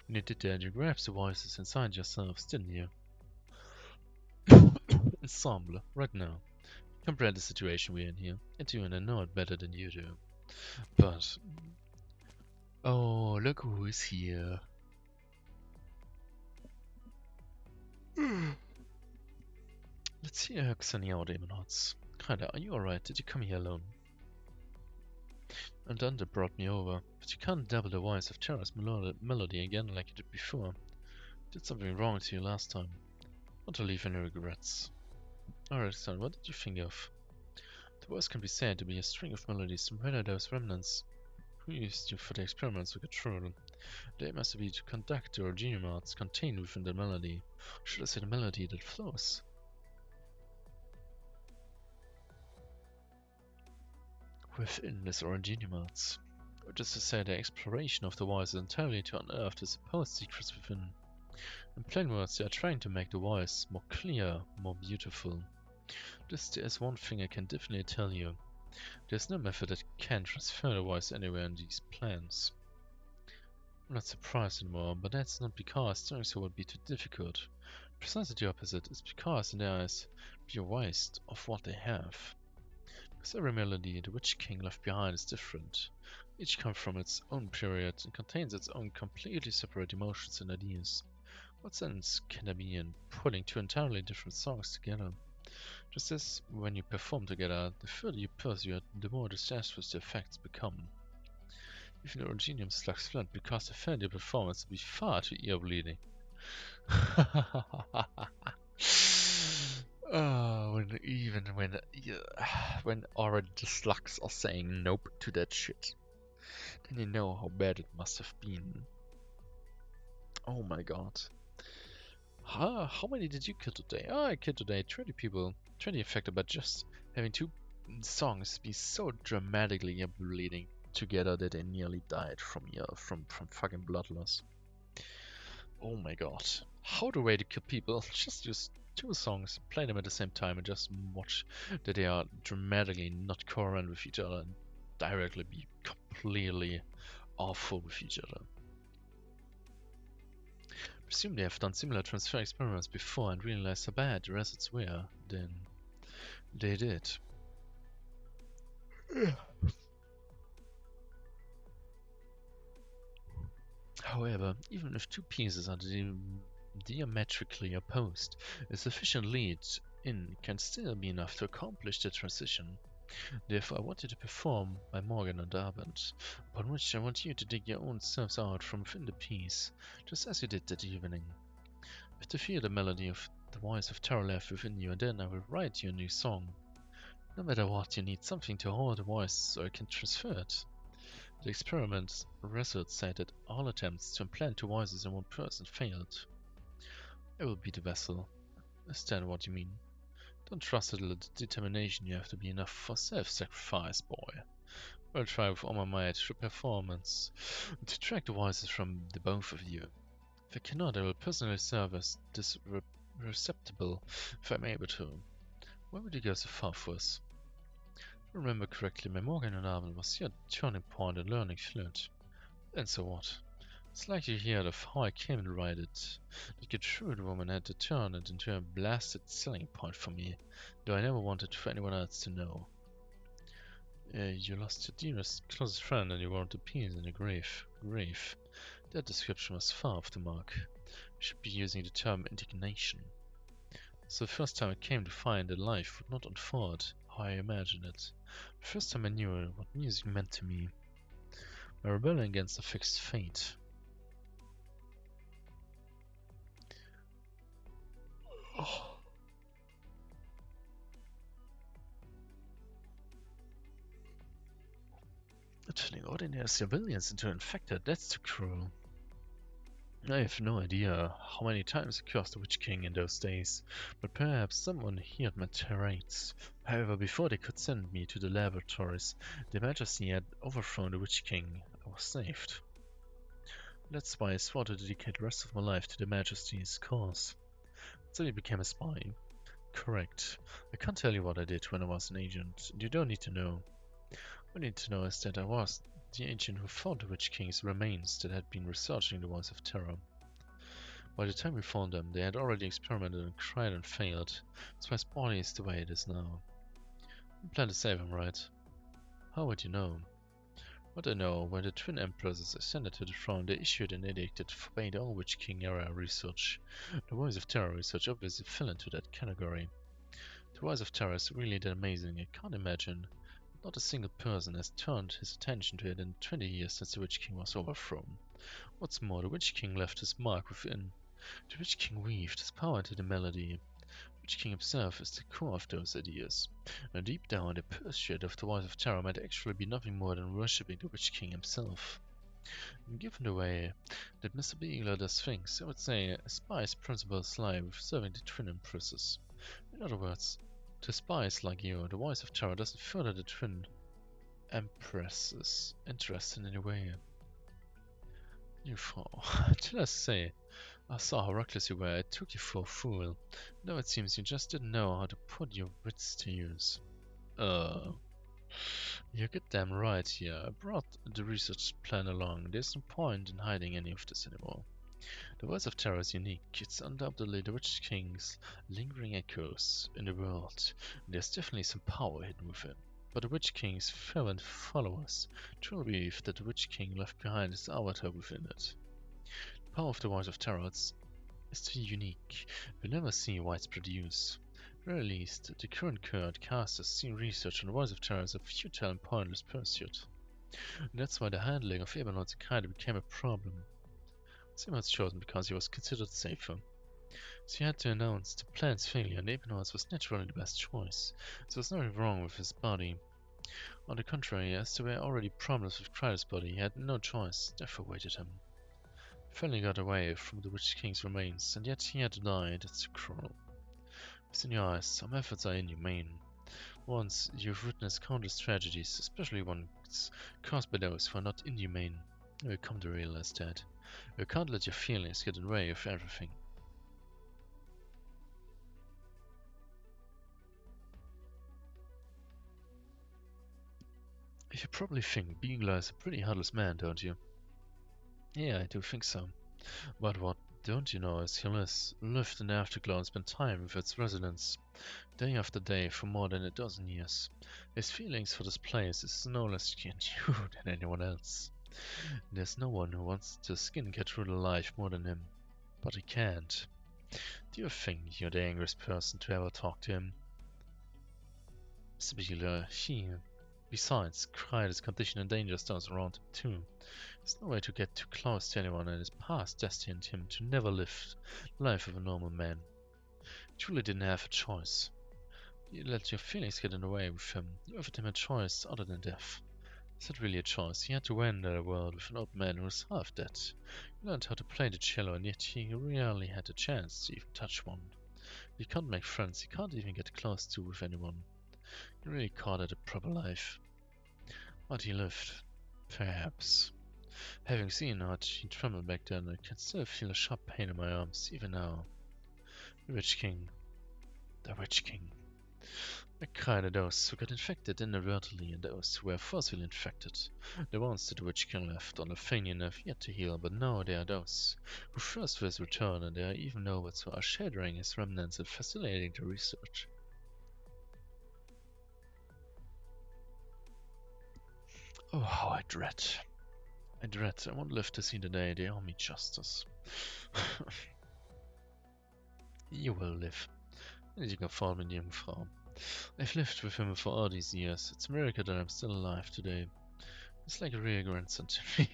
[SPEAKER 1] When you did that, you grabbed the voices inside yourselves, didn't you? Ensemble, right now. Comprehend the situation we're in here. I do, and I know it better than you do. But... oh, look who is here. Let's see how Xenia or Demonauts. Kinda, are you alright? Did you come here alone? And Dunder brought me over, but you can't double the voice of Terra's melody again like you did before. Did something wrong to you last time. Not to leave any regrets. Alright, son, what did you think of? The voice can be said to be a string of melodies to murder those remnants. Who used you for the experiments we could through? They must be to conduct the originimarts contained within the melody. Or should I say the melody that flows? Within this originimarts. Which is to say the exploration of the voice entirely to unearth the supposed secrets within. In plain words, they are trying to make the voice more clear, more beautiful. This is one thing I can definitely tell you. There's no method that can transfer the voice anywhere in these plans. I'm not surprised anymore, but that's not because doing so would be too difficult. Precisely the opposite. It's because in their eyes, we are waste of what they have. Because every melody the Witch King left behind is different. Each comes from its own period and contains its own completely separate emotions and ideas. What sense can there be in putting two entirely different songs together? Just as when you perform together, the further you pursue it, the more disastrous the effects become. Even the Originium slugs fled because they found your performance to be far too ear-bleeding. Oh, when already the slugs are saying nope to that shit, then you know how bad it must have been. Oh my god. How many did you kill today? Oh, I killed today 20 people. 20 affected, but just having two songs be so dramatically bleeding together that they nearly died from fucking blood loss. Oh my god. How the way to kill people? Just use two songs, play them at the same time, and just watch that they are dramatically not coherent with each other and directly be completely awful with each other. Presume they have done similar transfer experiments before and realized how bad the results were. Then they did. However, even if two pieces are diametrically opposed, a sufficient lead in can still be enough to accomplish the transition. Therefore, I want you to perform by Morgan and Darvent, upon which I want you to dig your own selves out from within the piece, just as you did that evening. If to feel the melody of the voice of terror left within you, and then I will write you a new song. No matter what, you need something to hold the voice so I can transfer it. The experiment results said that all attempts to implant two voices in one person failed. I will be the vessel. Understand what you mean. Don't trust the determination you have to be enough for self-sacrifice, boy. I'll try with all my might through performance to track the voices from the both of you. If I cannot, I will personally serve as this receptacle if I'm able to. Why would you go so far for us? If I remember correctly, my Morgan and Arwen was your turning point in learning flute. And so what? It's likely you heard of how I came to write it. The shrewd woman had to turn it into a blasted selling point for me, though I never wanted for anyone else to know. You lost your dearest, closest friend and you were to peace in a grave. That description was far off the mark. We should be using the term indignation. So the first time I came to find that life would not unfold how I imagined it. The first time I knew what music meant to me. My rebellion against a fixed fate. Turning ordinary civilians into infected, that's too cruel. I have no idea how many times I cursed the Witch King in those days, but perhaps someone heard my tirades. However, before they could send me to the laboratories, their Majesty had overthrown the Witch King. I was saved. That's why I swore to dedicate the rest of my life to the Majesty's cause. So I became a spy. Correct. I can't tell you what I did when I was an agent. You don't need to know. All you need to know is that I was the agent who found the Witch King's remains that had been researching the voice of terror. By the time we found them, they had already experimented and cried and failed, so his body is the way it is now. We plan to save him, right? How would you know? What I know, when the twin empresses ascended to the throne, they issued an edict that forbade all Witch King era research. The voice of terror research obviously fell into that category. The voice of terror is really that amazing, I can't imagine. Not a single person has turned his attention to it in 20 years since the Witch King was overthrown. What's more, the Witch King left his mark within. The Witch King weaved his power into the melody. The Witch King himself is the core of those ideas. And deep down, the pursuit of the voice of terror might actually be nothing more than worshipping the Witch King himself. And given the way that Mr. Beagler does things, I would say a spy's principles lie with serving the twin empresses. In other words, to spies like you, the voice of terror doesn't further the twin empress's interest in any way. You fool. Did I say? I saw how reckless you were. I took you for a fool. Now it seems you just didn't know how to put your wits to use. You're goddamn right here. I brought the research plan along. There's no point in hiding any of this anymore. The voice of terror is unique. It's undoubtedly the Witch King's lingering echoes in the world. There's definitely some power hidden within. But the Witch King's fervent followers truly believe that the Witch King left behind his avatar within it. The power of the voice of terror is too unique. We'll never see widespread use. At the very least, the current court casters see research on the voice of terror as a futile and pointless pursuit. And that's why the handling of Ebonheart's kind became a problem. Sim was chosen because he was considered safer. So he had to announce the plan's failure, and Ebonheart was naturally the best choice. There was nothing wrong with his body. On the contrary, as there were already problems with Kryder's body, he had no choice, death awaited him. He finally got away from the Witch King's remains, and yet he had to die. That's cruel. Within your eyes, some efforts are inhumane. Once you've witnessed countless tragedies, especially ones caused by those who are not inhumane, you will come to realize that. You can't let your feelings get in the way of everything. You probably think Beagler is a pretty heartless man, don't you? Yeah, I do think so. But what Don't you know, as he lived in the afterglow and spent time with its residents, day after day for more than a dozen years. His feelings for this place is no less keen than anyone else. There's no one who wants to skin cat through the life more than him. But he can't. Do you think you're the angriest person to ever talk to him? Sibylla, besides, Kryde's condition endangers those around him too. There's no way to get too close to anyone, and his past destined him to never live the life of a normal man. You truly didn't have a choice. You let your feelings get in the way with him. You offered him a choice other than death. Is that really a choice? He had to enter the world with an old man who was half dead. He learned how to play the cello, and yet he rarely had a chance to even touch one. He can't make friends, he can't even get close to with anyone. He really caught at a proper life. But he lived. Perhaps. Having seen how he trembled back then, I can still feel a sharp pain in my arms, even now. The Witch King. The Witch King. I cried at those who got infected inadvertently and those who were forcibly infected. The ones that the Witch King left on a failure enough yet to heal, but now they are those who first for his return, and there are even nobles who are shadowing his remnants and facilitating the research. Oh, how I dread. I won't live to see the day they all meet justice. You will live. And you can follow me, Jungfrau. I've lived with him for all these years. It's a miracle that I'm still alive today. It's like a real grandson to me.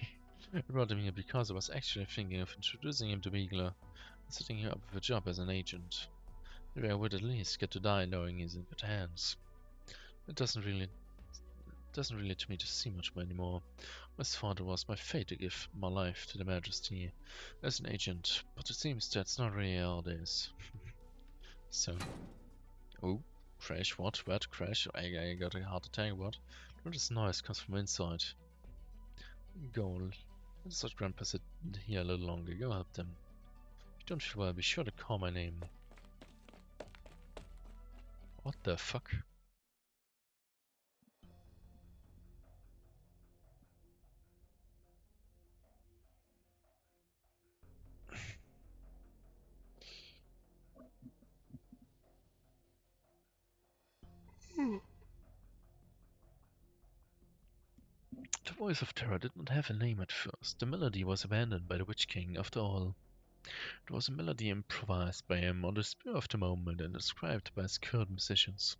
[SPEAKER 1] I brought him here because I was actually thinking of introducing him to Beagler and setting him up with a job as an agent. Maybe I would at least get to die knowing he's in good hands. It doesn't really to me to see much more anymore. I always thought it was my fate to give my life to the Majesty as an agent, but it seems that's not really all it is. So, oh, crash, what, crash, I got a heart attack, what? All this noise comes from inside. Go, let's let Grandpa sit here a little longer, go help them. If you don't feel well, be sure to call my name. What the fuck? The voice of terror did not have a name at first. The melody was abandoned by the Witch King after all. It was a melody improvised by him on the spur of the moment and described by his current musicians.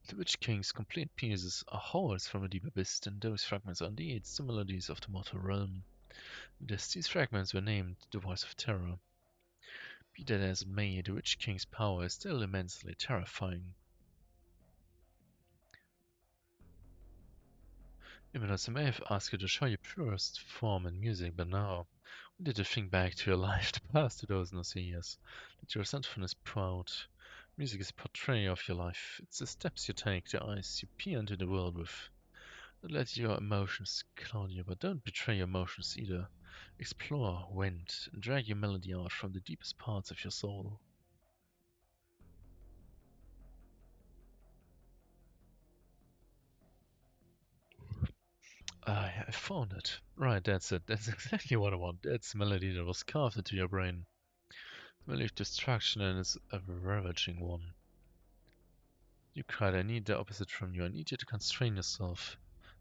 [SPEAKER 1] The Witch King's complete pieces are holes from a deep abyss, and those fragments are indeed the melodies of the mortal realm. These fragments were named the Voice of Terror. Be that as it may, the Witch King's power is still immensely terrifying. Even as I may have asked you to show your purest form in music, but now, when did you think back to your life the past 2000 years? That your resentfulness is proud. Music is a portrait of your life. It's the steps you take, the eyes you peer into the world with. Don't let your emotions cloud you, but don't betray your emotions either. Explore, wend, and drag your melody out from the deepest parts of your soul. I found it. Right, that's it. That's exactly what I want. That's the melody that was carved into your brain. The melody of destruction, and it's a ravaging one. You cried, I need the opposite from you. I need you to constrain yourself.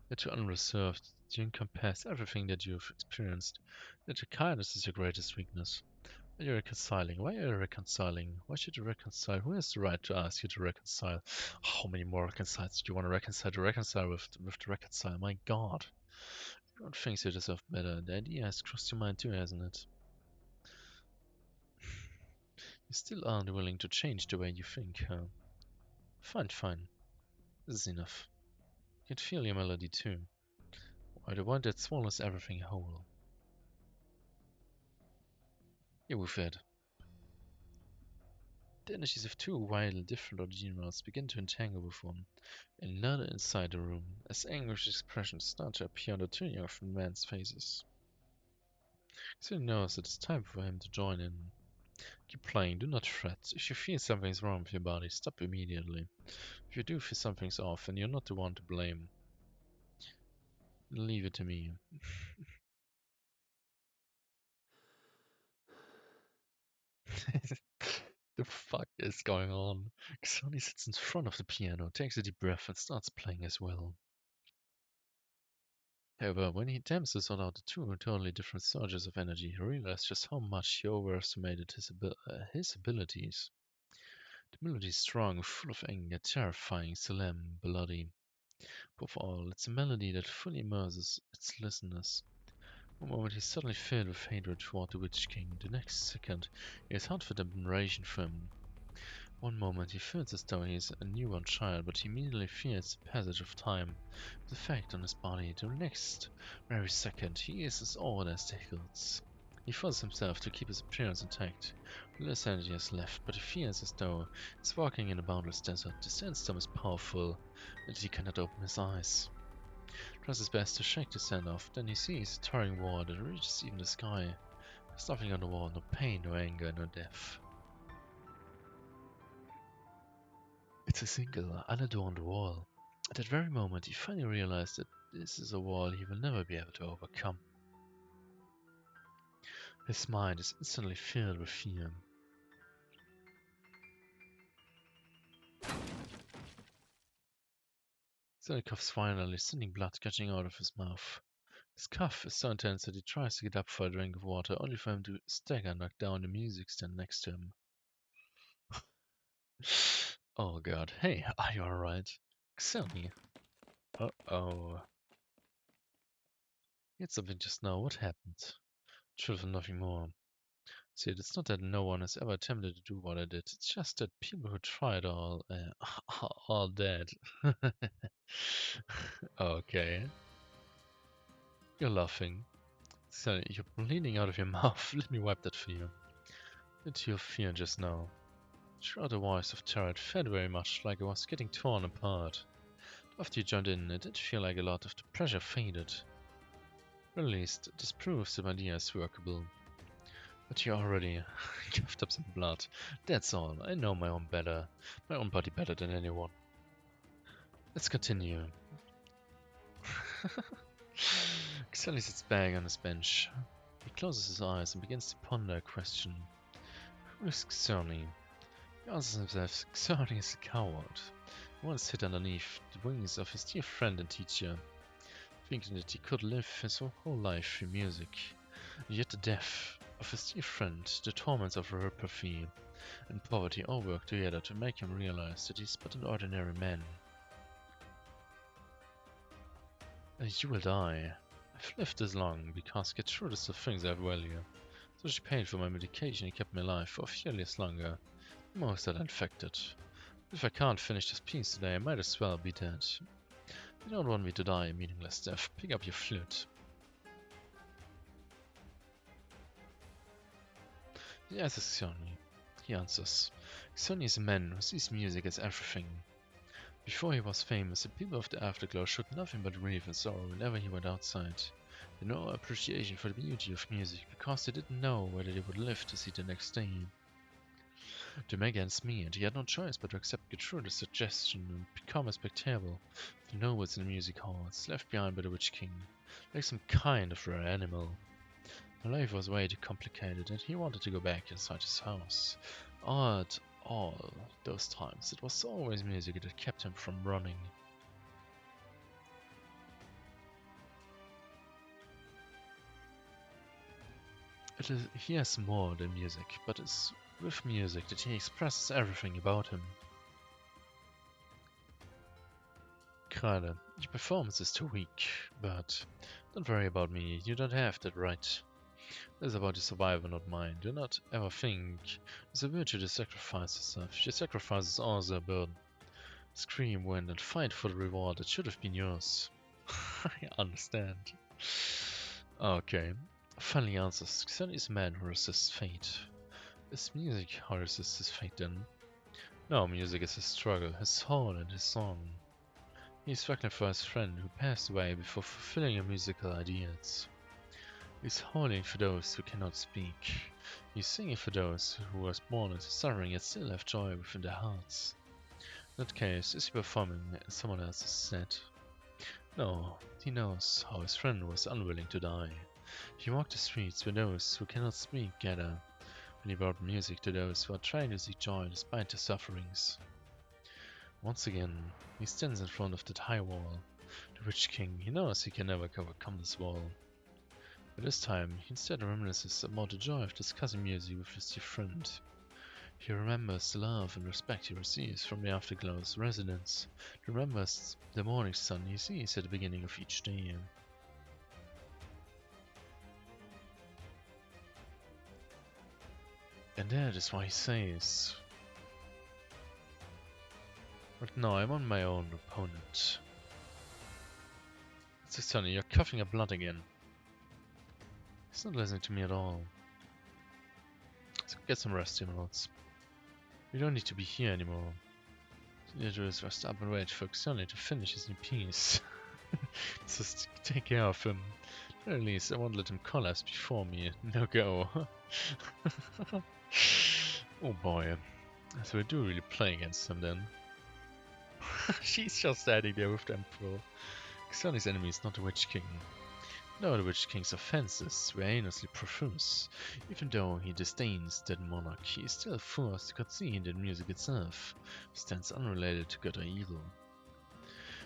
[SPEAKER 1] That you're unreserved. That you encompass everything that you've experienced. That your kindness is your greatest weakness. Are you reconciling? Why are you reconciling? Why should you reconcile? Who has the right to ask you to reconcile? How many more reconciles do you want to reconcile with the reconcile? My god. Everyone thinks you deserve better. The idea has crossed your mind too, hasn't it? You still aren't willing to change the way you think, huh? Fine. This is enough. You can feel your melody too. Why the one that swallows everything whole? Yeah, we've had. The energies of two wildly different originals begin to entangle with one another inside the room, as anguished expressions start to appear on the two young men's faces. So he knows that it's time for him to join in. Keep playing, do not fret. If you feel something's wrong with your body, stop immediately. If you do feel something's off, then you're not the one to blame. Leave it to me. The fuck is going on? Sonny sits in front of the piano, takes a deep breath, and starts playing as well. However, when he attempts to sort out the two totally different surges of energy, he realizes just how much he overestimated his abilities. The melody is strong, full of anger, terrifying, solemn, bloody. Above all, it's a melody that fully immerses its listeners. One moment he's suddenly filled with hatred toward the Witch King, the next second he has heartfelt admiration for him. One moment he feels as though he is a newborn child, but he immediately feels the passage of time, the effect on his body. The next very second he is as old as the hills. He forces himself to keep his appearance intact. Less energy has left, but he feels as though he's walking in a boundless desert. The sandstorm is powerful, and he cannot open his eyes. He tries his best to shake the sand off, then he sees a towering wall that reaches even the sky. There's nothing on the wall, no pain, no anger, no death. It's a single, unadorned wall. At that very moment, he finally realized that this is a wall he will never be able to overcome. His mind is instantly filled with fear. So he coughs finally, sending blood gushing out of his mouth. His cough is so intense that he tries to get up for a drink of water, only for him to stagger and knock down the music stand next to him. Oh god. Hey, are you alright? Xelny. Uh-oh. He had something just now. What happened? Truth and nothing more. See, it's not that no one has ever attempted to do what I did. It's just that people who tried are all dead. Okay. You're laughing. So you're bleeding out of your mouth. Let me wipe that for you. Into your fear just now. Throughout the voice of terror, it felt very much like it was getting torn apart. After you jumped in, it did feel like a lot of the pressure faded. At least, this proves the idea is workable. But you already coughed up some blood. That's all. I know my own body better than anyone. Let's continue. Xelny sits back on his bench. He closes his eyes and begins to ponder a question. Who is Xelny? He answers himself, Xelny is a coward. He once hid underneath the wings of his dear friend and teacher, thinking that he could live his whole life through music. Yet the death of his dear friend, the torments of reprobate and poverty all work together to make him realize that he's but an ordinary man. You will die. I've lived this long because Gertrude is the things I value. So she paid for my medication and kept me alive for a few years longer. Most are infected. If I can't finish this piece today, I might as well be dead. You don't want me to die a meaningless death. Pick up your flute. Yes, Xelny. He answers. Xelny is a man who sees music as everything. Before he was famous, the people of the Afterglow showed nothing but grief and sorrow whenever he went outside. They had no appreciation for the beauty of music because they didn't know whether they would live to see the next day. To make ends meet, he had no choice but to accept Gertrude's suggestion and become a spectator of the nobles in the music halls, left behind by the Witch King, like some kind of rare animal. Life was way too complicated and he wanted to go back inside his house. At all those times, it was always music that kept him from running. He has more than music, but it's with music that he expresses everything about him. Kreide, your performance is too weak, but don't worry about me, you don't have that right. This is about your survival, not mine. Do not ever think it's a virtue to sacrifice yourself. Your sacrifice is also a burden. Scream, win, and fight for the reward that should have been yours. I understand. Okay. Finally answers. Xelny is a man who resists fate. Is music how he resists his fate then? No, music is his struggle, his soul and his song. He is struggling for his friend who passed away before fulfilling her musical ideals. He is howling for those who cannot speak. He is singing for those who were born into suffering yet still have joy within their hearts. In that case, is he performing someone else's set? No, he knows how his friend was unwilling to die. He walked the streets where those who cannot speak gather, He brought music to those who are trying to seek joy despite their sufferings. Once again, he stands in front of that high wall. The Witch King, he knows he can never overcome this wall. But this time, he instead reminisces about the joy of discussing music with his dear friend. He remembers the love and respect he receives from the Afterglow's residents. He remembers the morning sun he sees at the beginning of each day. And that is why he says, "But now I'm on my own opponent." It's Sonny, you're coughing up blood again. He's not listening to me at all. So get some rest, Emeralds. We don't need to be here anymore. All you need to do is rest up and wait for Sonny to finish his new piece. Just take care of him. At least I won't let him collapse before me. No go. Oh boy. So we do really play against him then. She's just standing there with the Emperor. Sonny's enemy is not the Witch King. No, the Witch King's offenses were aimlessly profuse. Even though he disdains that monarch, he is still forced to concede that music itself stands unrelated to good or evil.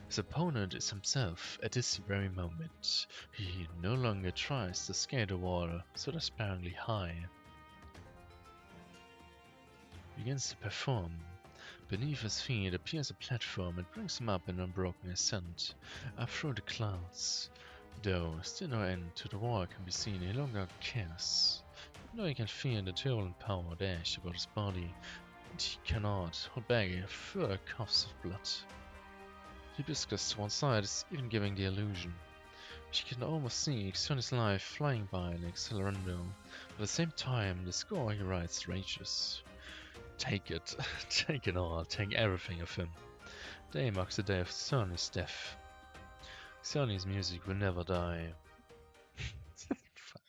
[SPEAKER 1] His opponent is himself at this very moment. He no longer tries to scale the wall so despairingly high. He begins to perform. Beneath his feet appears a platform and brings him up in unbroken ascent, up through the clouds. Though still no end to the wall can be seen, he no longer cares. Even though he can feel the turbulent power dash about his body, and he cannot hold back further coughs of blood. The hibiscus to one side is even giving the illusion. She can almost see Sonny's life flying by in accelerando. At the same time, the score he writes rages. Take it. Take it all. Take everything of him. Day marks the day of Sonny's death. Sonny's music will never die. Fuck.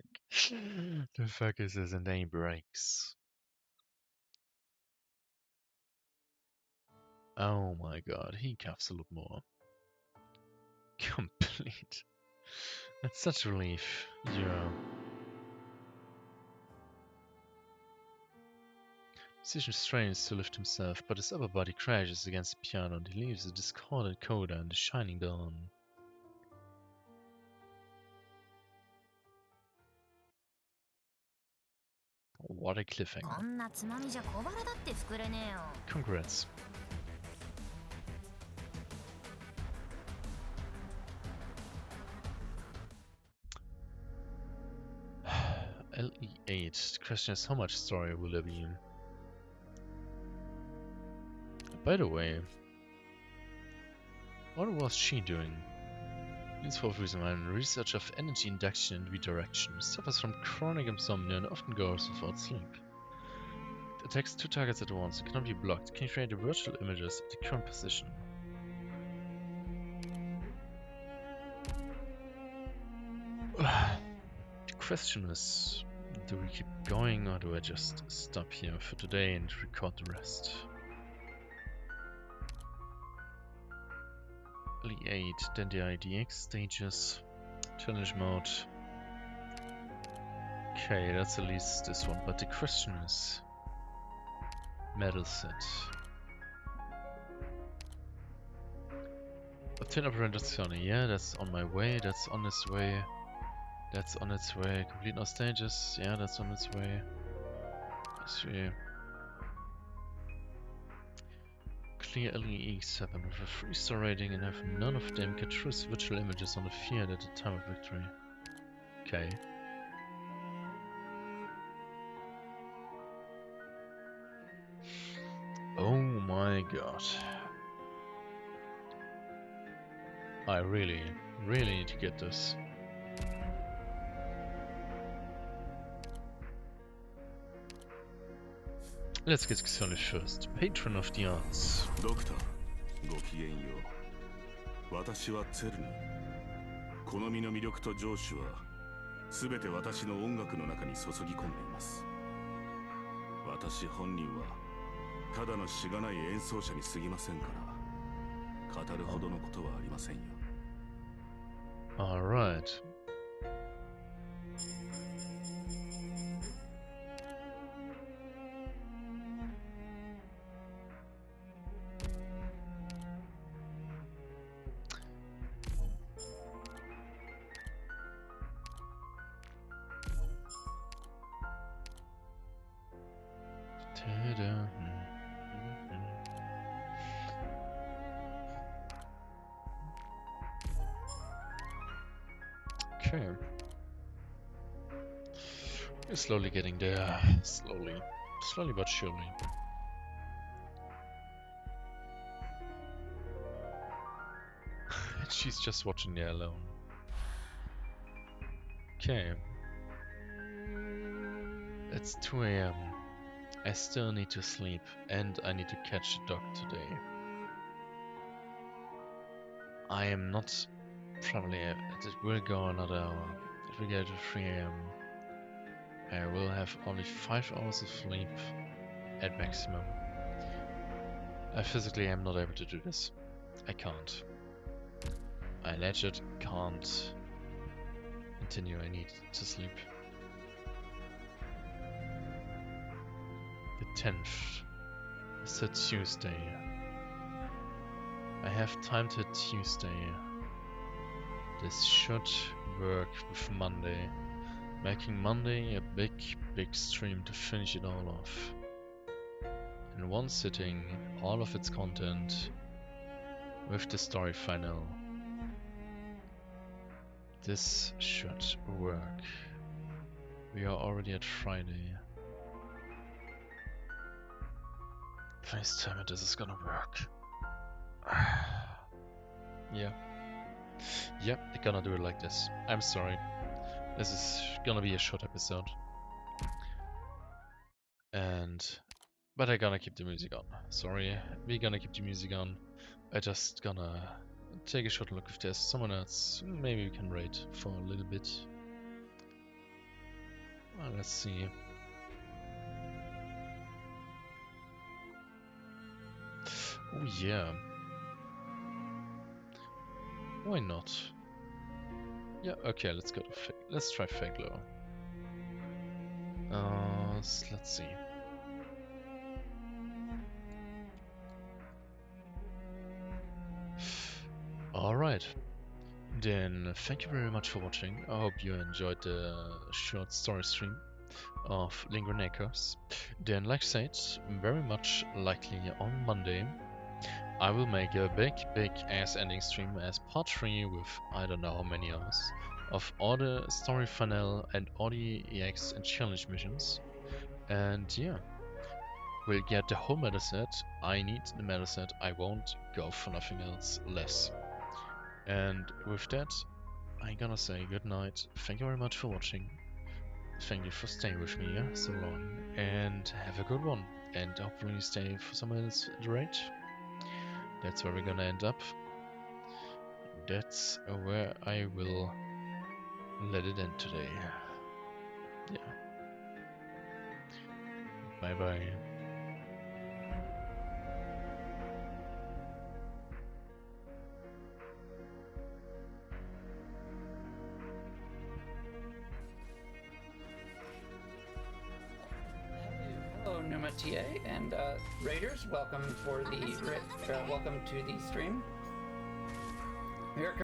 [SPEAKER 1] The fuck is this? And then he breaks. Oh my god, he coughs a lot more. Complete. That's such a relief. Yeah. Musician strains to lift himself, but his upper body crashes against the piano and he leaves a discordant coda in the shining dawn. What a cliffhanger. Congrats. LE8. The question is, how much story will there be? By the way, what was she doing? Means for reason research of energy induction and redirection. Suffers from chronic insomnia and often goes without sleep. It attacks two targets at once. It cannot be blocked. Can create virtual images at the current position. The question is, do we keep going or do I just stop here for today and record the rest? LE8, then the IDX stages, challenge mode. Okay, that's at least this one, but the question is, medal set. Obtain operator, yeah, that's on my way, that's on its way. That's on its way. Complete all stages, yeah, that's on its way. Let's clear LE7 with a 3-star rating and have none of them can choose virtual images on the field at the time of victory. Okay. Oh my god. I really need to get this. Let's get started first. Patron of the arts.
[SPEAKER 5] Doctor, ごきげんよう。私はツェルヌ。この身の魅力と上手は、すべて私の音楽の中に注ぎ込んでいます。私本人は、ただのしがない演奏者に過ぎませんから、語るほどのことはありませんよ。
[SPEAKER 1] Alright. Okay. We're slowly getting there. Slowly. Slowly but surely. She's just watching there alone. Okay. It's 2 AM. I still need to sleep, and I need to catch the dog today. I am not... Probably, it will go another hour. If we get to 3 AM, I will have only 5 hours of sleep at maximum. I physically am not able to do this. I can't. I legit can't continue. I need to sleep. The 10th is a Tuesday. I have time to Tuesday. This should work with Monday. Making Monday a big stream to finish it all off. In one sitting, all of its content with the story final. This should work. We are already at Friday. Please tell me this is gonna work. Yeah. Yep, they're gonna do it like this. I'm sorry. This is gonna be a short episode. But I'm gonna keep the music on. Sorry, we're gonna keep the music on. I just gonna take a short look if there's someone else. Maybe we can raid for a little bit. Well, let's see. Oh yeah. Why not? Yeah, okay, let's go to let's try Faglo. Let's see. Alright. Then thank you very much for watching. I hope you enjoyed the short story stream of Lingering Acres. Then like I said, very much likely on Monday I will make a big ass ending stream as part 3 with I don't know how many hours of all the story final and all the EX and challenge missions. And yeah, we'll get the whole meta set. I need the meta set. I won't go for nothing else less. And with that, I'm gonna say good night. Thank you very much for watching. Thank you for staying with me so long. And have a good one. And hopefully stay for someone else at the raid. That's where we're gonna end up. That's where I will let it end today. Yeah. Bye bye.
[SPEAKER 6] Hello, Numatia and Raiders. Welcome for the welcome to the stream. Here